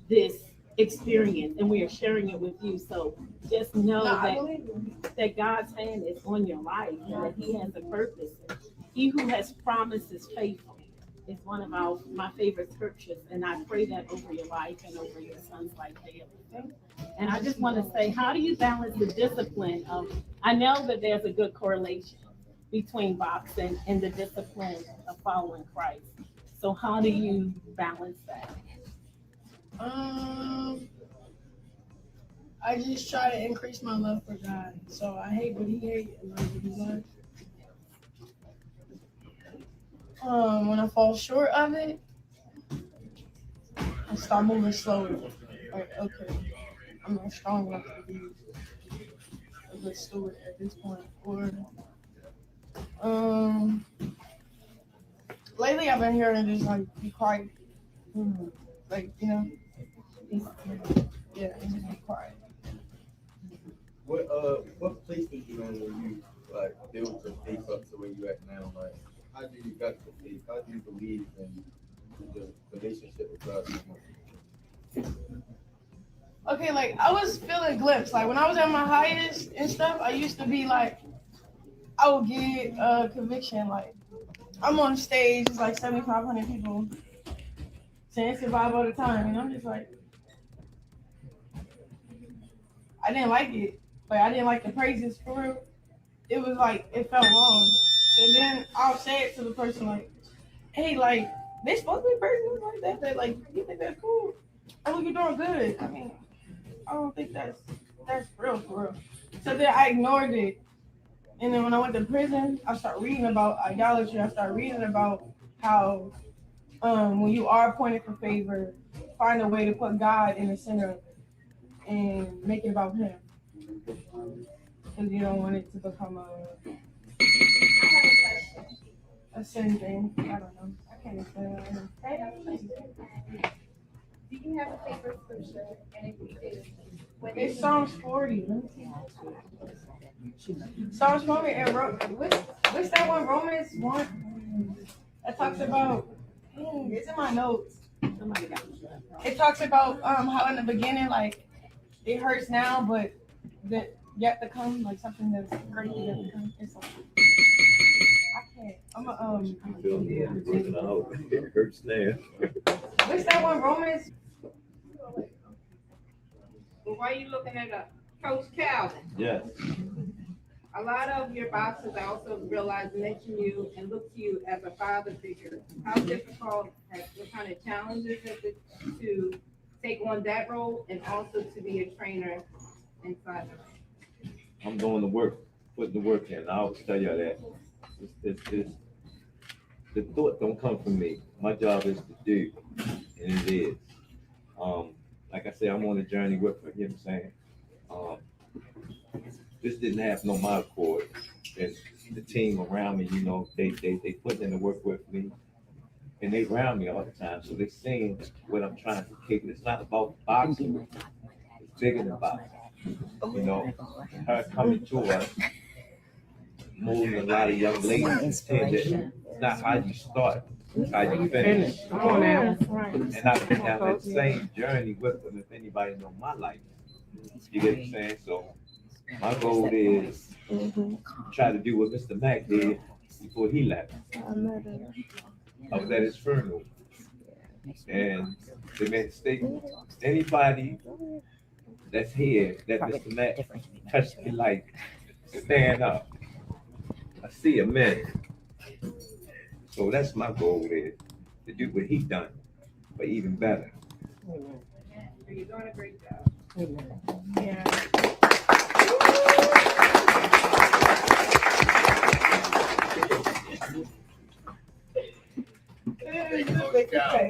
this experience and we are sharing it with you. So just know that God's hand is on your life and that He has a purpose. He who has promised is faithful. It's one of my favorite scriptures, and I pray that over your life and over your son's life daily. And I just want to say, how do you balance the discipline of? I know that there's a good correlation between boxing and the discipline of following Christ. So how do you balance that? I just try to increase my love for God. So I hate what He hates and love what He loves. When I fall short of it, I start moving slower. Like, okay, I'm not strong enough to be a good steward at this point. Or, lately I've been hearing just like be quiet, like yeah, just be quiet. What place did you in when you like build your faith up to where you at now? Like, how do you got your faith? How do you believe in the relationship with God? Okay, like I was feeling glimpse. Like when I was at my highest and stuff, I used to be like, I would get a conviction. Like I'm on stage, it's like 7,500 people saying survive all the time, and I'm just like, I didn't like it. Like I didn't like the praises for real. It was like it felt wrong. And then I'll say it to the person like, hey, like they supposed to be praising like that. They like, you think that's cool? Oh, you're doing good. I mean, I don't think that's real for real. So then I ignored it. And then when I went to prison, I started reading about idolatry. I started reading about how when you are appointed for favor, find a way to put God in the center of it and make it about Him. Because you don't want it to become a sin thing. I don't know. I can't explain it. Do you have a favorite scripture? And if you do, It's Psalms 40. Psalms 40 and what's that one? Romans 1 that talks about. It's in my notes. It talks about how in the beginning, like it hurts now, but that yet to come, like something that's great yet to come. It's like, I can't. It hurts now. What's that one? Romans. Well, why are you looking at Coach Calvin? Yes. A lot of your boxers also realize, mention you, and look to you as a father figure. How difficult, what kind of challenges is it to take on that role and also to be a trainer inside the ring? I'm doing the work, putting the work in. I always tell you that. The thought don't come from me. My job is to do, and it is. Like like I said, I'm on a journey with her. You know what I'm saying? This didn't have no mod cord, and the team around me, you know, they put in the work with me, and they around me all the time. So they seeing what I'm trying to kick. It's not about boxing. It's bigger than boxing. You know, her coming to us, moving a lot of young ladies. Saying that it's not how you start, it's how you finish. Come on now. And I've been down that same journey with them. If anybody know my life, you get what I'm saying? So my goal is try to do what Mr. Mack did before he left. I was at his funeral, and they made a statement. Anybody that's here that Mr. Mack touched me like, stand up. I see a man. So that's my goal is to do what he done, but even better. You're doing a great job. Yeah.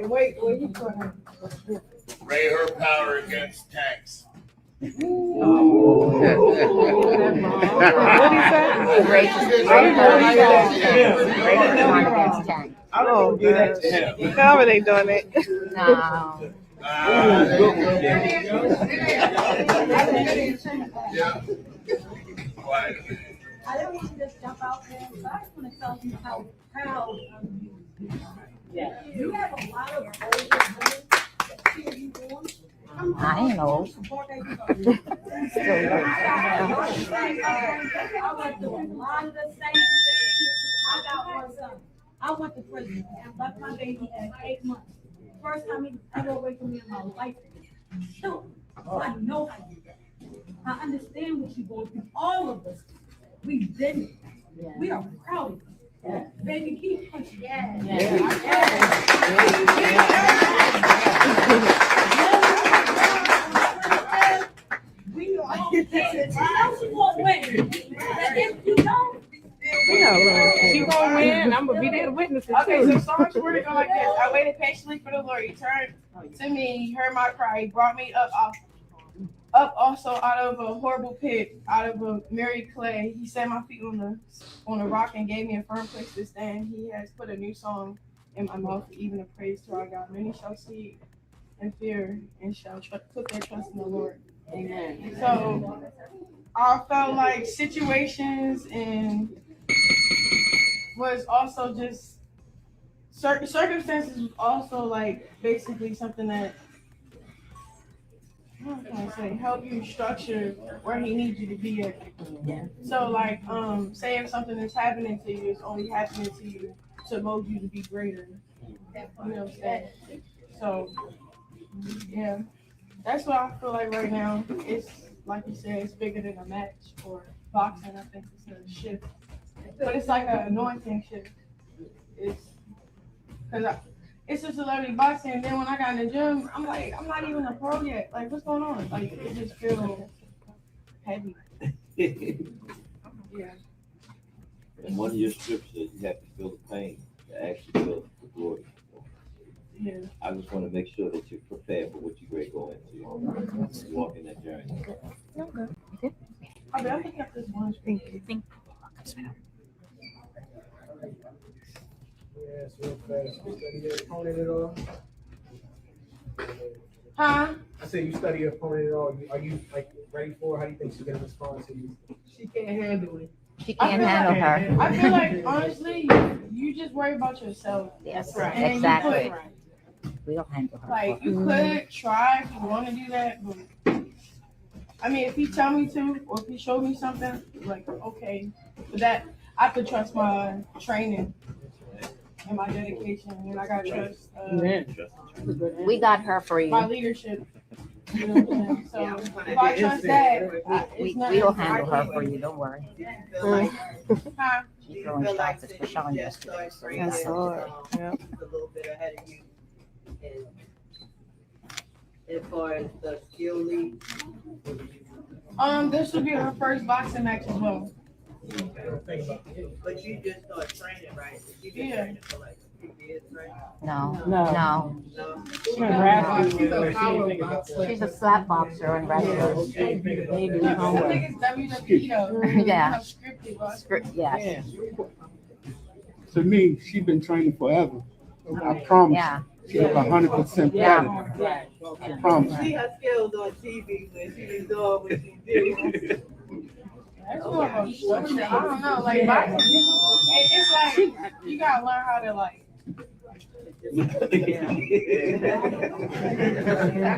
Wait, where you going? Ray her power against tanks. What he say? Ray I don't do that to him. How are they doing it? No. I don't want to just jump out there, but I just want to tell you how proud of you. Yeah. You have a lot of older women that cheer you on. I ain't old. I went through a lot of the same things. I got one son. I went to prison and left my baby at 8 months. First time he ever away from me in my life. So I know how you do that. I understand what you're going through. All of us, we've been it. We are proud of you. Yeah. Baby, keep pushing. Yeah. We all get this. She won't win. If you don't, She gonna win. I'm gonna be there to witness it. Okay, so Psalms word to go like this. I waited patiently for the Lord. He turned to me, he heard my cry, he brought me up also out of a horrible pit, out of a miry clay. He set my feet on the rock and gave me a firm place to stand. He has put a new song in my mouth, even a praise to our God. Many shall see and fear and shall put their trust in the Lord. Amen. So I felt like situations and was also just circumstances was also like basically something that what can I say, help you structure where he needs you to be at. Yeah. So like say if something is happening to you, it's only happening to you to mold you to be greater. You know what I'm saying? So yeah. That's what I feel like right now. It's like you said, it's bigger than a match or boxing. I think it's a shift. But it's like an anointing shift. It's because it's just celebrity boxing, and then when I got in the gym, I'm like, I'm not even a pro yet. Like, what's going on? Like, it just feels heavy. Yeah. In one of your scriptures, you have to feel the pain to actually feel the glory. Yeah. I just want to make sure that you're prepared for what you're going to go into. You walk in that journey. Okay. I'll pick up this one. Thank you. Yes, real fast. You study your opponent at all? Huh? I said you study your opponent at all. Are you like ready for her? How do you think she's gonna respond to you? She can't handle it. She can't handle her. I feel like honestly, you just worry about yourself. Yes, right. exactly. We'll handle her. Like you could try if you want to do that, but I mean, if he tell me to, or if he showed me something, like okay, but that I have to trust my training and my dedication, and I gotta trust. We got her for you. My leadership. You know what I'm saying? So if I trust that, we'll handle her for you. Don't worry. Huh? She's throwing shots at Chrisean yesterday. That's all. Yeah. A little bit ahead of you. And as far as the skill league, this will be her first boxing match as well. but you just started training, right? You been training for like No. No. She's a slap boxer and wrestler. They do I homework. think it's WWE though. Yeah. Scripted, but Yes. To me, she's been training forever. I promise. Yeah. She's 100% Yeah. better. I promise. See her skills on TV when she be doing what she do. that's more of a structure. I don't know, like boxing, it's like you gotta learn how to like. I've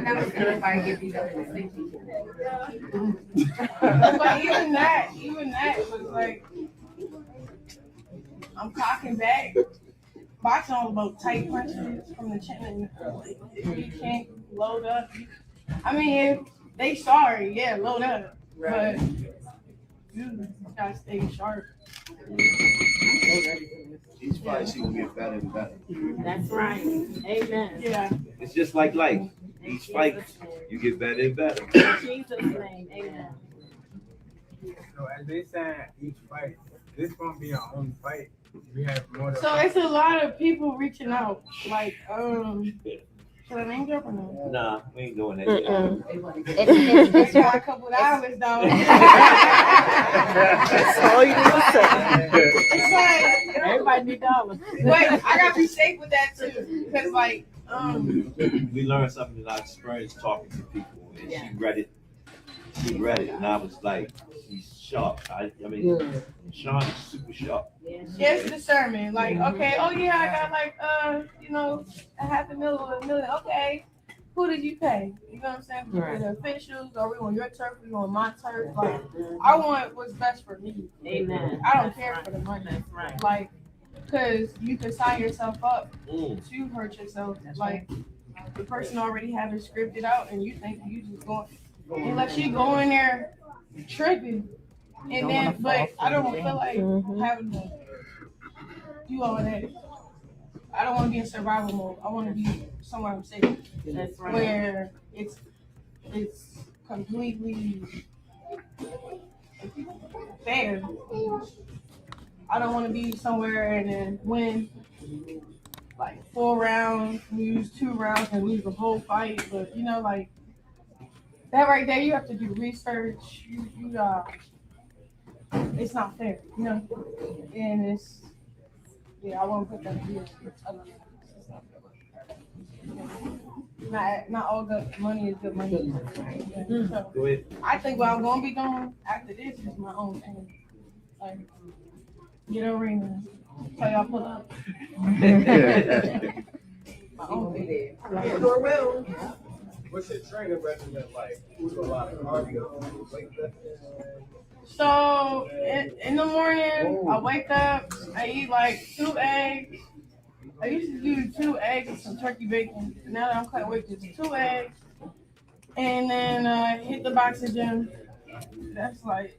never seen anybody get beat up in But even that was like, I'm talking back. Boxing all about tight punches from the chin, and like, if you can't load up. I mean, if they sorry, yeah, load up, but you gotta stay sharp. Each fight, she will get better and better. That's right. Amen. Yeah. It's just like life. Each fight, you get better and better. In Jesus' name. Amen. So as they say, each fight, this gonna be our own fight. We have more than So it's a lot of people reaching out, like, should I name drop or no? Nah, we ain't doing that. It's got a couple of hours though. That's all you need to say. It's like, Everybody need dollars. wait, I gotta be safe with that too, because like, We learned something in our experience talking to people, and she read it. She read it, and I was like, she's sharp. I mean, Sean is super sharp. it's discernment. Like, okay, oh yeah, I got like, you know, $500,000 or $1 million. Okay, who did you pay? You know what I'm saying? Right. The officials, are we on your turf? We on my turf? Like, I want what's best for me. Amen. I don't care for the money. That's right. Like, because you can sign yourself up Mm. to hurt yourself. Like, the person already have it scripted out, and you think you just going, unless you go in there tripping, and then, but I don't feel like having to do all that. I don't want to be in survival mode. I want to be somewhere I'm safe. That's right. Where it's completely fair. I don't want to be somewhere and then win like 4 rounds, lose 2 rounds, and lose the whole fight. But you know, like that right there, you have to do research. It's not fair, you know. And it's I want to put that here. Not all good money is good money. So, Go ahead. I think what I'm gonna be doing after this is my own thing. Like, get a ring, so y'all pull up. My own thing. Sure will. What's your training regimen like? You do a lot of cardio, weightlifting. So in the morning, I wake up, I eat like 2 eggs. I used to do 2 eggs and some turkey bacon. Now that I'm cutting weight, just 2 eggs. And then hit the boxing gym. That's like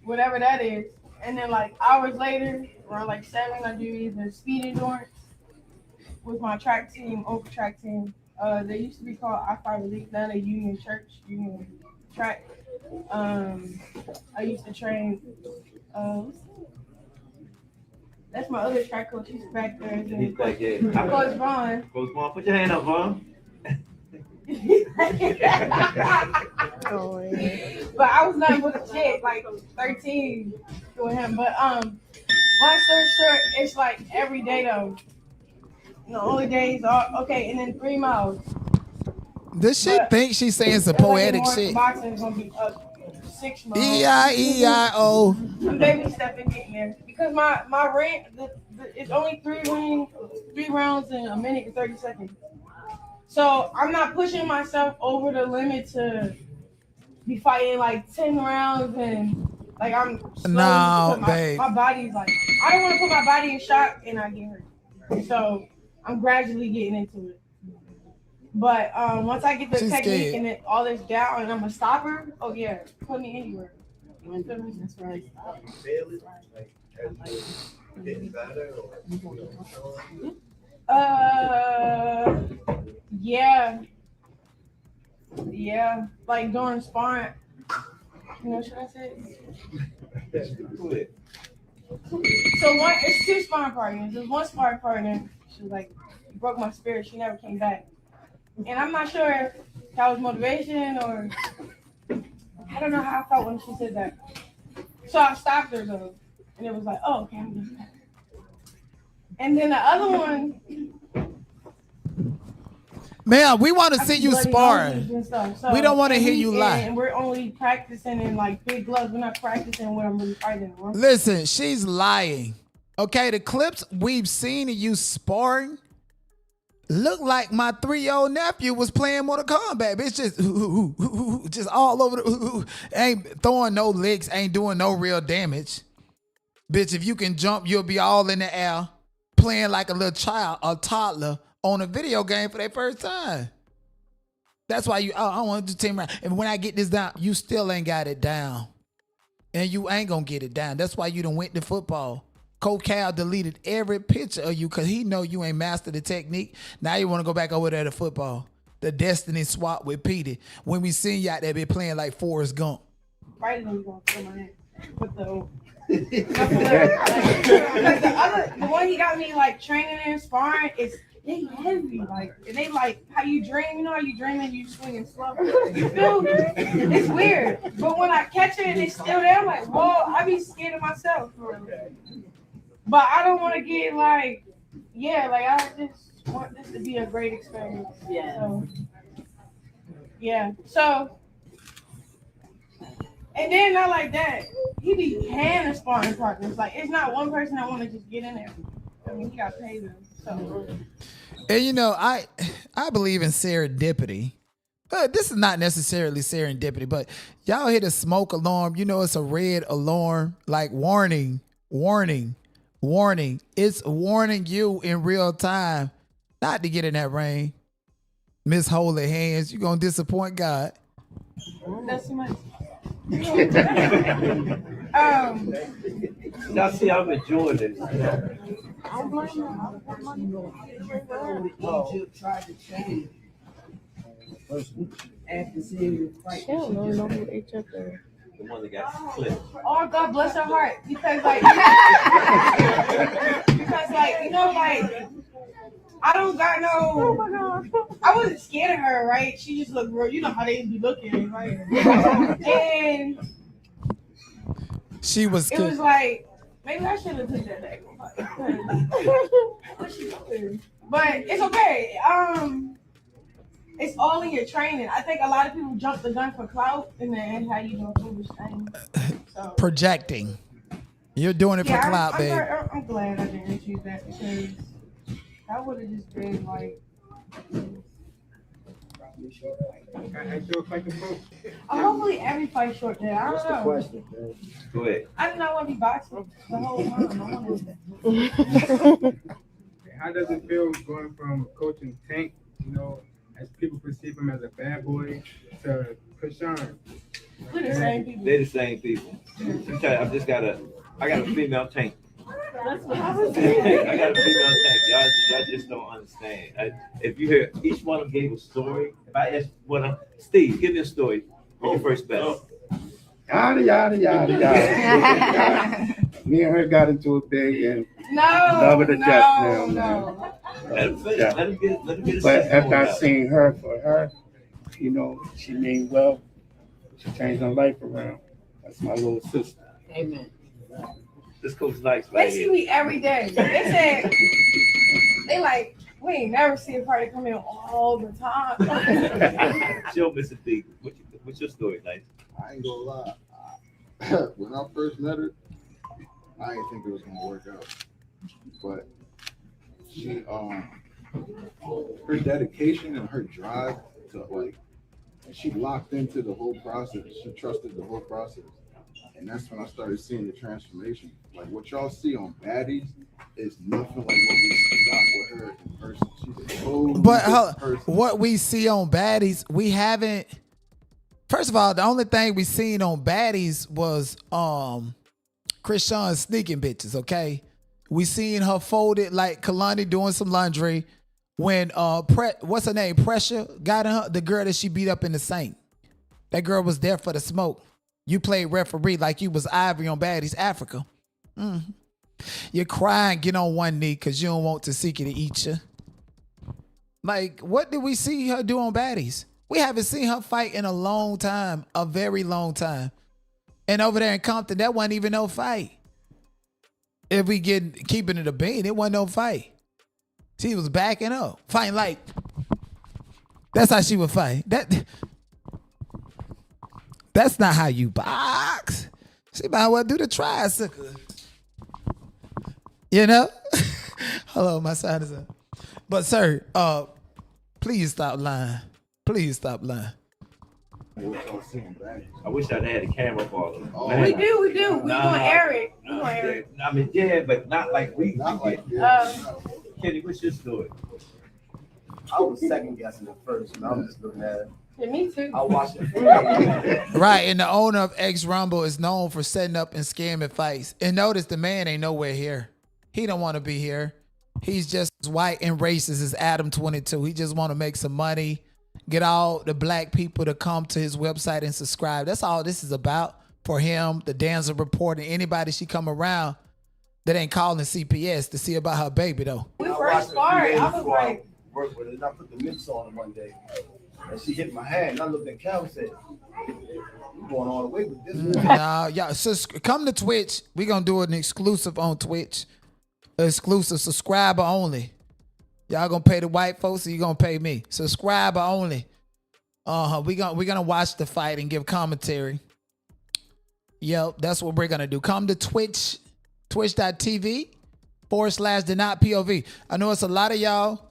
whatever that is. And then like hours later, around like 7, I do either speed endurance with my track team, Oak track team. They used to be called I-5 Elite, now they Union Track. I used to train. That's my other track coach. He's back there. He's back there. Coach Vaughn. Coach Vaughn, put your hand up, Vaughn. But I was not with a kid, like 13 doing him. But long story short, it's like every day though. The only days are okay, and then 3 miles. Does she think she's saying some poetic shit? Boxing is gonna be up 6 miles. E-I-E-I-O. I'm baby stepping getting there because my range it's only 3 rounds in a minute and 30 seconds. So I'm not pushing myself over the limit to be fighting like 10 rounds and like I'm slow. No, babe. My body's like I don't want to put my body in shock and I get hurt. So I'm gradually getting into it. But once I get the technique and it, all this down and I'm a stopper, oh yeah, put me anywhere. That's right. Yeah, like during sparring. You know, should I say it? So it's 2 sparring partners. There's one sparring partner. She was like, you broke my spirit. She never came back. And I'm not sure if that was motivation or I don't know how I felt when she said that. So I stopped her though. And it was like, oh, okay, I'm just. And then the other one. Man, we want to see you sparring. So, we don't want to hear you lie. And we're only practicing in like big gloves. We're not practicing when I'm really fighting. Listen, she's lying. Okay, the clips we've seen of you sparring look like my 3-year-old nephew was playing Mortal Kombat. Bitch, just all over the ain't throwing no licks, ain't doing no real damage. Bitch, if you can jump, you'll be all in the air playing like a little child, a toddler on a video game for their first time. That's why I want to do team round. And when I get this down, you still ain't got it down. And you ain't gonna get it down. That's why you done went to football. Coach Cal deleted every picture of you because he know you ain't mastered the technique. Now you want to go back over there to football. The destiny swap with Petey. When we seen you out there be playing like Forrest Gump. Fighting them, going to my head. But the one he got me like training and sparring is they heavy, like, and they like how you dream. You know how you dream and you swinging slow. You feel me? It's weird, but when I catch it and it's still there, I'm like, whoa! I be scared of myself for real. But I don't want to get like, like I just want this to be a great experience. So, and then not like that. He be paying the sparring partners. Like it's not one person that want to just get in there. I mean, he got paid them. So. And you know, I believe in serendipity. But this is not necessarily serendipity, but y'all hit a smoke alarm. You know, it's a red alarm, like warning, warning, warning. It's warning you in real time not to get in that rain. Miss Holy Hands, you're going to disappoint God. That's too much. Y'all see, I'm enjoying this. I'm blaming Egypt tried to change. After seeing you fight. I don't know who Egypt is. The one that got some clips. Oh, God bless her heart. Because you know, like, I don't got no. Oh my God. I wasn't scared of her, right? She just looked real. You know how they be looking, right? And she was. It was like maybe I should have took that back. But it's okay. It's all in your training. I think a lot of people jump the gun for clout and then how you do foolish things. So. Projecting. You're doing it for clout, babe. I'm glad I didn't choose that because that would have just been like. Hopefully every fight short there. I don't know. Question, go ahead. I do not want to be boxing the whole time. How does it feel going from coaching Tank, you know, as people perceive him as a bad boy, to Chrisean? We're the same people. They're the same people. I got a female Tank. That's what I was I saying. got a female Tank. Y'all just don't understand. If you hear each one of them gave a story, if I ask Steve, give me a story on your first battle. Yada, yada, yada, yada. Me and her got into it big and love her to death now. No. Let him get a But after I seen her for her, you know, she mean well. She changed her life around. That's my little sister. Amen. This coach nice. They see me every day. They said, we ain't never see a party come in all the time. Show Mr. D. What's your story, Nice? I ain't gonna lie. When I first met her, I didn't think it was gonna work out. But she, her dedication and her drive to she locked into the whole process. She trusted the whole process. And that's when I started seeing the transformation. Like what y'all see on Baddies is nothing like what we got with her in person. She's a totally different person. What we see on Baddies, we haven't. First of all, the only thing we seen on Baddies was Chrisean sneaking bitches. Okay, we seen her folded like Kalani doing some laundry when what's her name, Pressure got her, the girl that she beat up in the sink. That girl was there for the smoke. You played referee like you was Ivory on Baddies Africa. You're crying, get on one knee because you don't want Tasika to eat you. Like, what did we see her do on Baddies? We haven't seen her fight in a long time, a very long time. And over there in Compton, that wasn't even no fight. If we keeping it a bean, it wasn't no fight. She was backing up, fighting like, that's how she would fight. That's not how you box. She might well do the tricycle. You know? Hello, my side is up. But sir, please stop lying. Please stop lying. I wish I'd had a camera for them. We do. We're gonna air it. We're gonna air it. I mean, yeah, but not like we get. Kenny, what's your story? I was second guessing at first, and I was just looking at it. Yeah, me too. I watched it. Right, and the owner of X Rumble is known for setting up and scamming fights. And notice the man ain't nowhere here. He don't want to be here. He's just as white and racist as Adam 22. He just want to make some money, get all the black people to come to his website and subscribe. That's all this is about for him, the Danza Report, and anybody she come around that ain't calling CPS to see about her baby, though. We first started, I was like, work with it, and I put the mix on one day. And she hit my hand, and I looked at Cal and said, "You going all the way with this?" Nah, y'all, come to Twitch. We gonna do an exclusive on Twitch. Exclusive, subscriber only. Y'all gonna pay the white folks, or you gonna pay me? Subscriber only. We're gonna watch the fight and give commentary. Yep, that's what we're gonna do. Come to Twitch, twitch.tv/TheNotPOV. I know it's a lot of y'all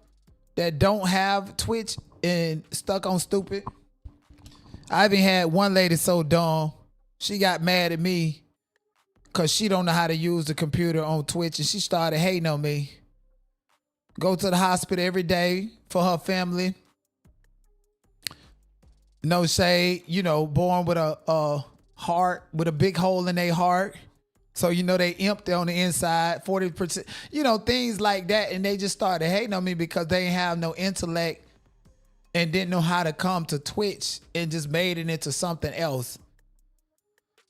that don't have Twitch and stuck on stupid. I even had one lady so dumb, she got mad at me because she don't know how to use the computer on Twitch, and she started hating on me. Go to the hospital every day for her family. No shade, born with a heart, with a big hole in their heart. So, they empty on the inside, 40%, things like that. And they just started hating on me because they didn't have no intellect and didn't know how to come to Twitch and just made it into something else.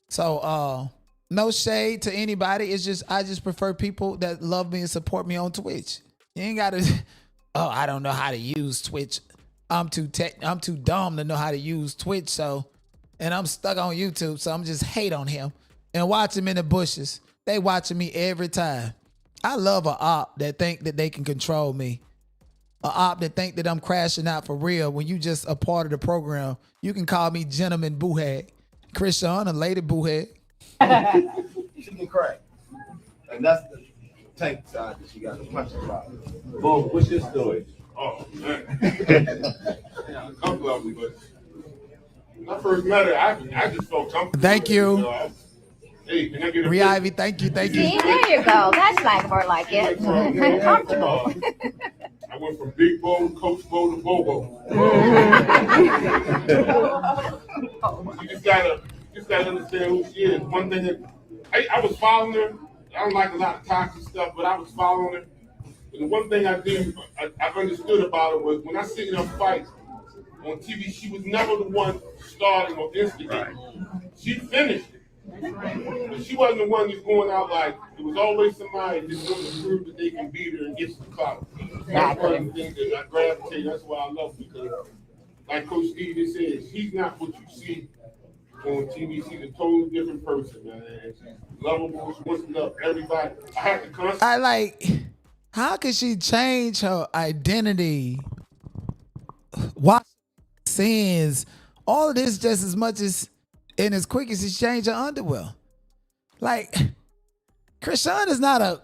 So, no shade to anybody. It's just, I just prefer people that love me and support me on Twitch. You ain't gotta, I don't know how to use Twitch. I'm too dumb to know how to use Twitch. And I'm stuck on YouTube. So I'm just hate on him and watch him in the bushes. They watching me every time. I love a op that think that they can control me. A op that think that I'm crashing out for real when you just a part of the program. You can call me Gentleman Boohead. Chrisean, a lady Boohead. She can crack. And that's the tank side that she got the punch about. Bo, what's your story? Oh, man. Yeah, a couple of them, but when I first met her, I just felt comfortable. Thank you. Hey, can I get a Ivy, thank you. See, there you go. That's like more like it. Comfortable. I went from Big Bo, Coach Bo to Bobo. You just gotta understand who she is. One thing that I was following her. I don't like a lot of toxic stuff, but I was following her. And the one thing I understood about her was when I seen her fight on TV, she was never the one starting or instigating. She finished it. But she wasn't the one that's going out like, it was always somebody that's going to prove that they can beat her and get some clout. That's one of the things that I gravitate. That's why I love her, because like Coach Steve just said, she's not what you see on TV. She's a totally different person, man. She's lovable. She wants to love everybody. I have to constantly. How could she change her identity? Watch sins, all of this just as much as and as quick as she changed her underwear. Like, Chrisean is not a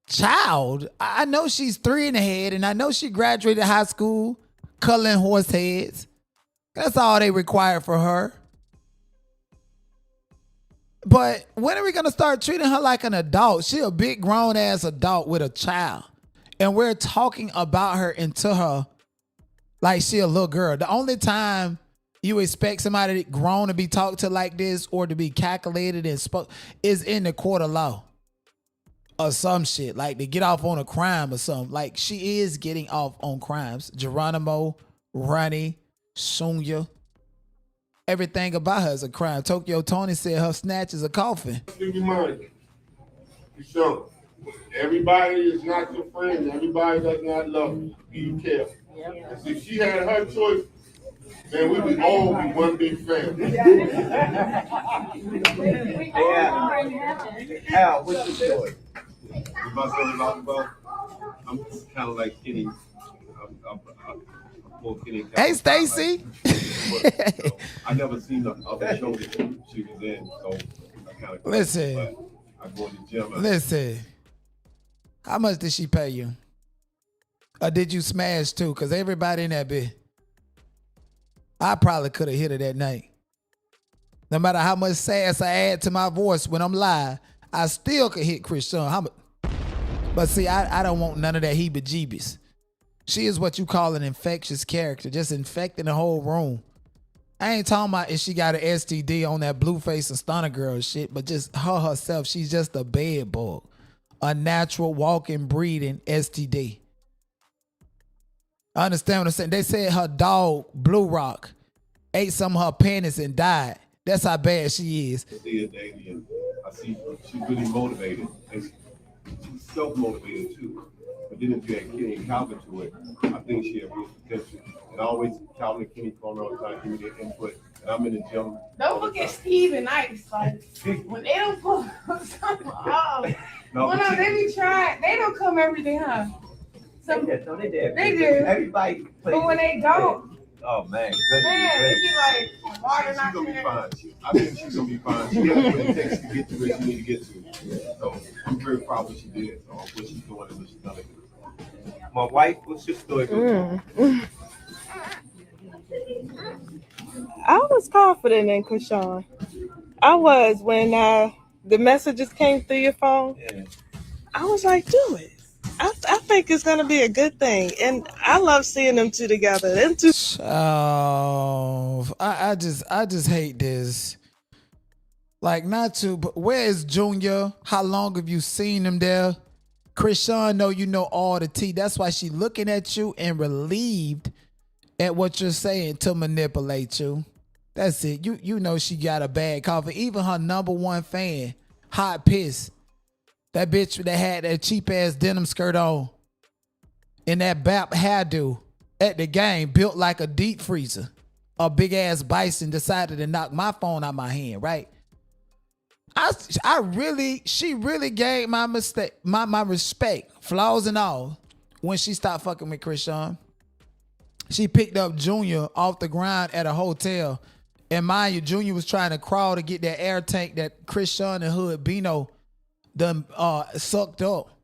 child. I know she's 3 in the head, and I know she graduated high school coloring horse heads. That's all they require for her. But when are we going to start treating her like an adult? She a big grown-ass adult with a child. And we're talking about her and to her like she a little girl. The only time you expect somebody grown to be talked to like this or to be calculated and spoke is in the court of law. Or some shit. Like to get off on a crime or something. Like she is getting off on crimes. Geronimo, Ronnie, Sunya. Everything about her is a crime. Tokyo Tony said her snatch is a coffin. Keep your mind. You sure? Everybody is not your friend. Everybody does not love you. Be careful. And see, if she had her choice, then we would all be one big family. Al, what's your story? With my story about, I'm kind of like Kenny. I'm more Kenny. Hey, Stacy. I never seen the other show that she was in, so I kind of listen. I go to the gym. Listen. How much did she pay you? Or did you smash too? Because everybody in that bit, I probably could have hit her that night. No matter how much sass I add to my voice when I'm live, I still could hit Chrisean. But see, I don't want none of that heebie-jeebies. She is what you call an infectious character, just infecting the whole room. I ain't talking about if she got an STD on that Blueface and Stunner Girl shit, but just her herself, she's just a bed bug. A natural walking, breeding STD. I understand what I'm saying. They said her dog, Blue Rock, ate some of her panties and died. That's how bad she is. I see she's really motivated. And she's self-motivated too. But then if you add Kenny and Calvin to it, I think she has real potential. And always Calvin and Kenny calling all the time, give me their input. And I'm in the gym. Don't look at Steve and Ice. Like, when they don't pull something off, they be trying. They don't come every day, huh? They did. They do. Everybody plays. But when they don't, oh man, it be like water she's gonna be fine. I think she's gonna be fine. She has what it takes to get to where she need to get to. So I'm very proud of what she did. So what she's doing and what she's done. My wife, what's your story? I was confident in Chrisean. I was when the messages came through your phone. Yeah. I was like, do it. I think it's gonna be a good thing, and I love seeing them two together. Them two. Oh, I just hate this. Like, not to, but where is Junior? How long have you seen him there? Chrisean, know you know all the tea. That's why she looking at you and relieved at what you're saying to manipulate you. That's it. You know she got a bad coffee. Even her number one fan, Hot Piss. That bitch that had that cheap ass denim skirt on and that BAP hairdo at the game built like a deep freezer. A big ass bison decided to knock my phone out my hand, right? She really gave my respect, flaws and all, when she stopped fucking with Chrisean. She picked up Junior off the ground at a hotel. And mind you, Junior was trying to crawl to get that air tank that Chrisean and Hood Bino done sucked up.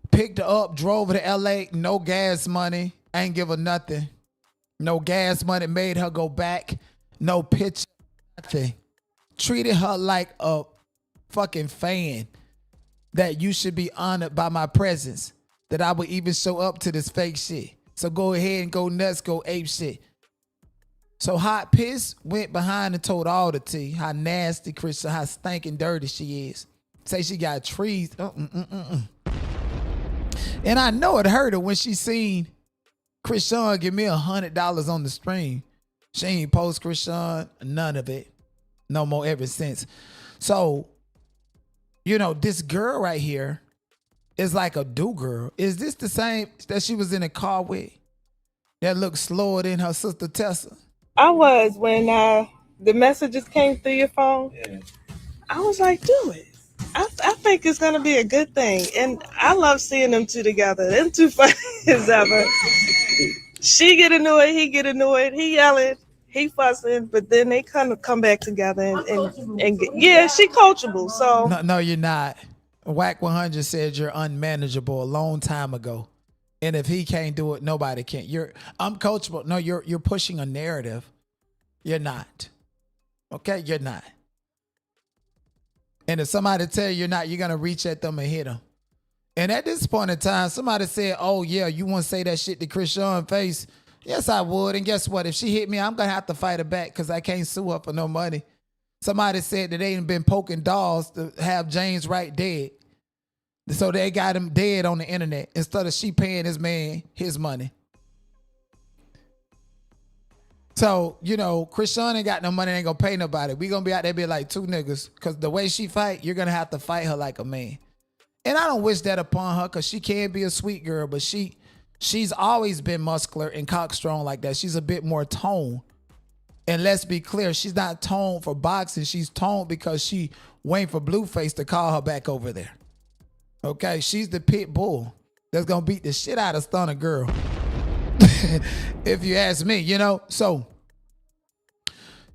Picked her up, drove her to LA, no gas money, ain't give her nothing. No gas money, made her go back, no picture, nothing. Treated her like a fucking fan that you should be honored by my presence, that I would even show up to this fake shit. So go ahead and go nuts, go ape shit. So Hot Piss went behind and told all the tea how nasty Chrisean, how stinking dirty she is. Say she got trees. And I know it hurt her when she seen Chrisean give me $100 on the stream. She ain't post Chrisean, none of it. No more ever since. So, you know, this girl right here is like a do-girl. Is this the same that she was in a car with? That looked slower than her sister Tessa? I was when the messages came through your phone. Yeah. I was like, do it. I think it's gonna be a good thing, and I love seeing them two together. Them two funny as ever. She get annoyed, he get annoyed, he yelling, he fussing, but then they kind of come back together and get, yeah, she coachable. So no, you're not. Whack 100 said you're unmanageable a long time ago. And if he can't do it, nobody can. I'm coachable. No, you're pushing a narrative. You're not. Okay, you're not. And if somebody tell you you're not, you're gonna reach at them and hit them. And at this point in time, somebody said, "Oh yeah, you want to say that shit to Chrisean face?" Yes, I would. And guess what? If she hit me, I'm gonna have to fight her back because I can't sue her for no money. Somebody said that they ain't been poking dolls to have James Wright dead. So they got him dead on the internet instead of she paying his man his money. So, you know, Chrisean ain't got no money, ain't gonna pay nobody. We gonna be out there be like two niggas. Cause the way she fight, you're gonna have to fight her like a man. And I don't wish that upon her, cause she can be a sweet girl, but she's always been muscular and cockstrong like that. She's a bit more toned. And let's be clear, she's not toned for boxing. She's toned because she waiting for Blueface to call her back over there. Okay, she's the pit bull that's gonna beat the shit out of Stunner Girl. If you ask me, you know. So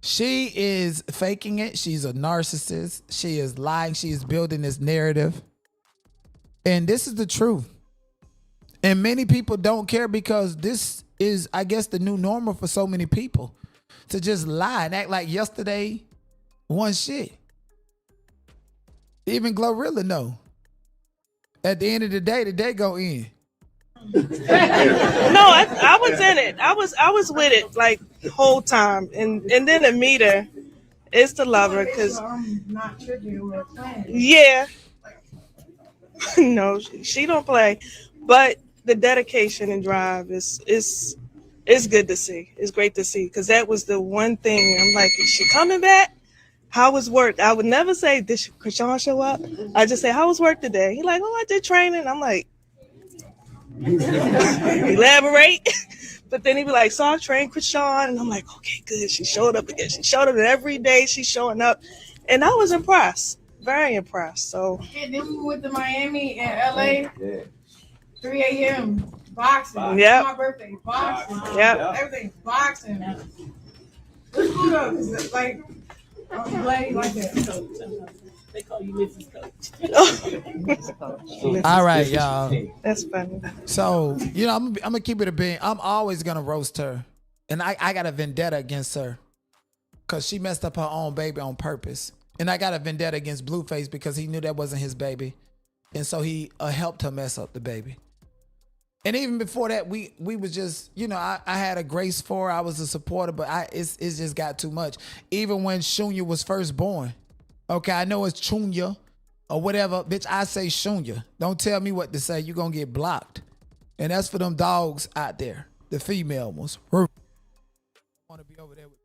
she is faking it. She's a narcissist. She is lying. She is building this narrative. And this is the truth. And many people don't care because this is, I guess, the new normal for so many people. To just lie and act like yesterday one shit. Even Glorilla know. At the end of the day go in. No, I was in it. I was with it like the whole time, and then the meter is the lover because I'm not tripping or playing. yeah, no, she don't play, but the dedication and drive is good to see. It's great to see because that was the one thing I'm like, is she coming back? How was work? I would never say, did Chrisean show up? I just say, how was work today? He like, oh, I did training. I'm like, elaborate. But then he'd be like, so I trained Chrisean. And I'm like, okay, good. She showed up again. She showed up every day. She's showing up. And I was impressed. Very impressed. So. Yeah, then we went to Miami and LA. 3 a.m. boxing. Yep. My birthday. Boxing. Yep. Everything's boxing. It's cool though, 'cause like, I'm glad like that. They call you Mrs. Coach. All right, y'all. That's funny. So, you know, I'm gonna keep it a bean. I'm always gonna roast her. And I got a vendetta against her. Cause she messed up her own baby on purpose. And I got a vendetta against Blueface because he knew that wasn't his baby. And so he helped her mess up the baby. And even before that, we was just, you know, I had a grace for her. I was a supporter, but it's just got too much. Even when Shunya was first born. Okay, I know it's Chunya or whatever. Bitch, I say Shunya. Don't tell me what to say. You're going to get blocked. And that's for them dogs out there. The female ones. I want to be over there with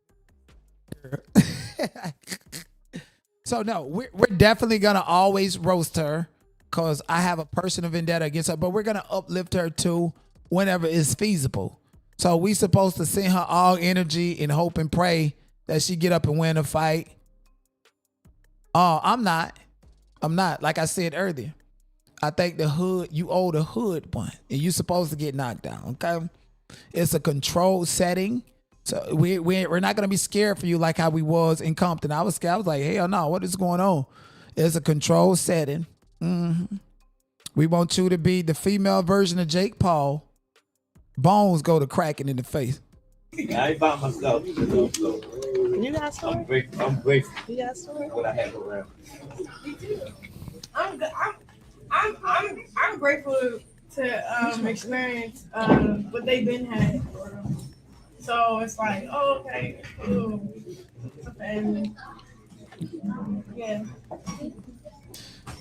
So, no, we're definitely going to always roast her. Because I have a personal vendetta against her, but we're going to uplift her too whenever it's feasible. So we supposed to send her all energy and hope and pray that she get up and win a fight. I'm not. Like I said earlier, I think the hood, you owe the hood one, and you supposed to get knocked down, okay? It's a controlled setting. So we're not going to be scared for you like how we was in Compton. I was scared. I was like, hell no, what is going on? It's a controlled setting. Mm-hmm. We want you to be the female version of Jake Paul. Bones go to cracking in the face. I ain't by myself. You got a story? I'm grateful. You got a story? What I have around. I'm grateful to experience what they've been had. So it's like, oh, okay, cool. It's a family. Yeah.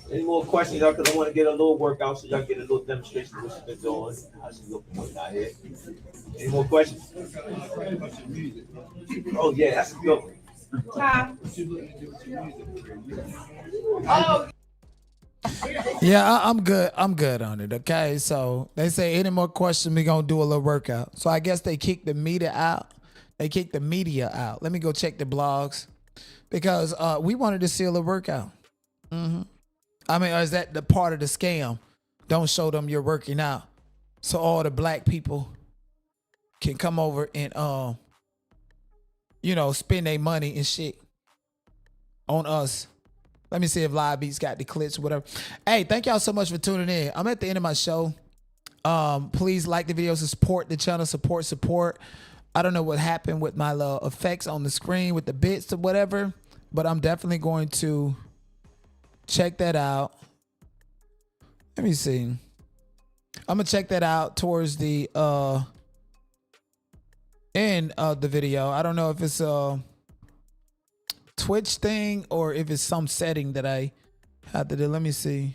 Any more questions, y'all? Because I want to get a little workout so y'all get a little demonstration of what she's been doing. How she's looking out here. Any more questions? Oh, yeah, that's a good one. Oh. Yeah, I'm good. I'm good on it. Okay, so they say any more questions, we gonna do a little workout. So I guess they kicked the media out. They kicked the media out. Let me go check the blogs because we wanted to see a little workout. Mm-hmm. I mean, or is that the part of the scam? Don't show them you're working out, so all the black people can come over and you know, spend their money and shit on us. Let me see if Live Beats got the clips or whatever. Hey, thank y'all so much for tuning in. I'm at the end of my show. Please like the videos and support the channel. Support. I don't know what happened with my effects on the screen with the bits or whatever, but I'm definitely going to check that out. Let me see. I'm gonna check that out towards the end of the video. I don't know if it's a Twitch thing or if it's some setting that I have to do. Let me see.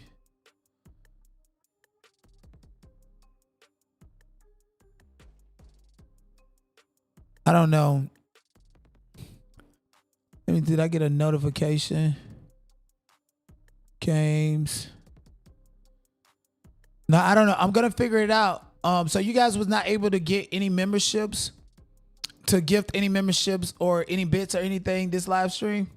I don't know. Did I get a notification? Games. No, I don't know. I'm gonna figure it out. So you guys was not able to get any memberships, to gift any memberships or any bits or anything this live stream?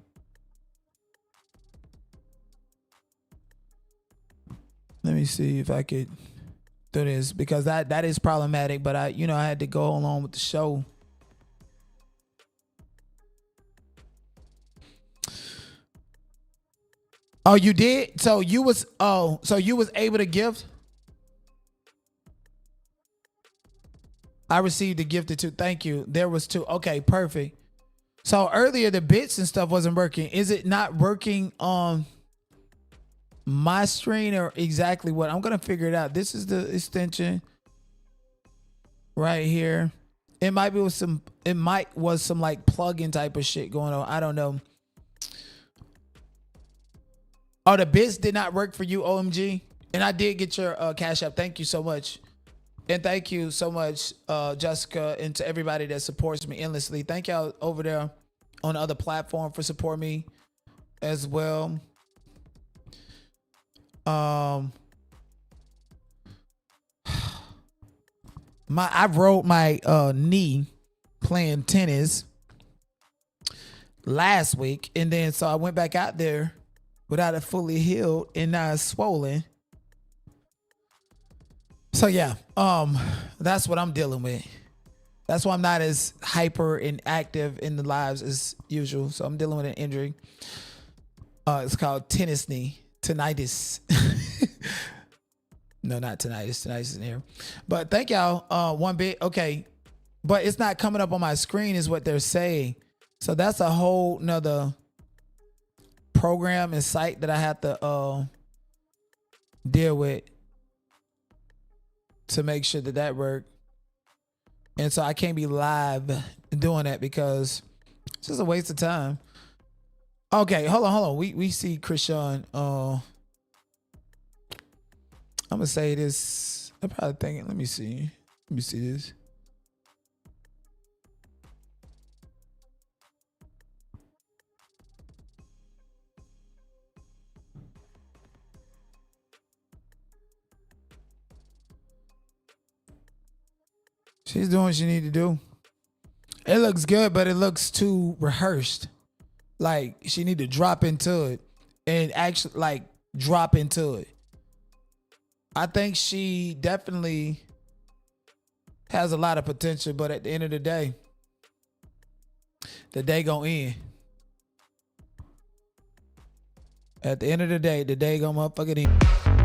Let me see if I could do this, because that is problematic, but I had to go along with the show. Oh, you did? So you was able to gift? I received a gifted too. Thank you. There was two. Okay, perfect. So earlier the bits and stuff wasn't working. Is it not working on my screen, or exactly what? I'm gonna figure it out. This is the extension right here. It might was some like plug-in type of shit going on. I don't know. Oh, the bits did not work for you, OMG. And I did get your Cash App. Thank you so much. And thank you so much, Jessica, and to everybody that supports me endlessly. Thank y'all over there on the other platform for supporting me as well. I rolled my knee playing tennis last week, and then so I went back out there without it fully healed, and now it's swollen. So yeah, that's what I'm dealing with. That's why I'm not as hyper and active in the lives as usual. So I'm dealing with an injury. It's called tennis knee. Tinnitus. No, not tinnitus. Tinnitus is in here. But thank y'all. One bit. Okay. But it's not coming up on my screen is what they're saying. So that's a whole nother program and site that I have to deal with to make sure that works. And so I can't be live doing that because it's just a waste of time. Okay, hold on. We see Chrisean. I'm gonna say this. I'm probably thinking. Let me see this. She's doing what she need to do. It looks good, but it looks too rehearsed. Like she need to drop into it and actually drop into it. I think she definitely has a lot of potential, but at the end of the day gonna end. At the end of the day gonna motherfucking end.